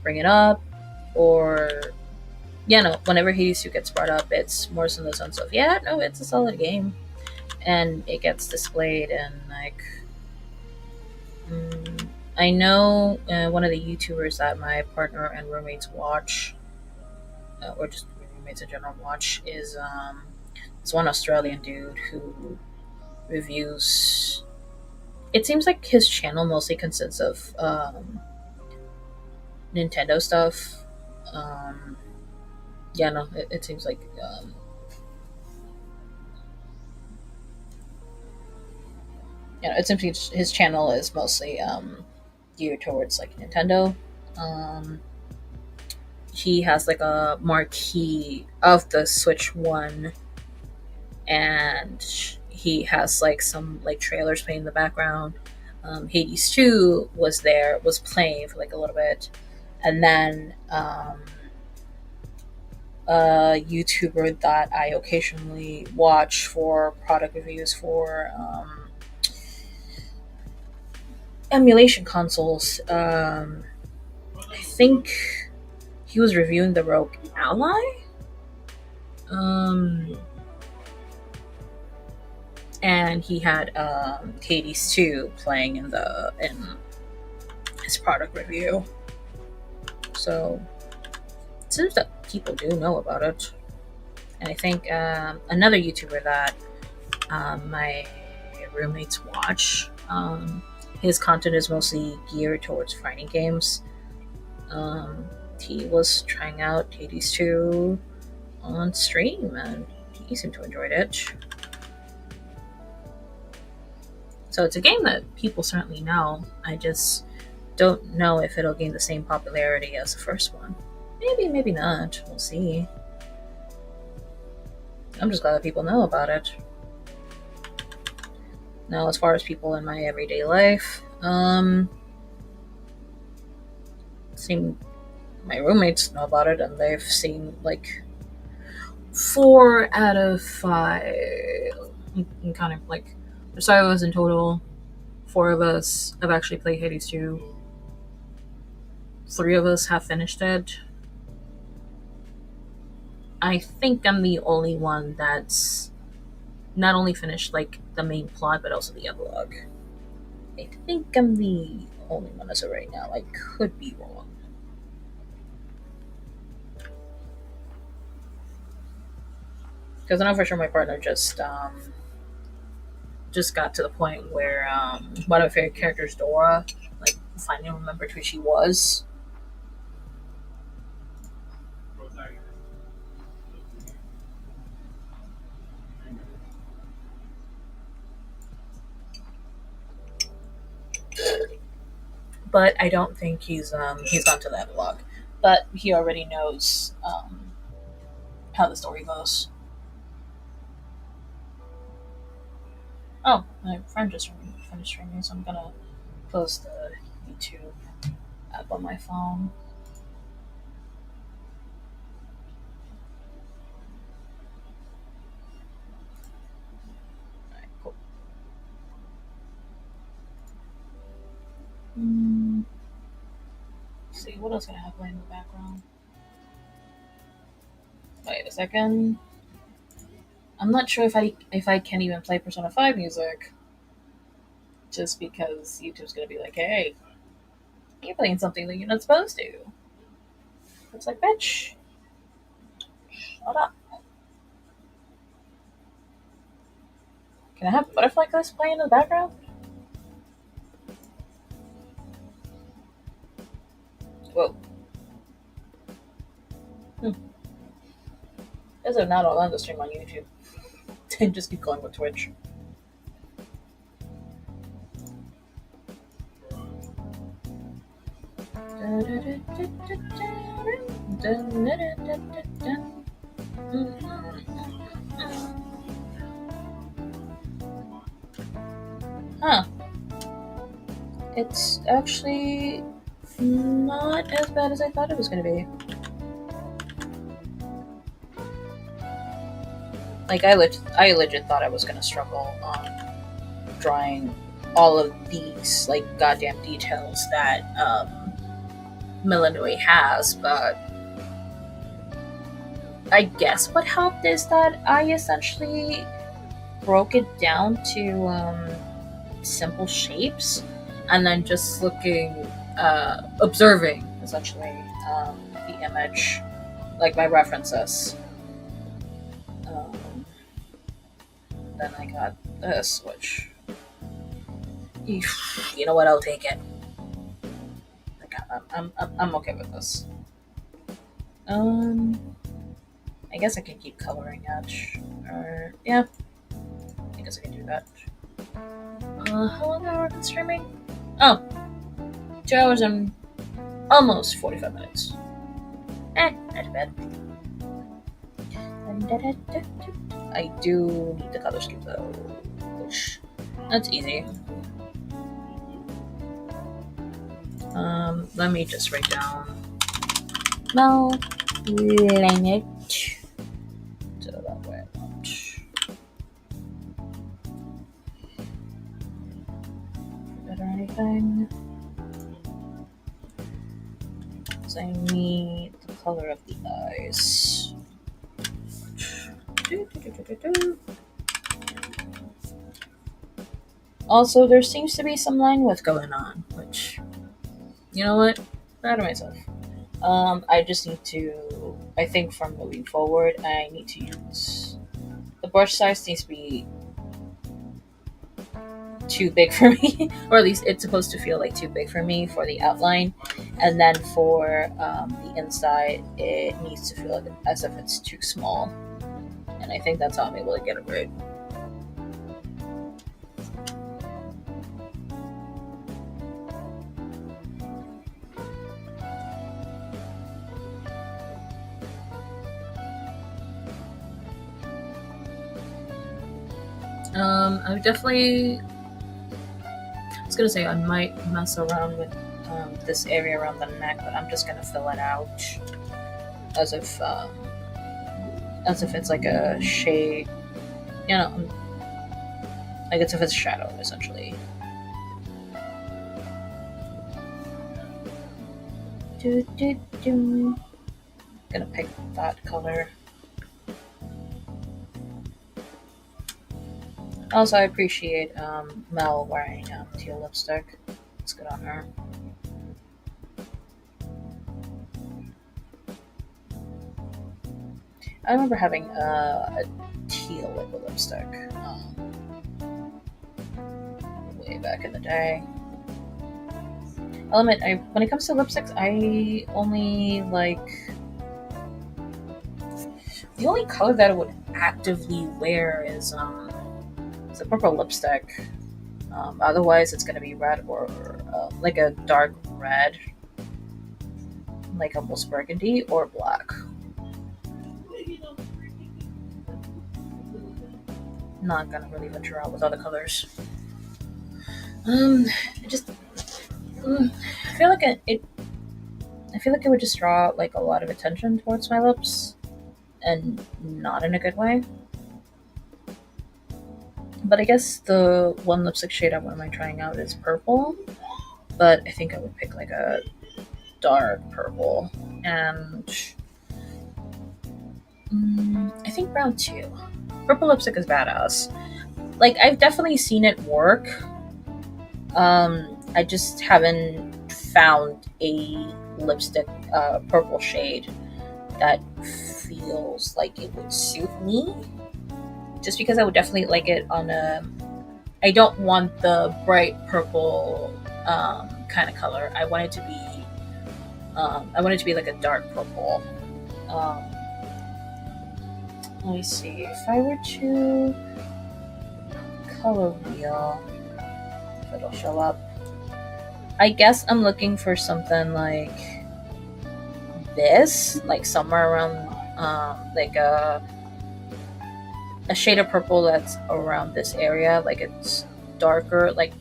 bring it up, or yeah, no, whenever Hades 2 gets brought up, it's more so in the sense of yeah, no, it's a solid game, and it gets displayed and like. I know one of the YouTubers that my partner and roommates watch, or just roommates in general watch, is it's one Australian dude who reviews. It seems like his channel mostly consists of Nintendo stuff. Yeah, no, it seems like it seems like his channel is mostly geared towards like Nintendo. He has like a marquee of the Switch One, and he has like some like trailers playing in the background. Hades 2 was playing for like a little bit, and then a YouTuber that I occasionally watch for product reviews for emulation consoles. I think he was reviewing the Rogue Ally. And he had Hades 2 playing in his product review. So it seems that people do know about it. And I think another YouTuber that my roommates watch, his content is mostly geared towards fighting games. He was trying out Hades 2 on stream, and he seemed to enjoy it. So it's a game that people certainly know. I just don't know if it'll gain the same popularity as the first one. Maybe, maybe not. We'll see. I'm just glad that people know about it. Now, as far as people in my everyday life, seem my roommates know about it, and they've seen like 4 out of 5. You kind of like, there's 5 of us in total. 4 of us have actually played Hades 2. 3 of us have finished it. I think I'm the only one that's not only finished like the main plot, but also the epilogue. I think I'm the only one as of right now. I could be wrong. Because I know for sure my partner just got to the point where one of my favorite characters, Dora, like finally remembered who she was. But I don't think he's gone to the epilogue. But he already knows how the story goes. Oh, my friend just finished streaming, so I'm gonna close the YouTube app on my phone. Alright, cool. Let's see, what else can I have playing in the background? Wait a second. I'm not sure if I can even play Persona 5 music, just because YouTube's gonna be like, hey, you're playing something that you're not supposed to. It's like, bitch, shut up. Can I have Butterfly Cliffs playing in the background? Whoa. There's a not Orlando stream on YouTube. And just keep going with Twitch. Huh. It's actually not as bad as I thought it was going to be. Like, I legit thought I was going to struggle on drawing all of these, like, goddamn details that Millenoi has, but I guess what helped is that I essentially broke it down to simple shapes, and then just observing, essentially, the image, like my references. Then I got this, which, you know what, I'll take it. Like, I'm okay with this. I guess I can keep coloring it, or, yeah, I guess I can do that. How long have I been streaming? Oh, 2 hours and almost 45 minutes. Not bad. I do need the color scheme though, which, that's easy. Let me just write down Mel Lineage. So that way I won't. Forget or anything. So I need the color of the eyes. Also, there seems to be some line width going on, which, you know what? Proud of myself. I just need to, I think from moving forward, I need to use, the brush size needs to be too big for me, or at least it's supposed to feel like too big for me for the outline, and then for the inside, it needs to feel like as if it's too small, and I think that's how I'm able to get it right. I would definitely, I was gonna say I might mess around with this area around the neck, but I'm just gonna fill it out as if it's like a shade, you know, like as if it's shadow, essentially. Gonna pick that color. Also, I appreciate Mel wearing teal lipstick. It's good on her. I remember having a teal liquid lipstick way back in the day. I'll admit, when it comes to lipsticks, I only like... The only color that I would actively wear is a purple lipstick. Otherwise, it's gonna be red or like a dark red, like almost burgundy, or black. Not gonna really venture out with other colors. I feel like I feel like it would just draw like a lot of attention towards my lips, and not in a good way. But I guess the one lipstick shade I wouldn't mind trying out is purple, but I think I would pick like a dark purple, and I think brown too. purple lipstick is badass. Like, I've definitely seen it work. I just haven't found a lipstick purple shade that feels like it would suit me. Just because I would definitely like it on a. I don't want the bright purple kind of color. I want it to be. I want it to be like a dark purple. Let me see. If I were to color wheel, if it'll show up. I guess I'm looking for something like this, like somewhere around, like a shade of purple that's around this area. Like it's darker, like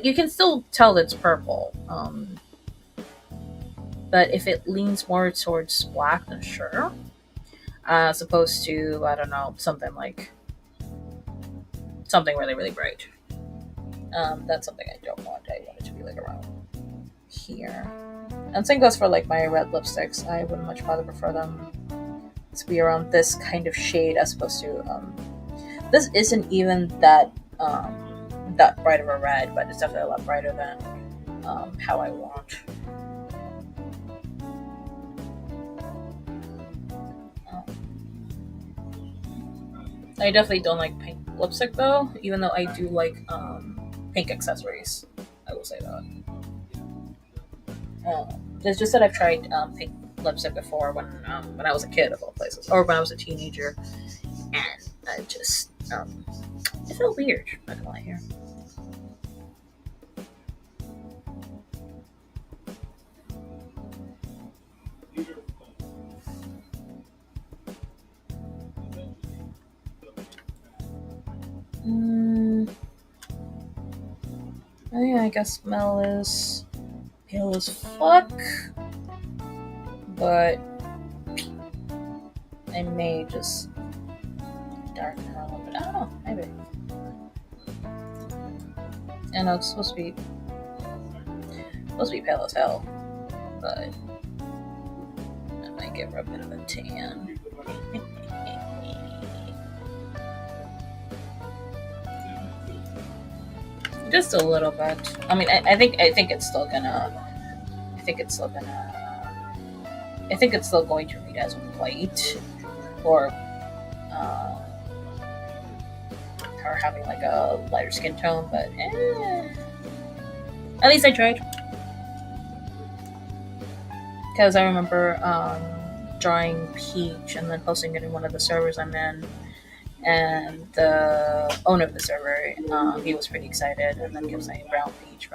you can still tell it's purple. But if it leans more towards black, then sure. As opposed to, I don't know, something really, really bright. That's something I don't want. I want it to be like around here. And same goes for like my red lipsticks. I would much rather prefer them to be around this kind of shade as opposed to this isn't even that bright of a red, but it's definitely a lot brighter than how I want. I definitely don't like pink lipstick though, even though I do like pink accessories. I will say that. It's just that I've tried pink lipstick before when I was a kid of all places, or when I was a teenager, and I just it felt weird. Not gonna lie here. Oh yeah, I guess Mel is pale as fuck, but I may just darken her a little bit. I don't know, maybe. I know it's supposed to be pale as hell, but I might give her a bit of a tan. Just a little bit. I mean, I think it's still gonna. I think it's still going to read as white, or her having like a lighter skin tone. But at least I tried. Because I remember drawing Peach and then posting it in one of the servers I'm in. And the owner of the server, he was pretty excited, and then he was saying brown peach.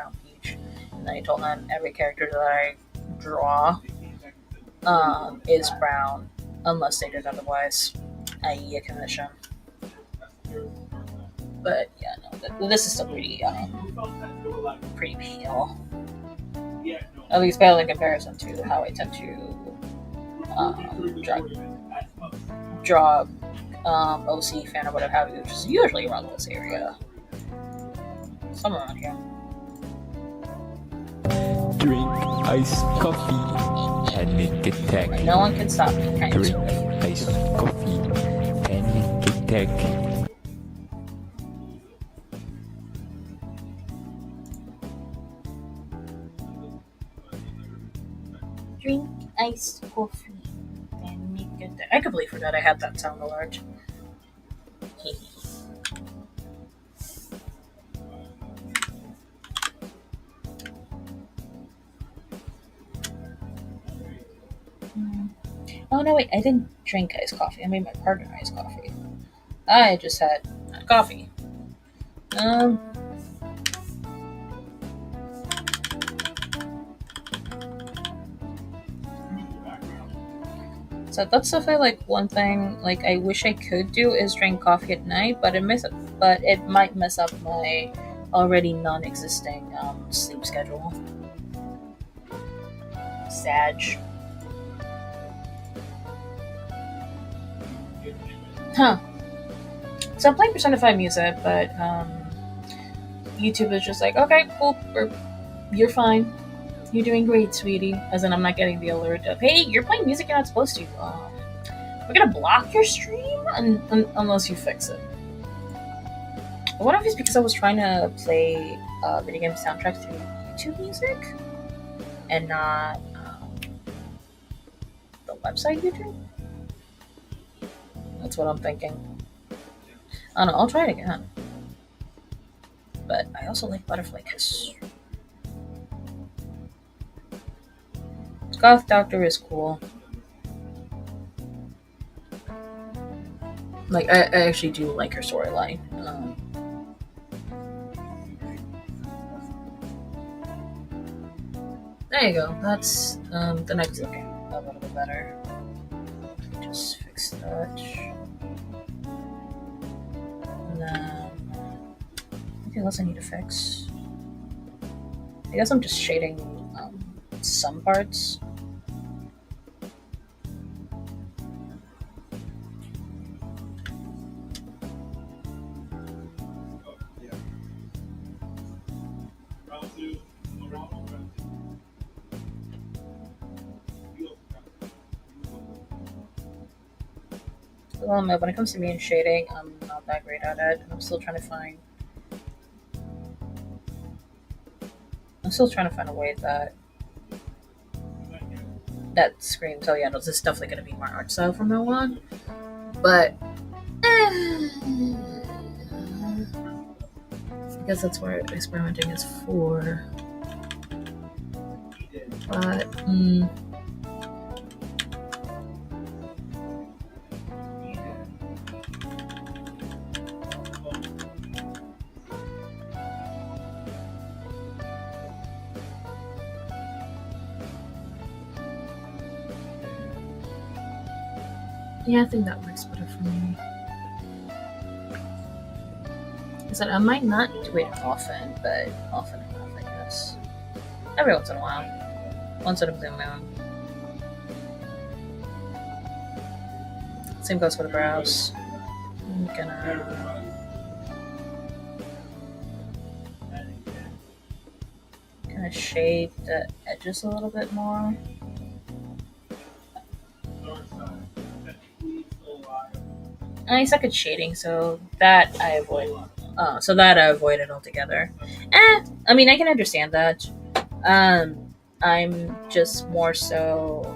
And then I told him every character that I draw is brown, unless stated otherwise, i.e. a commission. But yeah, no, this is still pretty pale. At least pale in comparison to how I tend to draw OC fan or whatever have you, which is usually around this area. Somewhere around here. Drink iced coffee and attack. No one can stop me. Drink iced coffee and attack. Drink iced coffee. I completely forgot I had that sound alert. Oh no, wait, I didn't drink iced coffee. I made my partner iced coffee. I just had coffee. So that's definitely like one thing like I wish I could do is drink coffee at night, but it might mess up my already non-existing sleep schedule. Sag. Huh. So I'm playing Persona 5 music, but YouTube is just like, okay, cool, you're fine. You're doing great, sweetie. As in, I'm not getting the alert of, hey, you're playing music you're not supposed to. We're gonna block your stream? Unless you fix it. What if it's because I was trying to play video game soundtracks through YouTube Music and not the website YouTube? That's what I'm thinking. I don't know, I'll try it again. But I also like Butterfly Kiss. Goth Doctor is cool. Like, I actually do like her storyline. There you go. That's the next looking a little bit better. Just fix that. And then anything else I need to fix? I guess I'm just shading some parts. When it comes to me and shading, I'm not that great at it, and I'm still trying to find a way that screams, oh yeah, no, this is definitely going to be my art style from now on. But I guess that's where experimenting is for. But yeah, I think that works better for me. I said I might not do it often, but often enough, I guess. Every once in a while. Once in a blue moon. Same goes for the brows. I'm gonna kind of shade the edges a little bit more. I suck at shading, so that I avoid. I avoided altogether. I mean, I can understand that. I'm just more so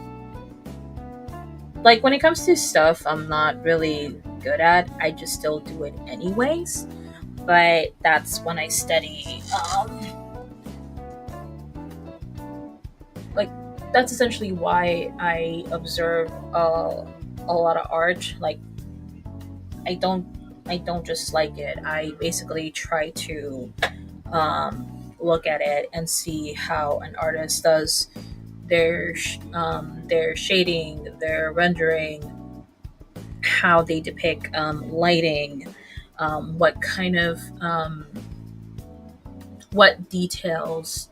like when it comes to stuff I'm not really good at, I just still do it anyways. But that's when I study. Like that's essentially why I observe a lot of art. Like I don't just like it. I basically try to look at it and see how an artist does their shading, their rendering, how they depict lighting, what kind of what details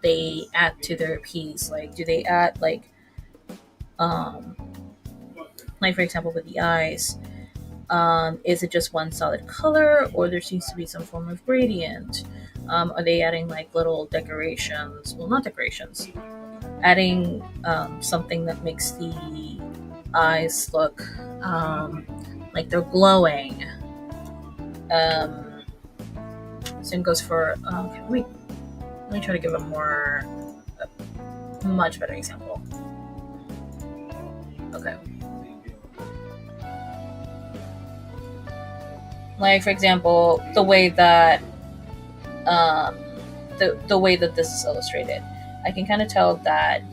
they add to their piece. Like, do they add like for example with the eyes? Is it just one solid color, or there seems to be some form of gradient? Are they adding like little decorations? Well, not decorations. Adding something that makes the eyes look like they're glowing. Same goes for. Let me try to give a much better example. Okay. Like for example, the way that the way that this is illustrated, I can kind of tell that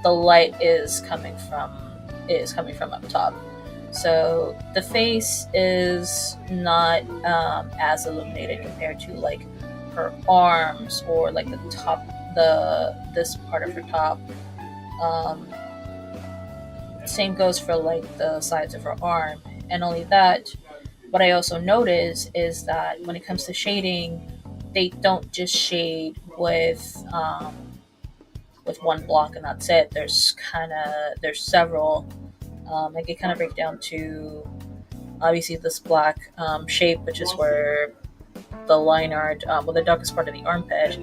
the light is coming from up top. So the face is not as illuminated compared to like her arms or like the top, this part of her top. Same goes for like the sides of her arm, and only that. What I also notice is that when it comes to shading, they don't just shade with one block and that's it. There's several. I can kind of break down to obviously this black shape, which is where the line art, the darkest part of the armpit,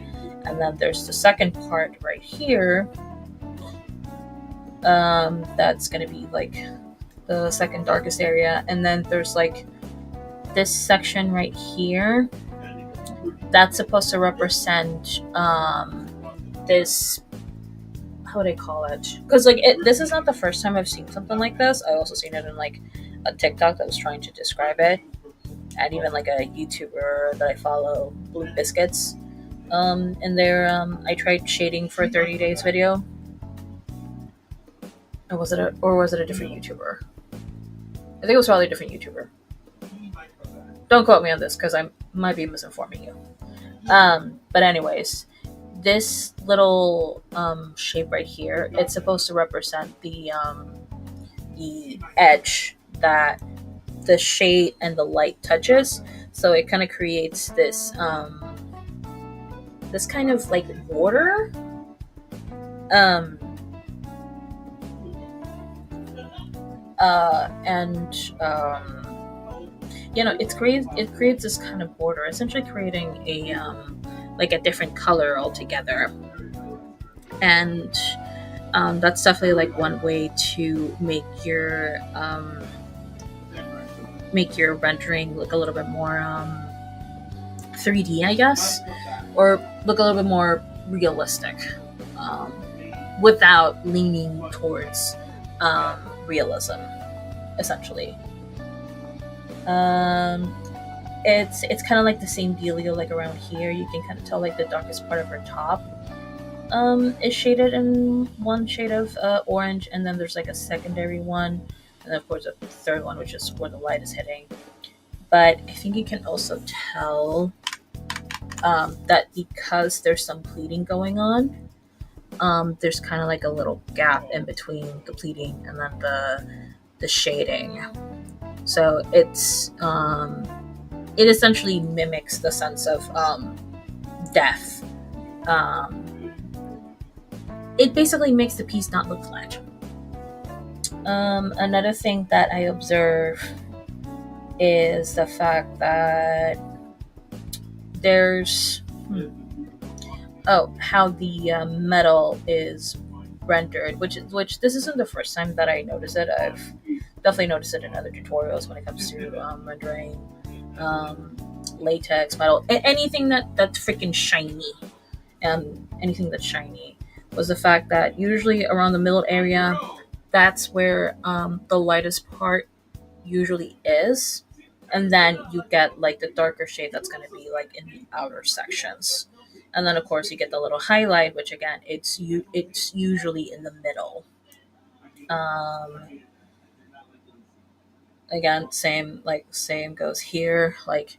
and then there's the second part right here. That's gonna be like the second darkest area, and then there's like this section right here that's supposed to represent this, how would I call it? Because like this is not the first time I've seen something like this. I also seen it in like a TikTok that was trying to describe it, and even like a YouTuber that I follow, Blue Biscuits. And there, I tried shading for a 30 days video. Or was it a different YouTuber? I think it was probably a different YouTuber. Don't quote me on this because I might be misinforming you. But anyways, this little shape right here, it's supposed to represent the edge that the shade and the light touches. So it kind of creates this this kind of like border. It creates this kind of border, essentially creating a like a different color altogether. And that's definitely like one way to make your rendering look a little bit more 3D, I guess, or look a little bit more realistic, without leaning towards realism, essentially. It's kind of like the same dealio, like around here. You can kind of tell like the darkest part of her top is shaded in one shade of orange, and then there's like a secondary one, and then of course a third one, which is where the light is hitting. But I think you can also tell that because there's some pleating going on, there's kind of like a little gap in between the pleating and then the shading. So it essentially mimics the sense of death. It basically makes the piece not look flat. Another thing that I observe is the fact that there's how the metal is rendered, which this isn't the first time that I noticed it. I've definitely noticed it in other tutorials when it comes to rendering latex, metal, anything that's freaking shiny. Anything that's shiny, was the fact that usually around the middle area, that's where the lightest part usually is, and then you get like the darker shade that's going to be like in the outer sections, and then of course you get the little highlight, which again it's usually in the middle. Again, same goes here. Like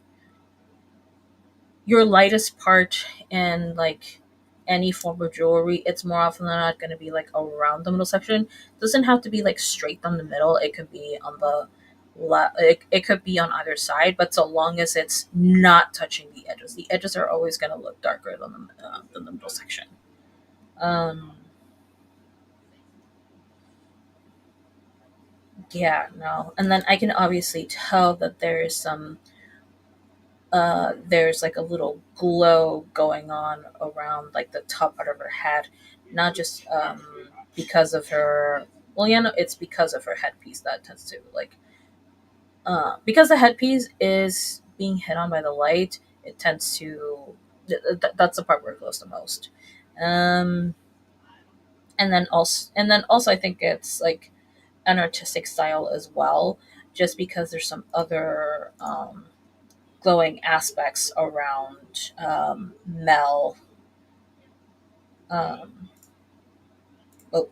your lightest part in like any form of jewelry, it's more often than not going to be like around the middle section. It doesn't have to be like straight down the middle. It could be on the it could be on either side, but so long as it's not touching the edges are always going to look darker than the middle section. Yeah, no, and then I can obviously tell that there's like a little glow going on around like the top part of her head, not just because of her. Well, yeah, no, it's because of her headpiece that tends to like because the headpiece is being hit on by the light. It tends to that's the part where it glows the most. Um, and then also I think it's like an artistic style as well, just because there's some other glowing aspects around Mel. Um, oh,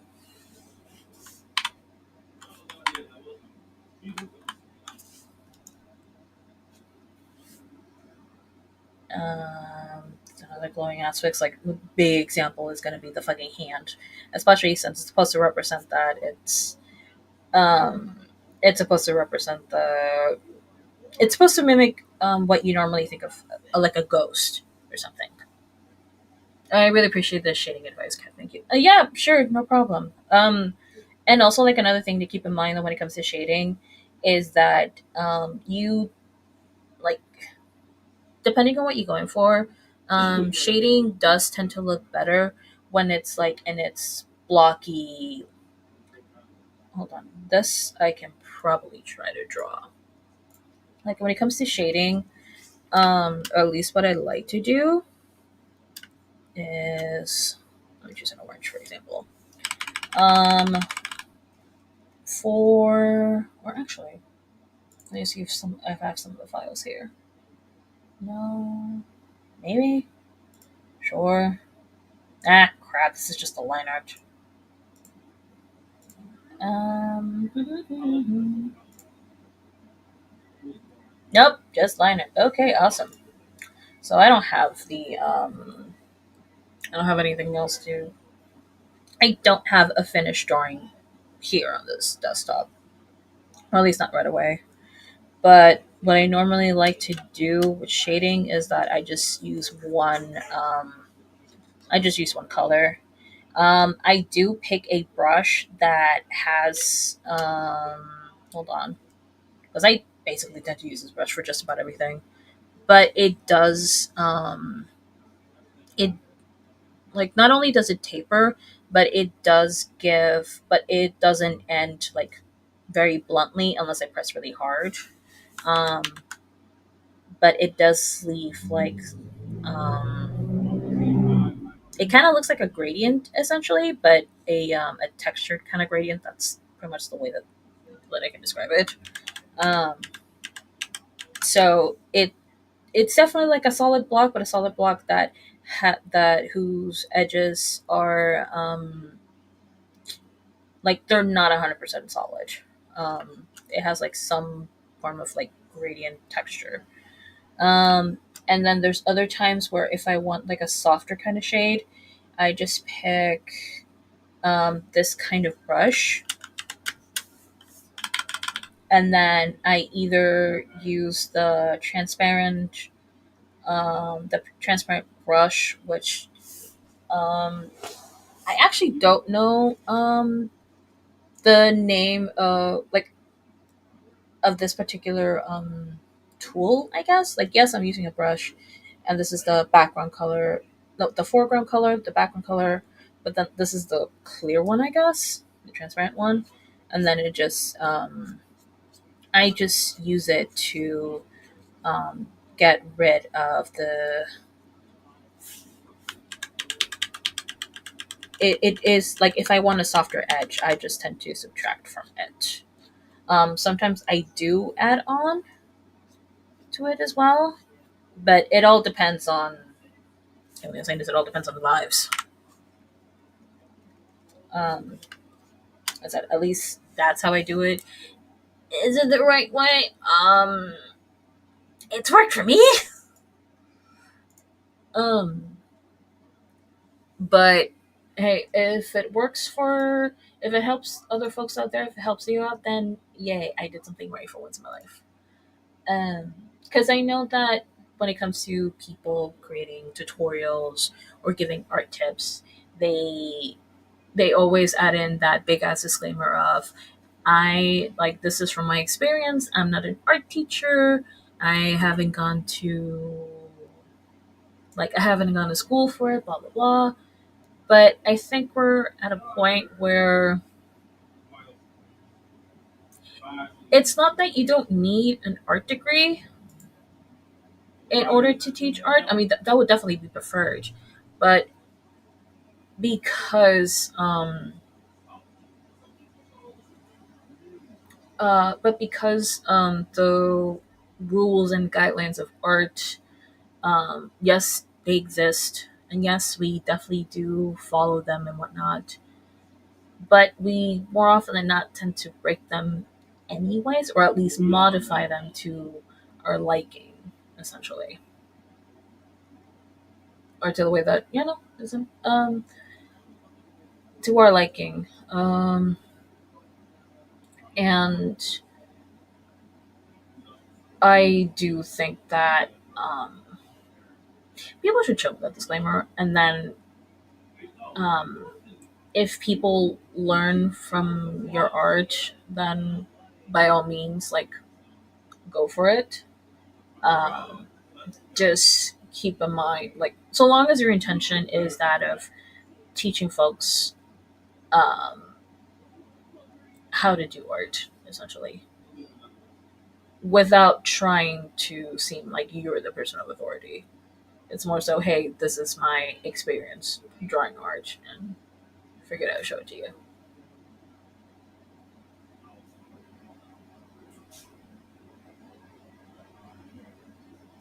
another glowing aspects, like the big example is going to be the fucking hand, especially since it's supposed to represent that um, it's supposed to represent the it's supposed to mimic what you normally think of like a ghost or something. I really appreciate the shading advice, Kat. Thank you. Yeah, sure, no problem. And also, like another thing to keep in mind when it comes to shading is that you like depending on what you're going for, shading does tend to look better when it's like in its blocky. Hold on, this I can probably try to draw. Like when it comes to shading, or at least what I like to do is, let me choose an orange for example. Or actually, let me see if I have some of the files here. No, maybe, sure. Ah, crap! This is just a line art. Nope, just line art. Okay, awesome. So I don't have I don't have anything else to. I don't have a finished drawing here on this desktop, or at least not right away. But what I normally like to do with shading is that I just use one. I just use one color. I do pick a brush that has. Hold on, because I basically tend to use this brush for just about everything. But it does. It like not only does it taper, but it does give. But it doesn't end like very bluntly unless I press really hard. Um, but it does leave like it kind of looks like a gradient essentially, but a textured kind of gradient. That's pretty much the way that I can describe it. Um, so it's definitely like a solid block, but a solid block that that whose edges are like they're not 100% solid. It has like some form of like gradient texture. Um, and then there's other times where if I want like a softer kind of shade, I just pick this kind of brush, and then I either use the transparent brush, which I actually don't know the name of like of this particular tool. I guess like yes, I'm using a brush, and this is the background color, no, the foreground color, the background color, but then this is the clear one, I guess, the transparent one, and then it just I just use it to um, get rid of the. It is like if I want a softer edge, I just tend to subtract from it. Sometimes I do add on to it as well, but it all depends on. The only thing is, it all depends on the vibes. Um, I said at least that's how I do it. Is it the right way? It's worked for me. um, but hey, if it helps other folks out there, if it helps you out, then yay, I did something right for once in my life. Because I know that when it comes to people creating tutorials or giving art tips, they they always add in that big ass disclaimer of I like this is from my experience. I'm not an art teacher. I haven't gone to I haven't gone to school for it, blah blah blah. But I think we're at a point where it's not that you don't need an art degree in order to teach art. I mean, that would definitely be preferred, but because the rules and guidelines of art, yes, they exist, and yes, we definitely do follow them and whatnot. But we more often than not tend to break them anyways, or at least modify them to our liking, essentially, or to the way that isn't to our liking. And I do think that people should chill with that disclaimer, and then um, if people learn from your art, then by all means, like go for it. Um, just keep in mind, like so long as your intention is that of teaching folks um, how to do art, essentially, without trying to seem like you're the person of authority. It's more so, hey, this is my experience drawing art, and I figured I would show it to you.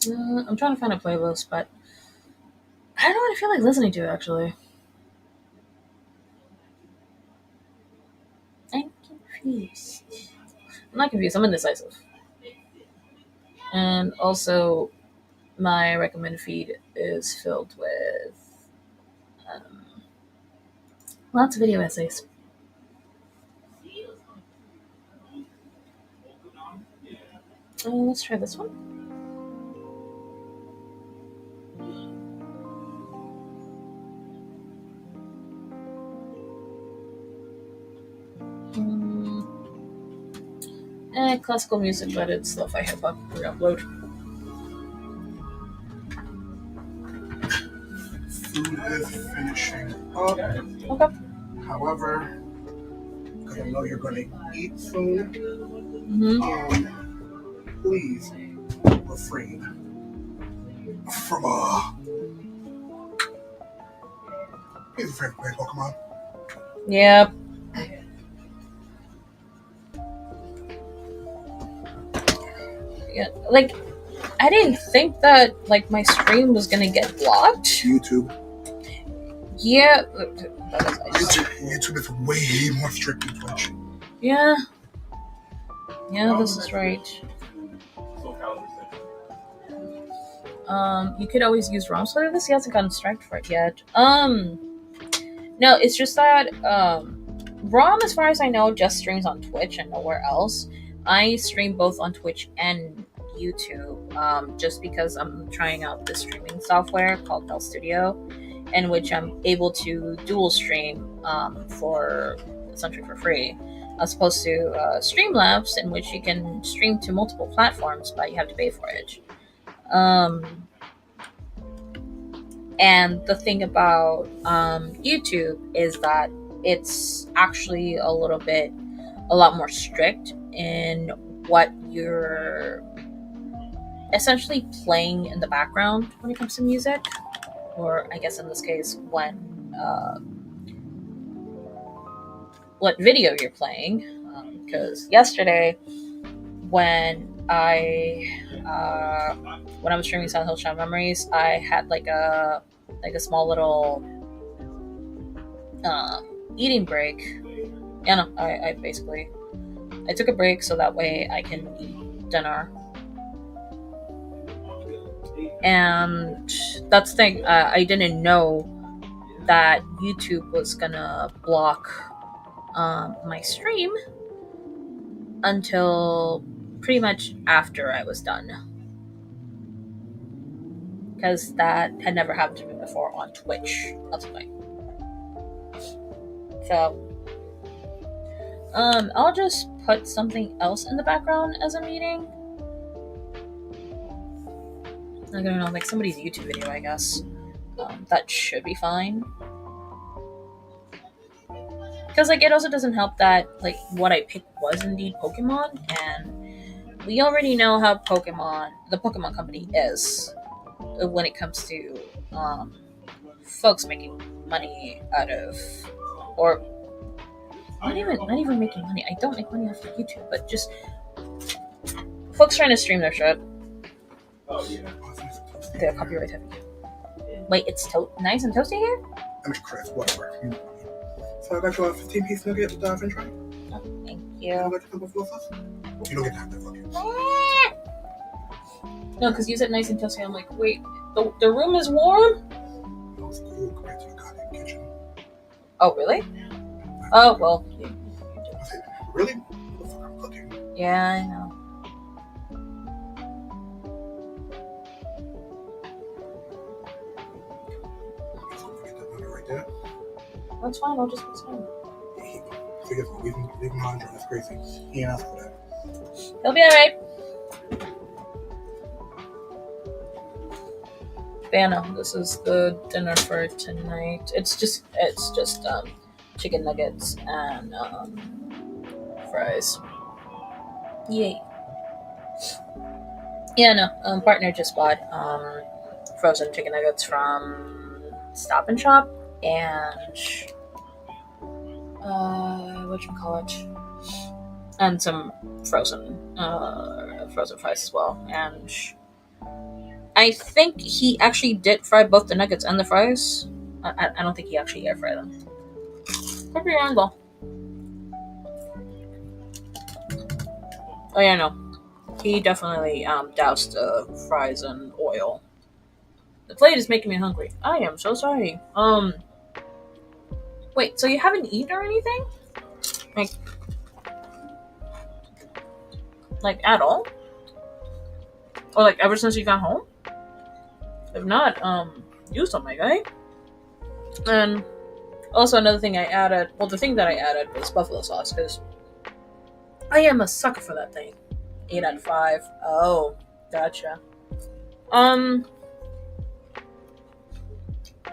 I'm trying to find a playlist, but I don't know what I feel like listening to, actually. I'm confused. I'm not confused, I'm indecisive. And also, my recommended feed is filled with um, lots of video essays. Let's try this one. Classical music, but it's lo-fi hip-hop for upload. Food is finishing up. Okay. However, because I know you're going to eat soon, please refrain from please refrain from playing Pokemon. Yep. Yeah, like, I didn't think that, like, my stream was gonna get blocked. YouTube. Yeah. YouTube is way more strict than Twitch. Yeah. Yeah, this is right. You could always use ROM for this. He hasn't gotten striked for it yet. No, it's just that ROM, as far as I know, just streams on Twitch and nowhere else. I stream both on Twitch and YouTube, just because I'm trying out this streaming software called Bell Studio, in which I'm able to dual stream for essentially for free, as opposed to Streamlabs, in which you can stream to multiple platforms, but you have to pay for it. And the thing about YouTube is that it's actually a lot more strict in what you're essentially playing in the background when it comes to music, or I guess in this case, what video you're playing. Because yesterday, when I was streaming Silent Hill Shadow Memories, I had like a small little eating break. Yeah, no, I took a break so that way I can eat dinner. And that's the thing, I didn't know that YouTube was gonna block my stream until pretty much after I was done. Because that had never happened to me before on Twitch. That's why. So, I'll just put something else in the background as I'm eating. I don't know, like somebody's YouTube video, I guess. That should be fine. Because, like, it also doesn't help that, like, what I picked was indeed Pokemon, and we already know how the Pokemon company is when it comes to, folks making money out of, or not even making money. I don't make money off of YouTube, but just folks trying to stream their shit. Oh, yeah. They're copyright heavy. Wait, it's nice and toasty here? I mean, Chris, whatever. So I got you a 15-piece nugget with french fry. Oh, thank You you. don't get to full sauce? You don't get to have that fucking. No, because you said nice and toasty. I'm like, wait, the room is warm? That was cool compared to the goddamn kitchen. Oh, really? Oh, well. I said, really? What the fuck I'm cooking? Yeah, I know. Just gonna get that nugget right there. That's fine, I'll just put some. Forget what, leave him on dry. That's crazy. He ain't asked for that. He'll be alright. But yeah, no, this is the dinner for tonight. It's just chicken nuggets and fries. Yay. Yeah, no. Partner just bought frozen chicken nuggets from Stop and Shop and whatchamacallit, and some frozen fries as well. And I think he actually did fry both the nuggets and the fries. I don't think he actually air fried them. Could be wrong though. Oh yeah, no. He definitely doused the fries in oil. The plate is making me hungry. I am so sorry. Wait, so you haven't eaten or anything? Like, at all? Or like ever since you got home? If not, use some, my guy. And also another thing I added. Well, the thing that I added was buffalo sauce because I am a sucker for that thing. 8 out of 5. Oh, gotcha.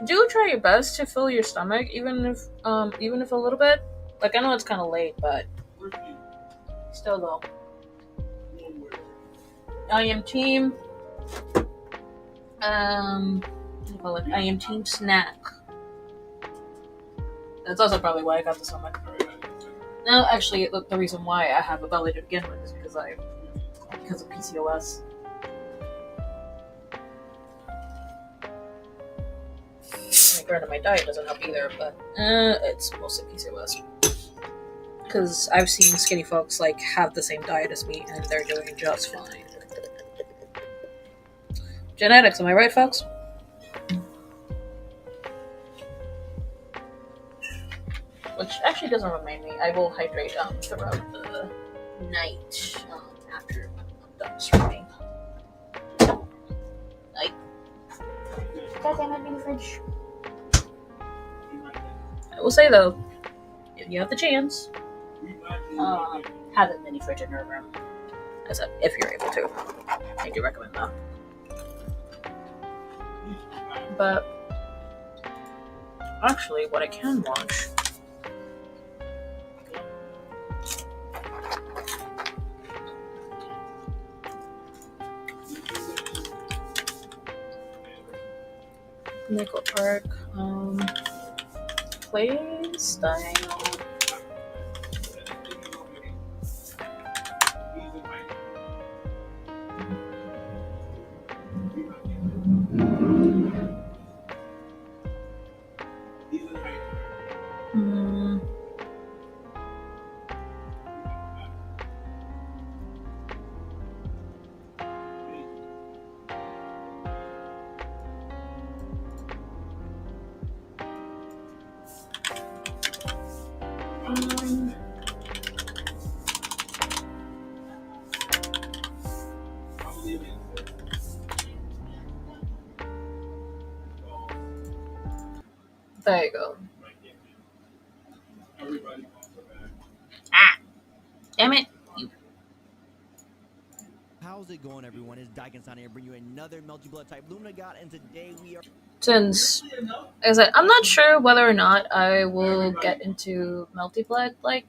Do try your best to fill your stomach, even if a little bit. Like, I know it's kind of late, but still though. I am team. What do you call it? I am team snack. That's also probably why I got the stomach. No, actually, the reason why I have a belly to begin with is because of PCOS. Granted, my diet doesn't help either, but it's mostly PCOS. Because I've seen skinny folks like have the same diet as me, and they're doing just fine. Genetics, am I right, folks? Which actually doesn't remind me. I will hydrate throughout the night after I'm done streaming. Night. Goddamn it, mini fridge. I will say though, if you have the chance, have a mini fridge in your room. I said, if you're able to. I do recommend that. But actually, what I can watch. Nickel Park, play style. There you go. Ah! Damn it! How's it going, everyone? It's Daikin-san here, bring you another Melty Blood type Lumina God, and today we are... Since, like I said, I'm not sure whether or not I will get into Melty Blood, like,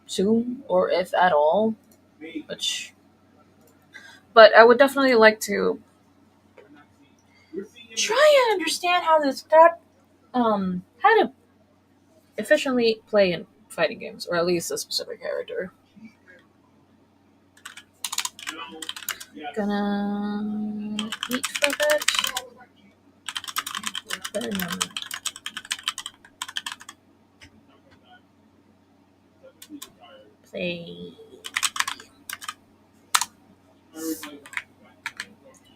soon, or if at all, but I would definitely like to try and understand how how to efficiently play in fighting games, or at least a specific character. Gonna eat for a bit. Play.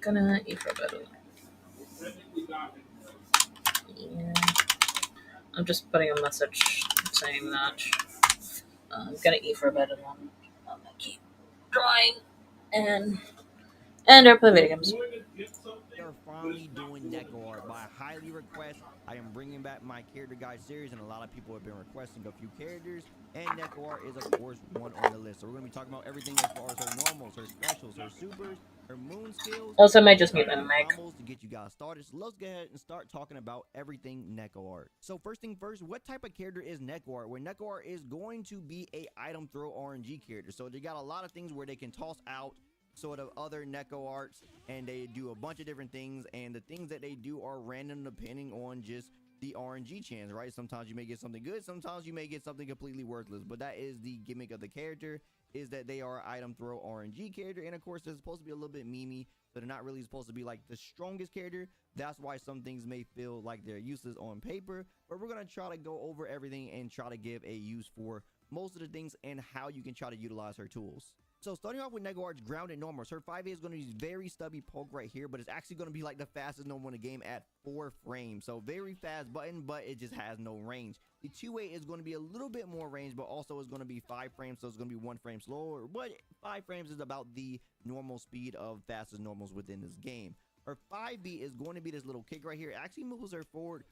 Gonna eat for a bit. Yeah. I'm just putting a message saying that I'm gonna eat for a bit and then I'm gonna keep drawing and or play video games. They're finally doing Neko art. By highly request, I am bringing back my character guide series, and a lot of people have been requesting a few characters, and Neko art is, of course, one on the list. So we're going to be talking about everything as far as her normals, her specials, her supers, her moon skills. Also, I might just mute my mic. To get you guys started. So let's go ahead and start talking about everything Neko art. So first thing first, what type of character is Neko art? Well, Neko art is going to be a item throw RNG character. So they got a lot of things where they can toss out sort of other Neko arts, and they do a bunch of different things, and the things that they do are random depending on just the RNG chance, right? Sometimes you may get something good, sometimes you may get something completely worthless, but that is the gimmick of the character, is that they are item throw RNG character, and of course they're supposed to be a little bit memey, so they're not really supposed to be like the strongest character. That's why some things may feel like they're useless on paper, but we're gonna try to go over everything and try to give a use for most of the things and how you can try to utilize her tools. So starting off with Neko Art's grounded normals, her 5A is going to be very stubby poke right here, but it's actually going to be like the fastest normal in the game at 4 frames. So very fast button, but it just has no range. The 2A is going to be a little bit more range, but also is going to be 5 frames, so it's going to be 1 frame slower, but 5 frames is about the normal speed of fastest normals within this game. Her 5B is going to be this little kick right here. It actually moves her forward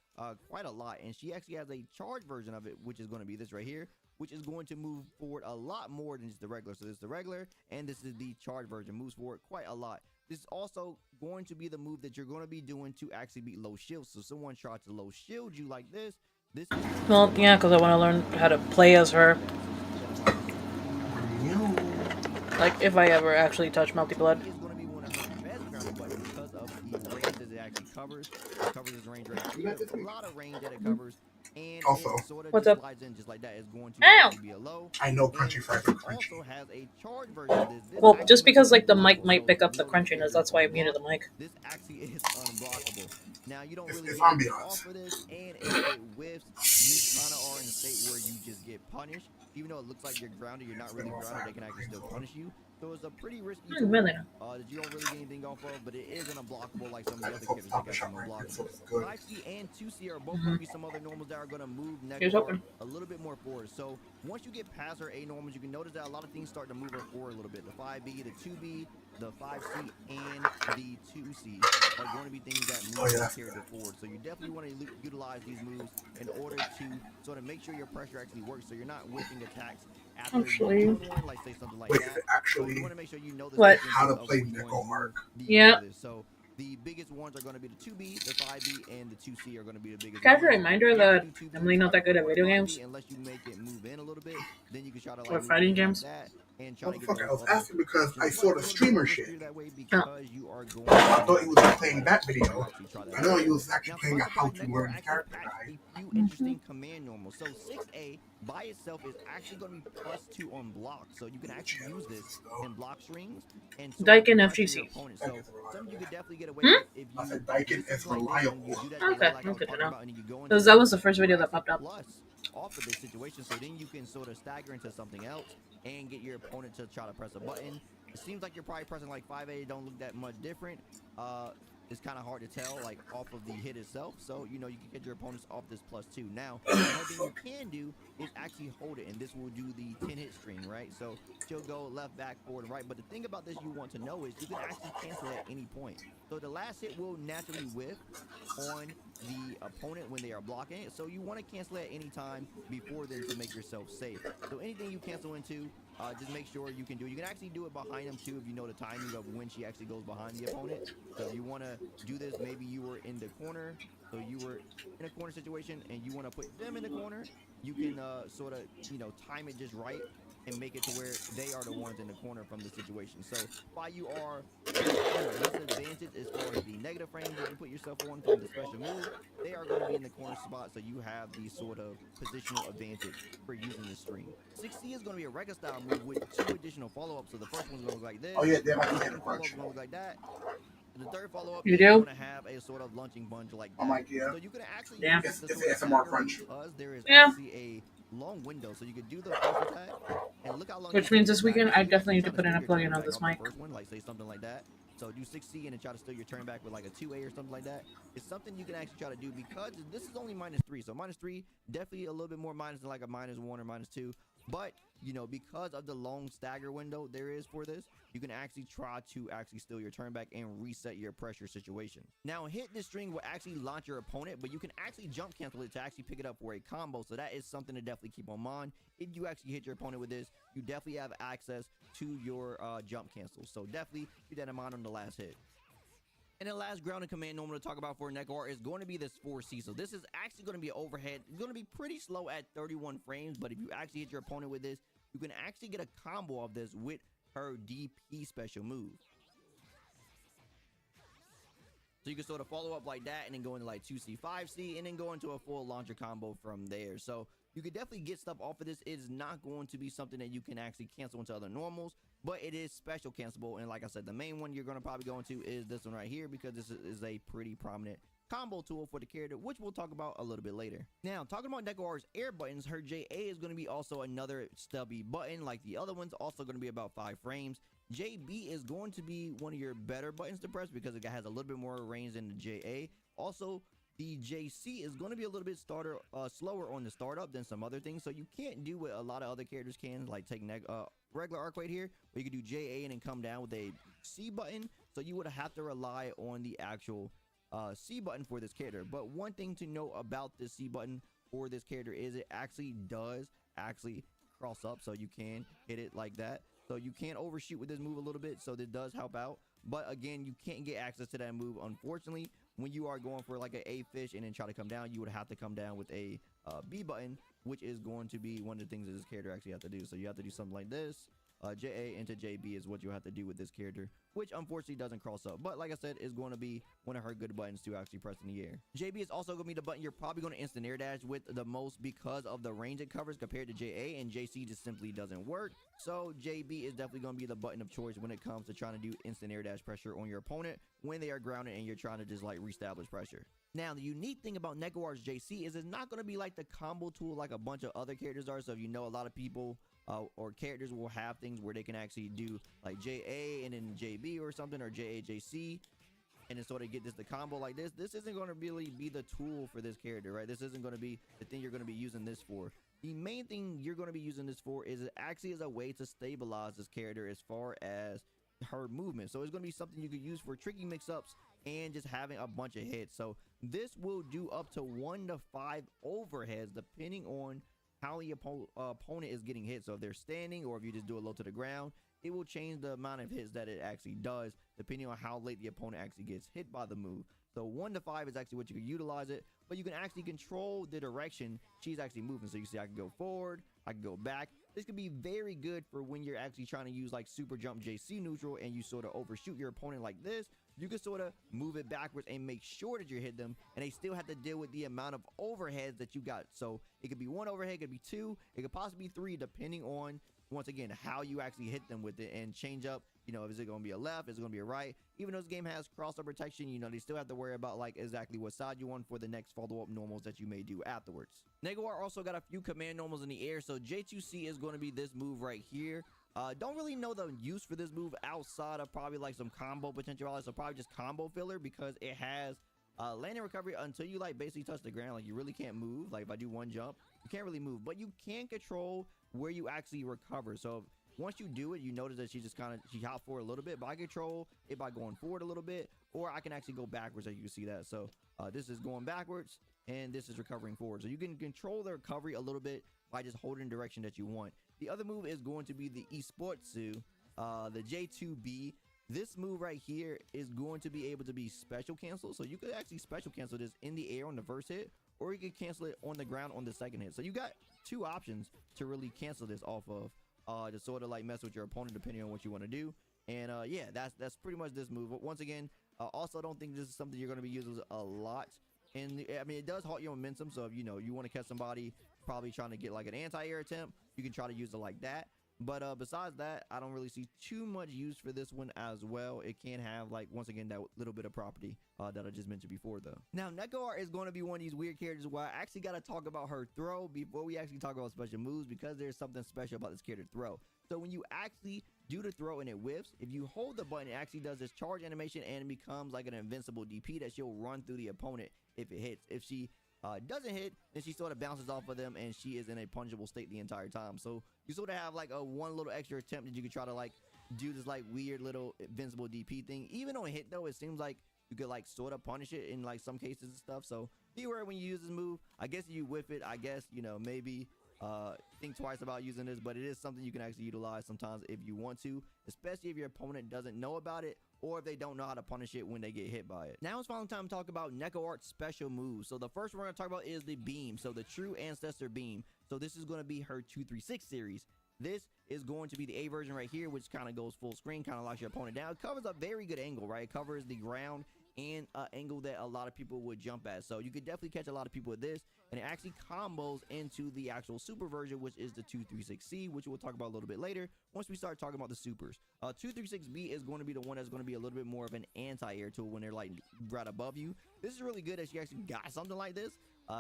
quite a lot, and she actually has a charge version of it, which is going to be this right here, which is going to move forward a lot more than just the regular. So this is the regular, and this is the charge version. Moves forward quite a lot. This is also going to be the move that you're going to be doing to actually beat low shield. So someone tries to low shield you like this. Well, yeah, because I want to learn how to play as her. Like, if I ever actually touch Multi-Blood. Is going to be one of her best grounded buttons because of the range that it actually covers. It covers this range right here. A lot of range that it covers. And Also, it sort of what's just up? slides in just like that. It's going to Ow! be a low. I know crunchy fries are It crunchy. also has a charge version of this. Well, just because, like, the mic might pick up the crunchiness, that's why I muted the mic. This actually is unblockable. Now, you don't really It's get anything ambiance. off of this, and if it whiffs, you kind of are in a state where you just get punished. Even though it looks like you're grounded, you're not really grounded, they can actually still punish you. So it's a pretty risky tool Really? that you don't really get anything off of, but it isn't unblockable like some of the other characters that got some unblockable. 5C and 2C are both going to be some other normals that are going to move Neko a little bit more forward. So once you get past her A normals, you can notice that a lot of things start to move her forward a little bit. The 5B, the 2B, the 5C, and the 2C are going to be things that move the character forward. So you definitely want to utilize these moves in order to sort of make sure your pressure actually works, so you're not whiffing attacks after Actually, you're doing one, like say something like Wait, that. is it actually You want to make sure you know the what? How to play Neko Art? Yeah. So the biggest ones are going to be the 2B, the 5B, and the 2C are going to be the biggest. Can I have a reminder that I'm really not that good at video games? Unless you make it move in a little bit, then you can try to like or fighting games. And try to get Motherfucker, I was asking because I saw the streamer shit. Oh. I thought he was playing that video. I know he was actually playing a how to learn character guide. A few interesting command normals. So 6A by itself is actually going to be +2 on block, so you can actually use this in block strings and Daikin FGC. So something you could definitely get away Hmm? with if I you. said Daikin is reliable. Okay, good to know. Because that was the first video that popped up. Off of this situation, so then you can sort of stagger into something else and get your opponent to try to press a button. It seems like you're probably pressing like 5A, don't look that much different. It's kind of hard to tell like off of the hit itself, so you know you can get your opponents off this +2. Now one thing you can do is actually hold it, and this will do the 10 hit string, right? So she'll go left, back, forward, and right. But the thing about this you want to know is you can actually cancel at any point. So the last hit will naturally whiff on the opponent when they are blocking it, so you want to cancel at any time before then to make yourself safe. So anything you cancel into, just make sure you can do it. You can actually do it behind them too if you know the timing of when she actually goes behind the opponent. So if you want to do this, maybe you were in the corner, so you were in a corner situation and you want to put them in the corner, you can sort of, you know, time it just right and make it to where they are the ones in the corner from the situation. So while you are disadvantaged as far as the negative frames that you put yourself on from the special move, they are going to be in the corner spot, so you have the sort of positional advantage for using this string. 6C is going to be a regular style move with 2 additional follow-ups. So the first one's going to look like this. Oh yeah, damn, I The can second get follow-up is crunch. going to look like that. And the third follow-up You is do? going to have a sort of launching bunge like that. I'm like, yeah. So you can actually Yeah. use this It's to ASMR crunch. because there is Yeah. actually a long window, so you could do the first attack and look how long. Which means this weekend I definitely need to put in a plugin on this mic. First one, like say something like that. So do 6C and then try to steal your turn back with like a 2A or something like that. It's something you can actually try to do because this is only -3. So -3, definitely a little bit more minus than like a -1 or -2. But you know, because of the long stagger window there is for this, you can actually try to actually steal your turn back and reset your pressure situation. Now, hit this string will actually launch your opponent, but you can actually jump cancel it to actually pick it up for a combo. So that is something to definitely keep on mind. If you actually hit your opponent with this, you definitely have access to your jump cancel. So definitely keep that in mind on the last hit. And the last grounding command normal to talk about for Nekor is going to be this 4C. So this is actually going to be overhead. It's going to be pretty slow at 31 frames, but if you actually hit your opponent with this, you can actually get a combo of this with her DP special move. So you can sort of follow up like that and then go into like 2C, 5C, and then go into a full launcher combo from there. So you could definitely get stuff off of this. It is not going to be something that you can actually cancel into other normals, but it is special cancelable. And like I said, the main one you're going to probably go into is this one right here, because this is a pretty prominent combo tool for the character, which we'll talk about a little bit later. Now, talking about Nekor's air buttons, her JA is going to be also another stubby button like the other ones, also going to be about 5 frames. JB is going to be one of your better buttons to press because it has a little bit more range than the JA. Also, the JC is going to be a little bit slower on the startup than some other things, so you can't do what a lot of other characters can, like take regular Arcwade here, where you can do JA and then come down with a C button. So you would have to rely on the actual C button for this character. But one thing to know about this C button for this character is it actually does cross up, so you can hit it like that. So you can overshoot with this move a little bit, so this does help out. But again, you can't get access to that move, unfortunately. When you are going for like an A fish and then try to come down, you would have to come down with a B button, which is going to be one of the things that this character actually have to do. So you have to do something like this. JA into JB is what you have to do with this character, which unfortunately doesn't cross up, but like I said, is going to be one of her good buttons to actually press in the air. JB is also going to be the button you're probably going to instant air dash with the most because of the range it covers compared to JA, and JC just simply doesn't work. So JB is definitely going to be the button of choice when it comes to trying to do instant air dash pressure on your opponent when they are grounded and you're trying to just like reestablish pressure. Now, the unique thing about Nekor's JC is it's not going to be like the combo tool like a bunch of other characters are. So if you know, a lot of people or characters will have things where they can actually do like JA and then JB or something, or JA JC, and then sort of get the combo like this. This isn't going to really be the tool for this character, right? This isn't going to be the thing you're going to be using this for. The main thing you're going to be using this for is it actually is a way to stabilize this character as far as her movement. So it's going to be something you could use for tricky mix-ups and just having a bunch of hits. So this will do up to 1 to 5 overheads depending on how the opponent is getting hit. So if they're standing or if you just do it low to the ground, it will change the amount of hits that it actually does depending on how late the opponent actually gets hit by the move. So 1 to 5 is actually what you can utilize it, but you can actually control the direction she's actually moving. So you see I can go forward, I can go back. This could be very good for when you're actually trying to use like super jump JC neutral and you sort of overshoot your opponent like this. You can sort of move it backwards and make sure that you hit them, and they still have to deal with the amount of overheads that you got. So it could be 1 overhead, it could be 2, it could possibly be 3, depending on, once again, how you actually hit them with it, and change up, you know, is it going to be a left, is it going to be a right? Even though this game has cross-up protection, you know, they still have to worry about like exactly what side you want for the next follow-up normals that you may do afterwards. Nekor also got a few command normals in the air. So J2C is going to be this move right here. Don't really know the use for this move outside of probably like some combo potential, so probably just combo filler, because it has landing recovery until you like basically touch the ground. Like you really can't move. Like if I do 1 jump, you can't really move, but you can control where you actually recover. So once you do it, you notice that she just she hop forward a little bit, but I control it by going forward a little bit, or I can actually go backwards, as you can see that. So this is going backwards and this is recovering forward. So you can control the recovery a little bit by just holding the direction that you want. The other move is going to be the esportsu, the J2B. This move right here is going to be able to be special cancel. So you could actually special cancel this in the air on the first hit, or you could cancel it on the ground on the second hit. So you got 2 options to really cancel this off of, to sort of like mess with your opponent depending on what you want to do. And yeah, that's pretty much this move. But once again, also don't think this is something you're going to be using a lot. And I mean, it does halt your momentum. So if you know you want to catch somebody probably trying to get like an anti-air attempt, you can try to use it like that. But besides that, I don't really see too much use for this one as well. It can have, like, once again, that little bit of property that I just mentioned before, though. Now, Nekor is going to be one of these weird characters where I actually got to talk about her throw before we actually talk about special moves, because there's something special about this character throw. So when you actually do the throw and it whiffs, if you hold the button, it actually does this charge animation and it becomes like an invincible DP that she'll run through the opponent if it hits. If she doesn't hit, then she sort of bounces off of them, and she is in a punishable state the entire time. So you sort of have like a one little extra attempt that you could try to like do this like weird little invincible DP thing. Even on hit though, it seems like you could like sort of punish it in like some cases and stuff. So beware when you use this move. I guess you whiff it. I guess, you know, maybe think twice about using this, but it is something you can actually utilize sometimes if you want to, especially if your opponent doesn't know about it or if they don't know how to punish it when they get hit by it. Now it's finally time to talk about Neko Art's special moves. So the first one we're going to talk about is the beam. So the true ancestor beam. So this is going to be her 236 series. This is going to be the A version right here, which kind of goes full screen, kind of locks your opponent down. It covers a very good angle, right? It covers the ground and an angle that a lot of people would jump at. So you could definitely catch a lot of people with this, and it actually combos into the actual super version, which is the 236C, which we'll talk about a little bit later once we start talking about the supers. 236B is going to be the one that's going to be a little bit more of an anti-air tool when they're like right above you. This is really good that she actually got something like this,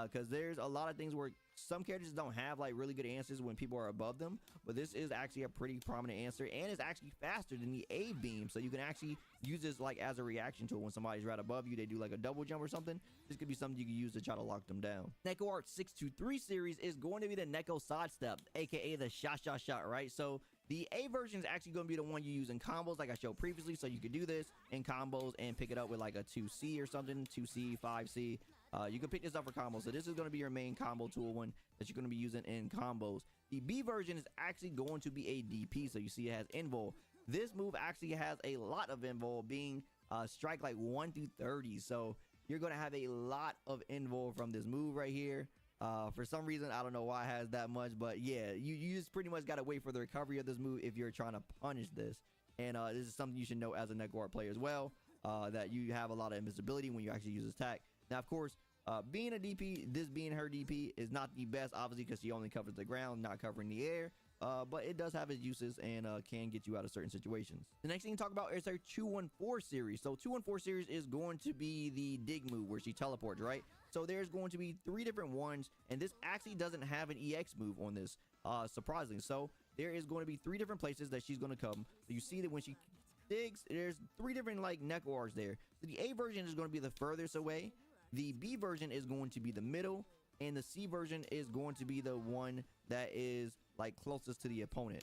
because there's a lot of things where some characters don't have like really good answers when people are above them, but this is actually a pretty prominent answer, and it's actually faster than the A beam, so you can actually use this like as a reaction tool when somebody's right above you. They do like a double jump or something. This could be something you can use to try to lock them down. Neko Art 623 series is going to be the Neko sidestep, aka the shot, right? So the A version is actually going to be the one you use in combos like I showed previously, so you could do this in combos and pick it up with like a 2C or something, 2C, 5C. You can pick this up for combos. So this is going to be your main combo tool one that you're going to be using in combos. The B version is actually going to be a DP. So you see it has invul. This move actually has a lot of invul, being strike like 1 through 30. So you're going to have a lot of invul from this move right here. For some reason, I don't know why it has that much, but yeah, you just pretty much got to wait for the recovery of this move if you're trying to punish this. And this is something you should know as a Neko Art player as well, that you have a lot of invisibility when you actually use this attack. Now, of course, being a DP, this being her DP is not the best, obviously, because she only covers the ground, not covering the air. But it does have its uses and can get you out of certain situations. The next thing to talk about is her 214 series. So 214 series is going to be the dig move where she teleports, right? So there's going to be 3 different ones, and this actually doesn't have an EX move on this, surprisingly. So there is going to be 3 different places that she's going to come. So you see that when she digs, there's 3 different like Neko Arts there. So the A version is going to be the furthest away. The B version is going to be the middle, and the C version is going to be the one that is like closest to the opponent.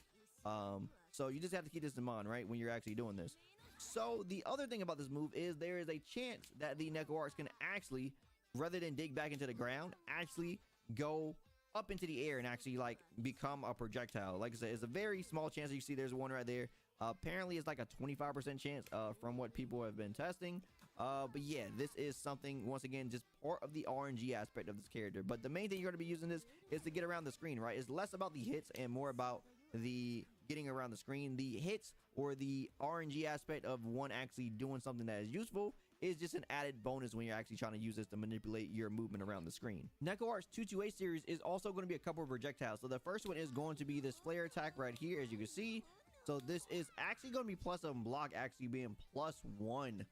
So you just have to keep this in mind, right, when you're actually doing this. So the other thing about this move is there is a chance that the Neko Arts can actually, rather than dig back into the ground, actually go up into the air and actually like become a projectile. Like I said, it's a very small chance. You see there's one right there. Apparently it's like a 25% chance from what people have been testing. But yeah, this is something, once again, just part of the RNG aspect of this character. But the main thing you're going to be using this is to get around the screen, right? It's less about the hits and more about the getting around the screen. The hits or the RNG aspect of one actually doing something that is useful is just an added bonus when you're actually trying to use this to manipulate your movement around the screen. Neko Arts 228 series is also going to be a couple of projectiles. So the first one is going to be this flare attack right here, as you can see. So this is actually going to be plus on block, actually being +1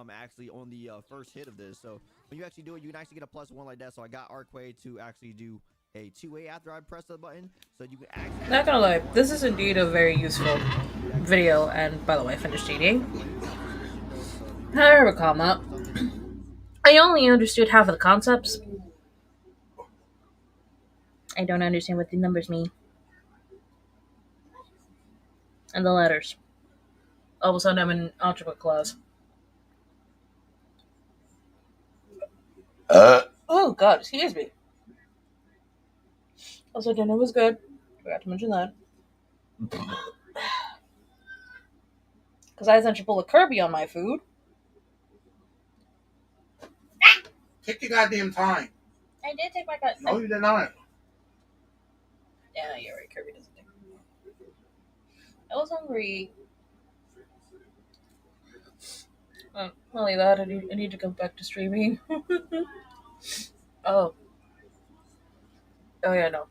actually on the first hit of this. So when you actually do it, you can actually get a +1 like that. So I got Arquay to actually do a 2A after I press the button, so you can actually, not gonna lie, this is indeed a very useful video. And by the way, I finished eating. However, comma, I only understood half of the concepts. I don't understand what the numbers mean and the letters. All of a sudden, I'm in algebra class. Oh God, excuse me. Also, dinner was good. Forgot to mention that. Because I sent Chipotle Kirby on my food. Take your goddamn time. I did take my cut. No, you did not. Yeah, you're right. Kirby doesn't take. I was hungry. Not only that, I need to go back to streaming. Oh. Oh yeah, no.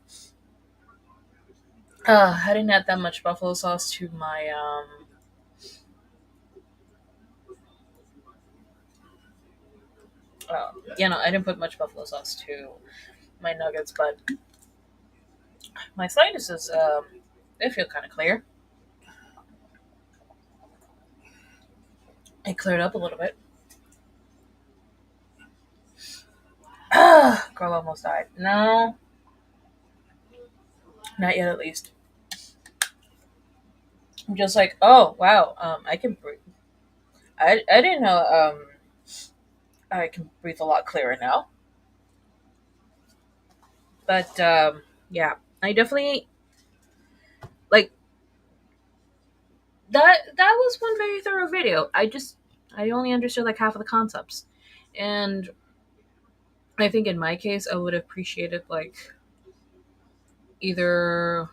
I didn't add that much buffalo sauce to my I didn't put much buffalo sauce to my nuggets, but my sinuses they feel kind of clear. It cleared up a little bit. God, girl almost died. No, not yet. At least I'm just like, oh wow, I can breathe. I didn't know I can breathe a lot clearer now. But yeah, I definitely like that. That was one very thorough video. I only understood like half of the concepts, and I think in my case I would have appreciated like either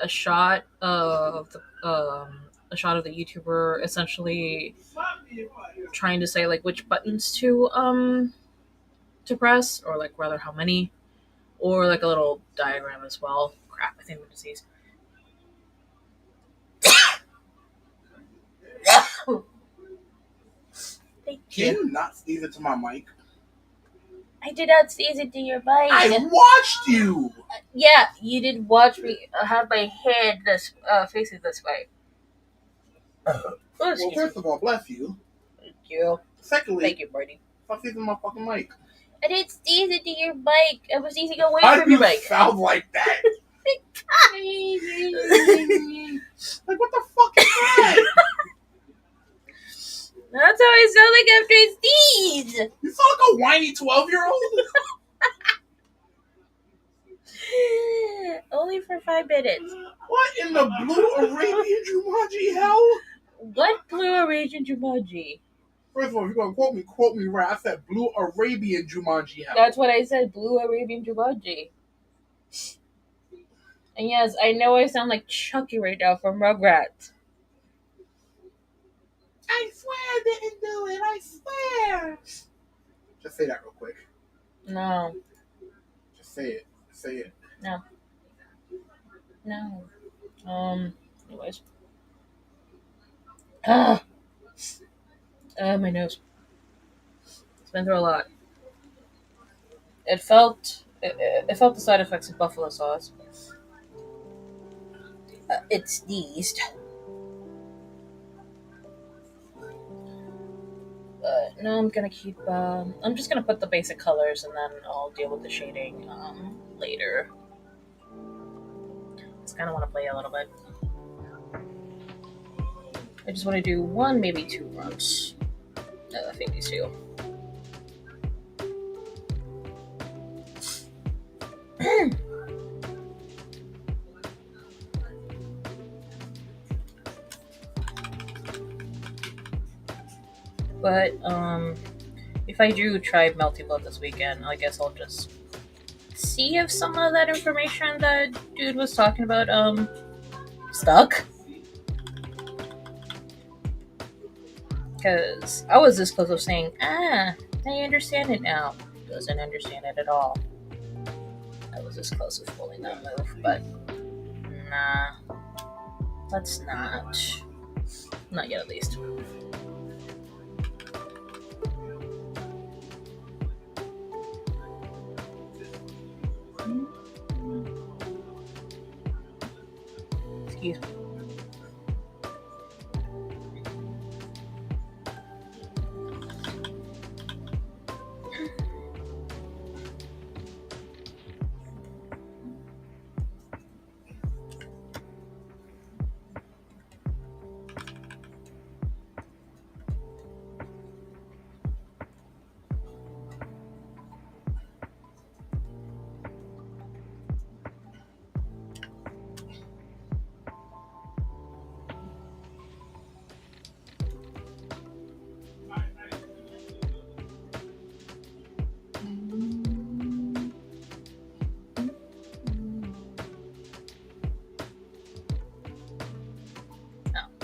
a shot of the YouTuber essentially trying to say like which buttons to press, or like rather how many, or like a little diagram as well. Crap, I think I'm disease. Thank Can you. you not sneeze into my mic? I did not sneeze into your mic. I watched you! Yeah, you did watch me have my head this facing this way. Oh, Well, excuse first me. of all, bless you. Thank you. Secondly, Thank you, Brady. stop sneezing my fucking mic. I didn't sneeze into your mic. I was sneezing away How from do your you mic. sound like that? Like, what the fuck is that? That's how I sound like after I sneeze. You sound like a whiny 12-year-old? Only for 5 minutes. What in the blue Arabian Jumanji hell? What Blue Arabian Jumanji? First of all, if you're going to quote me right. I said blue Arabian Jumanji hell. That's what I said, Blue Arabian Jumanji. And yes, I know I sound like Chucky right now from Rugrats. I swear I didn't do it. I swear. Just say that real quick. No. Just say it. Say it. No. Anyways. My nose. It's been through a lot. It felt the side effects of buffalo sauce. It sneezed. But no, I'm gonna keep. I'm just gonna put the basic colors, and then I'll deal with the shading later. Just kind of want to play a little bit. I just want to do 1, maybe 2 runs. I think these 2. But if I do try Melty Blood this weekend, I guess I'll just see if some of that information that dude was talking about stuck. Because I was this close of saying, I understand it now. Doesn't understand it at all. I was this close of pulling that move, but nah. Let's not. Not yet, at least. Excuse me.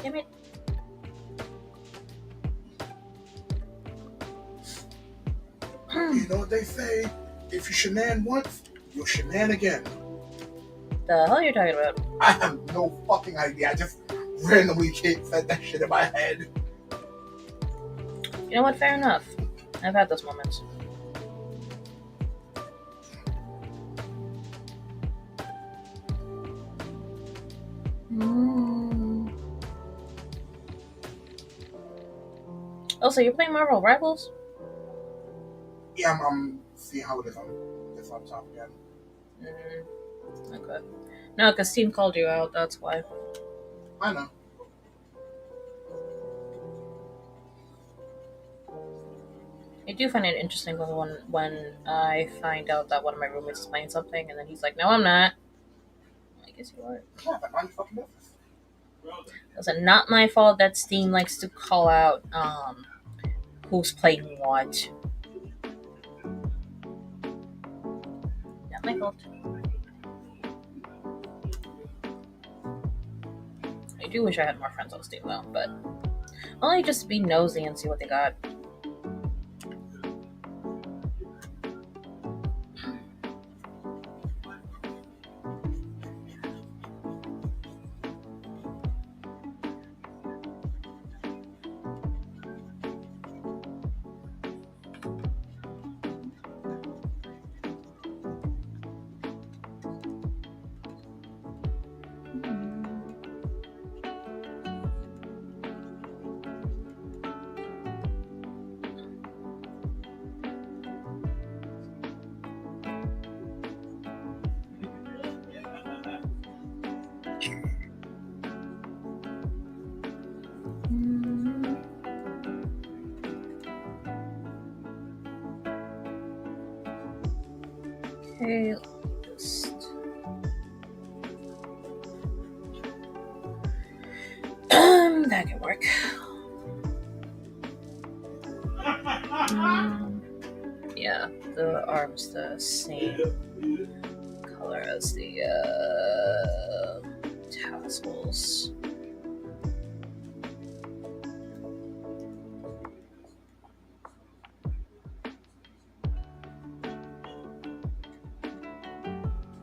Damn it. You know what they say? If you shenan once, you'll shenan again. The hell are you talking about? I have no fucking idea. I just randomly said that shit in my head. You know what? Fair enough. I've had those moments. Oh, so you're playing Marvel Rivals? Yeah, I'm see how it is on this laptop again. Okay. No, because Steam called you out. That's why. I know. I do find it interesting when I find out that one of my roommates is playing something, and then he's like, "No, I'm not." I guess you are. Yeah, but mind fucking business. It's not my fault that Steam likes to call out who's playing what. Not my fault. I do wish I had more friends on Steam though, but only just to be nosy and see what they got. Okay, just that can work. Yeah, the arm's the same color as the tassels.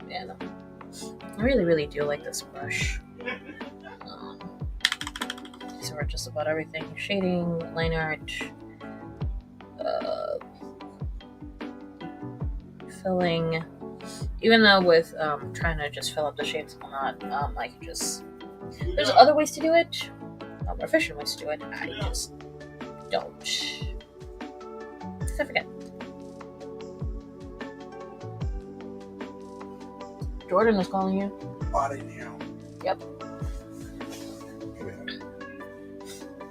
Yeah, no. I really do like this brush. These are just about everything: shading, line art, filling. Even though with trying to just fill up the shapes and whatnot, I can just. There's other ways to do it, more efficient ways to do it. I just don't. Because I forget. Jordan is calling you. Oh, they now. Yep.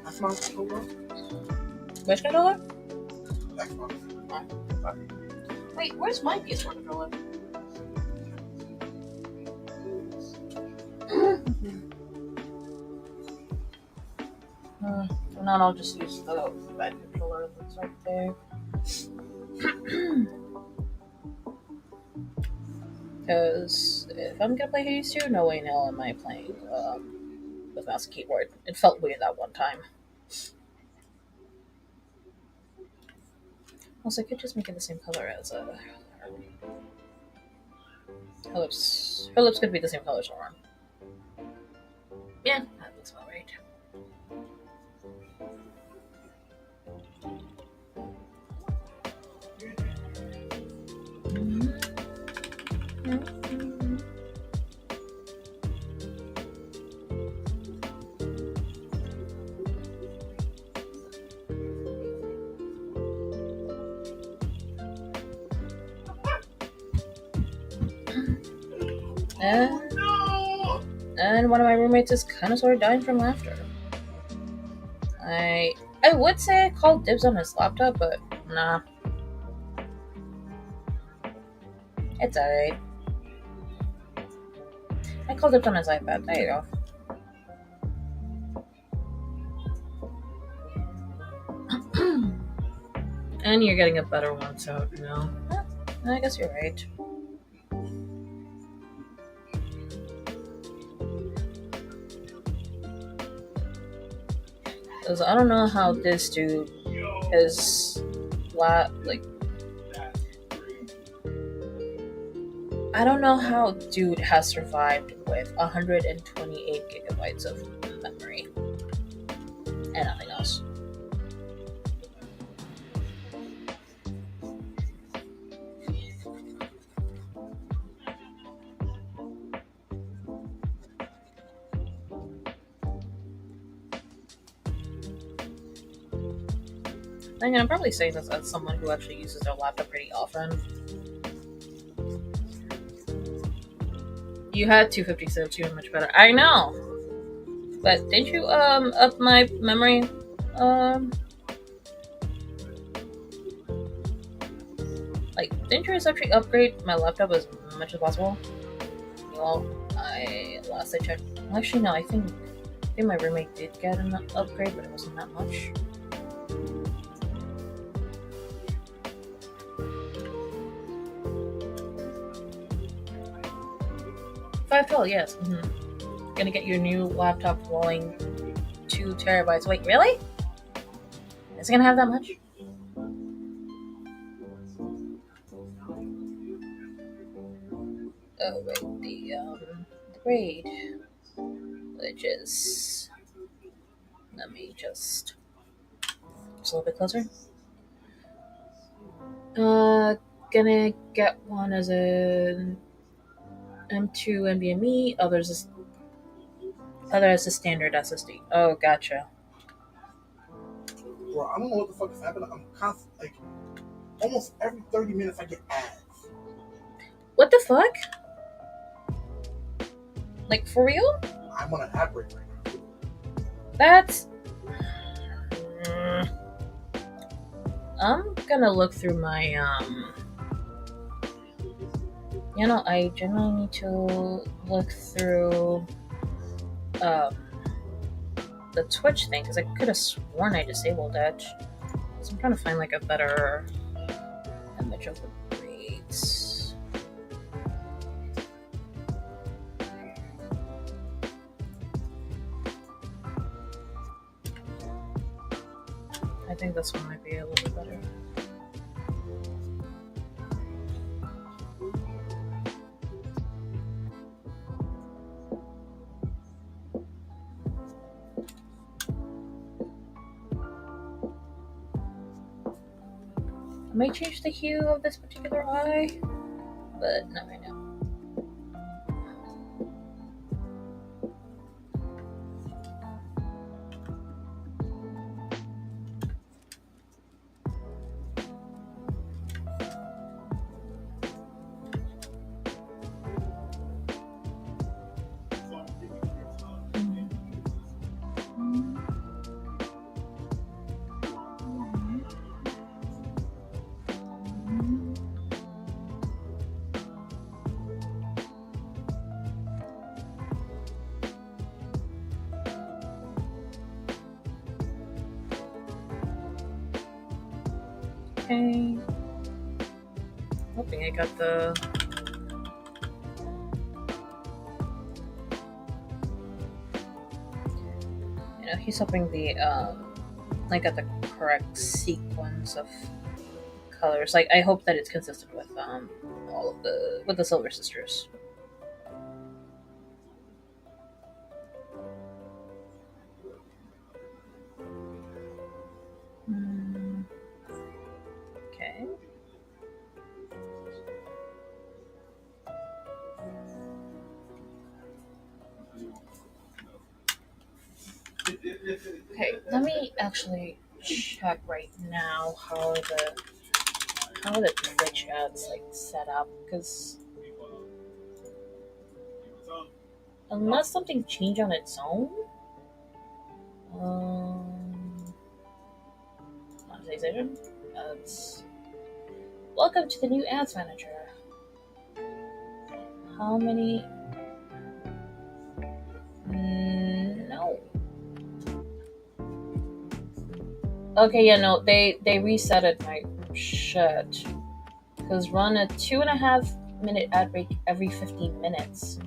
That's my controller. Which controller? Xbox. Oh. Wait, where's my PS4 controller? If not, I'll just use the bad controller that's right there. Because if I'm gonna play Hades 2, no way in hell am I playing with mouse and keyboard. It felt weird that one time. Also, I could just make it the same color as her lips. Her lips could be the same color as Lauren. Yeah, that looks about right. And one of my roommates is kind of sort of dying from laughter. I would say I called dibs on his laptop, but nah. It's alright. I called dibs on his iPad. There you go. And you're getting a better one, so no. I guess you're right. Because I don't know how this dude is I don't know how dude has survived with 128 gigabytes of memory and nothing else. I'm probably saying this as someone who actually uses their laptop pretty often. You had 256, you were much better. I know! But didn't you, up my memory? Like, didn't you actually upgrade my laptop as much as possible? Well, last I checked. Well, actually, no, I think my roommate did get an upgrade, but it wasn't that much. $512, yes. Gonna get your new laptop rolling 2 terabytes. Wait, really? Is it gonna have that much? Oh, wait, the grade, which is, let me just a little bit closer. Gonna get one as a M2 NVMe, other as a standard SSD. Oh, gotcha. Bro, I don't know what the fuck is happening. I'm constantly, like, almost every 30 minutes I get ads. What the fuck? Like, for real? I'm on an ad break right now. That's... I'm gonna look through my, You know, I generally need to look through, the Twitch thing, because I could have sworn I disabled it. So I'm trying to find, like, a better image of the grades. I think this one might be a little bit better. I might change the hue of this particular eye, but not right now. Okay. Hoping I got the... You know, he's hoping I got the correct sequence of colors. Like, I hope that it's consistent with, all of with the Silver Sisters. Okay. Okay, let me actually check right now how the Twitch ads like set up, because unless something changed on its own, monetization ads. Welcome to the new ads manager. How many? No. Okay, yeah, no, they reset it my shit. Because run a 2.5 minute ad break every 15 minutes.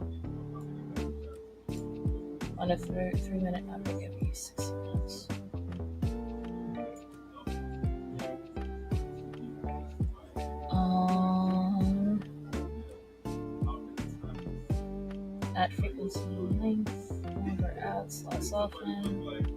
On a 3 minute ad break every 60 minutes. Ad frequency, length, longer ads less often.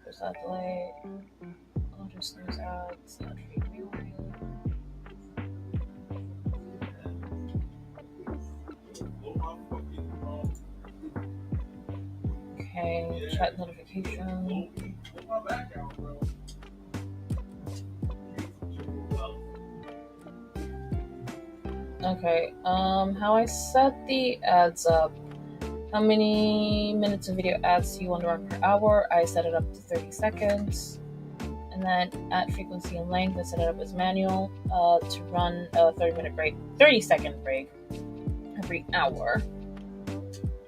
There's that delay. I'll just lose ads, ad free rewind. Okay, chat notification. Okay, how I set the ads up. How many minutes of video ads do you want to run per hour? I set it up to 30 seconds. And then at frequency and length, I set it up as manual to run a 30-minute break, 30-second break every hour.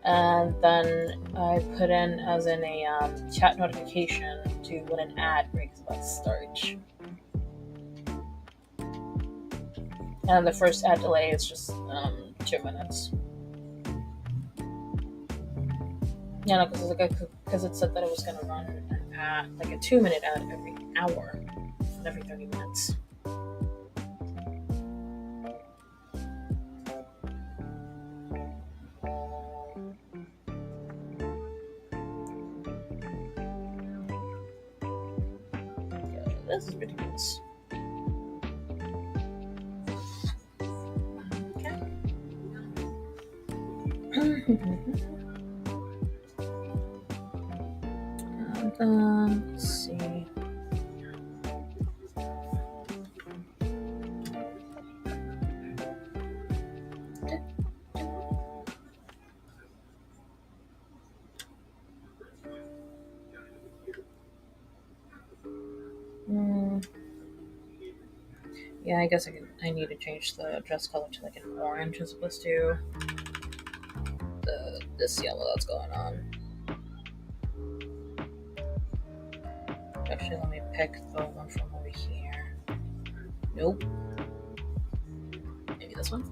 And then I put in as in a chat notification to when an ad break is about to start. And the first ad delay is just 2 minutes. Yeah, no, because it said that it was going to run an ad, like a 2-minute ad every hour, not every 30 minutes. Yeah, this is ridiculous. And, let's see. Yeah, I guess I need to change the dress color to like an orange as opposed to this yellow that's going on. Actually, let me pick the one from over here. Nope. Maybe this one.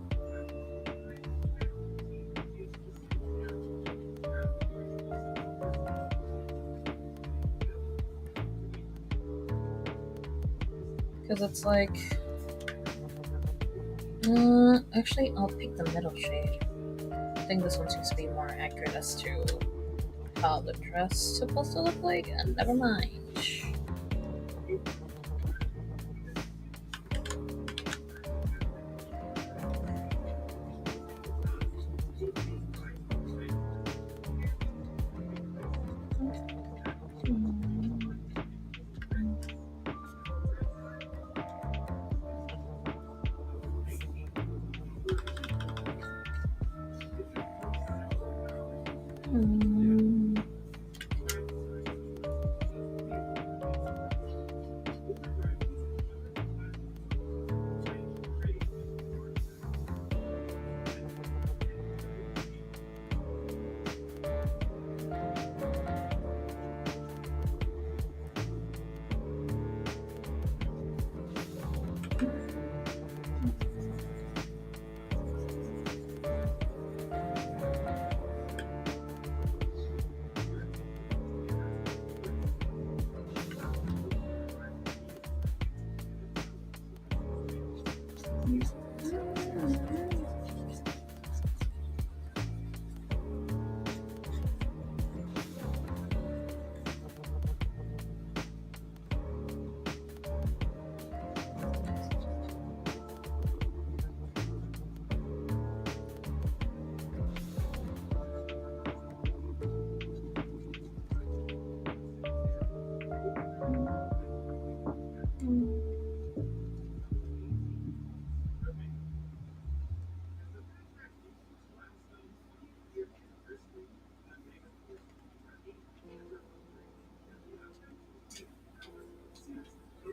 Because it's like... actually, I'll pick the middle shade. I think this one seems to be more accurate as to how the dress is supposed to look like, and never mind.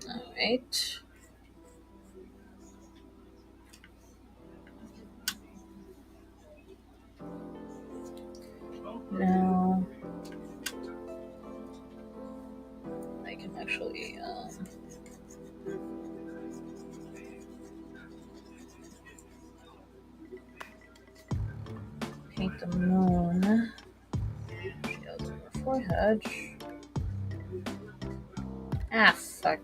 Alright. Now I can actually paint the moon. She goes on her forehead. Ah, fuck.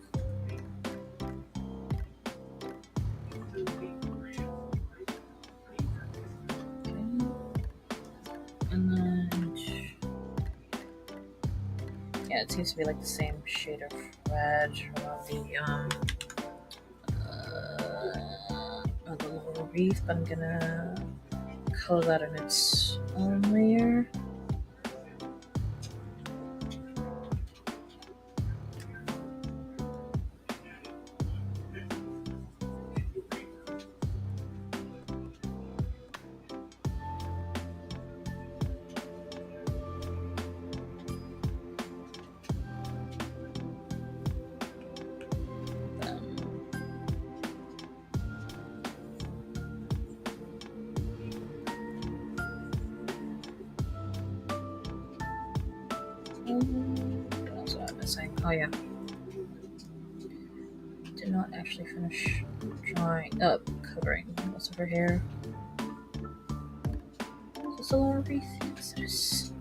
And then, yeah, it seems to be like the same shade of red around the lower reef, but I'm gonna color that in its own layer. Oh yeah. Did not actually finish drawing up, covering most of her hair. Is this a little wreath? Yes, it is.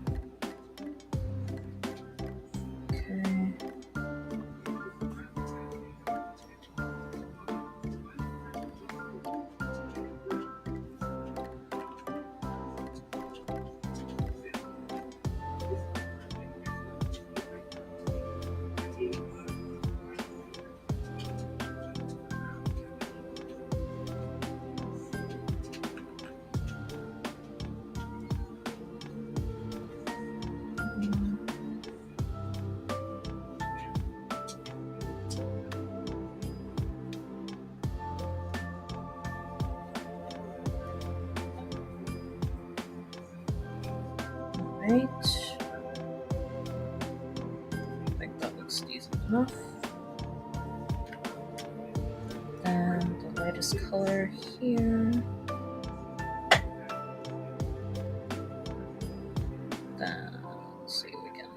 Okay. Right. I think that looks decent enough. And the lightest color here. Then let's see if we can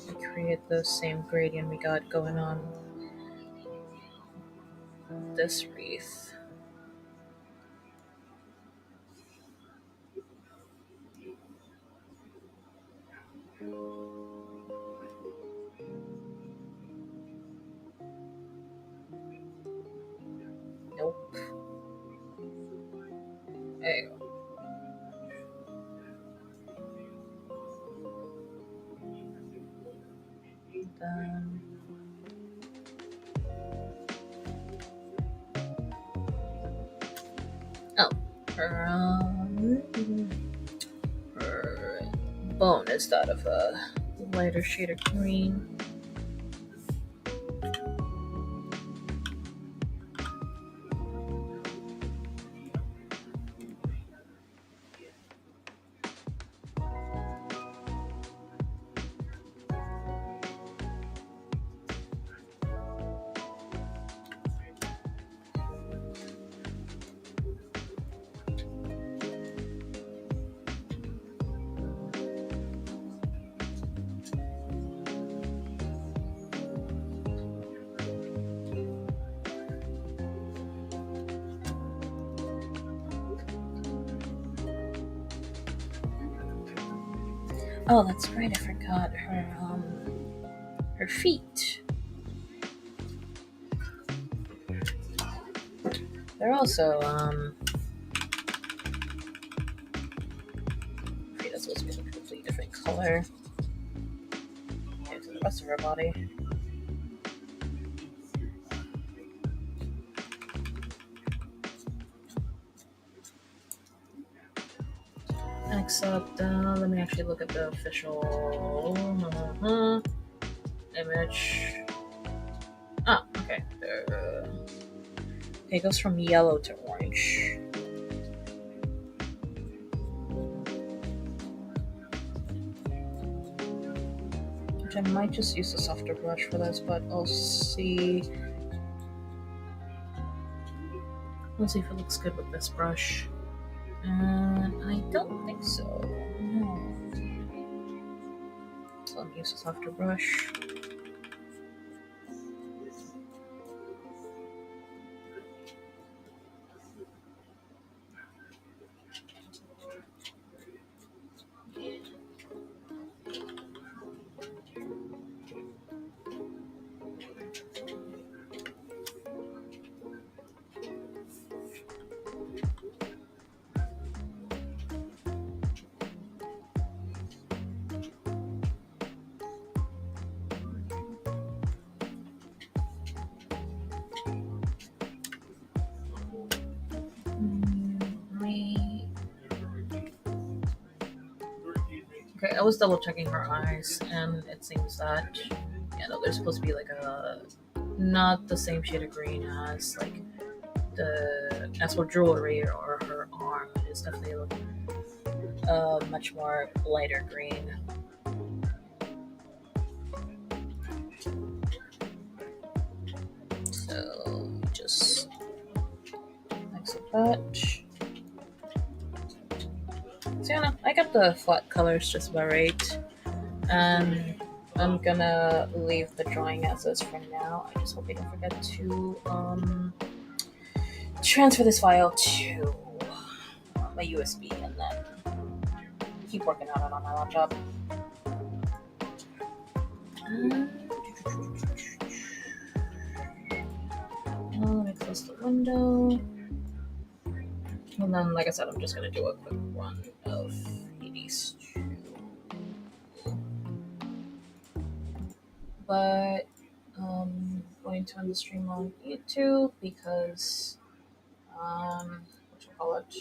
recreate the same gradient we got going on this wreath. Nope. There you go. Then her bone is that of a lighter shade of green. Oh, that's right, I forgot her feet. They're also feet are supposed to be a completely different color compared to the rest of her body. Except, let me actually look at the official image. Ah, okay. Okay, it goes from yellow to orange. Which I might just use a softer brush for this, but I'll see. Let's see if it looks good with this brush. I don't think so. No. So let me use a softer brush. Okay, I was double checking her eyes, and it seems that no, they're supposed to be like a not the same shade of green as like as for jewelry or her arm. It is definitely much more lighter green. So just mix a touch. So yeah, no, I got the flat colors just about right. And I'm gonna leave the drawing as is for now. I just hope I don't forget to transfer this file to my USB and then keep working on it on my laptop. Let me close the window. And then, like I said, I'm just gonna do a quick run of Hades 2. But going to end the stream on YouTube because what you call it?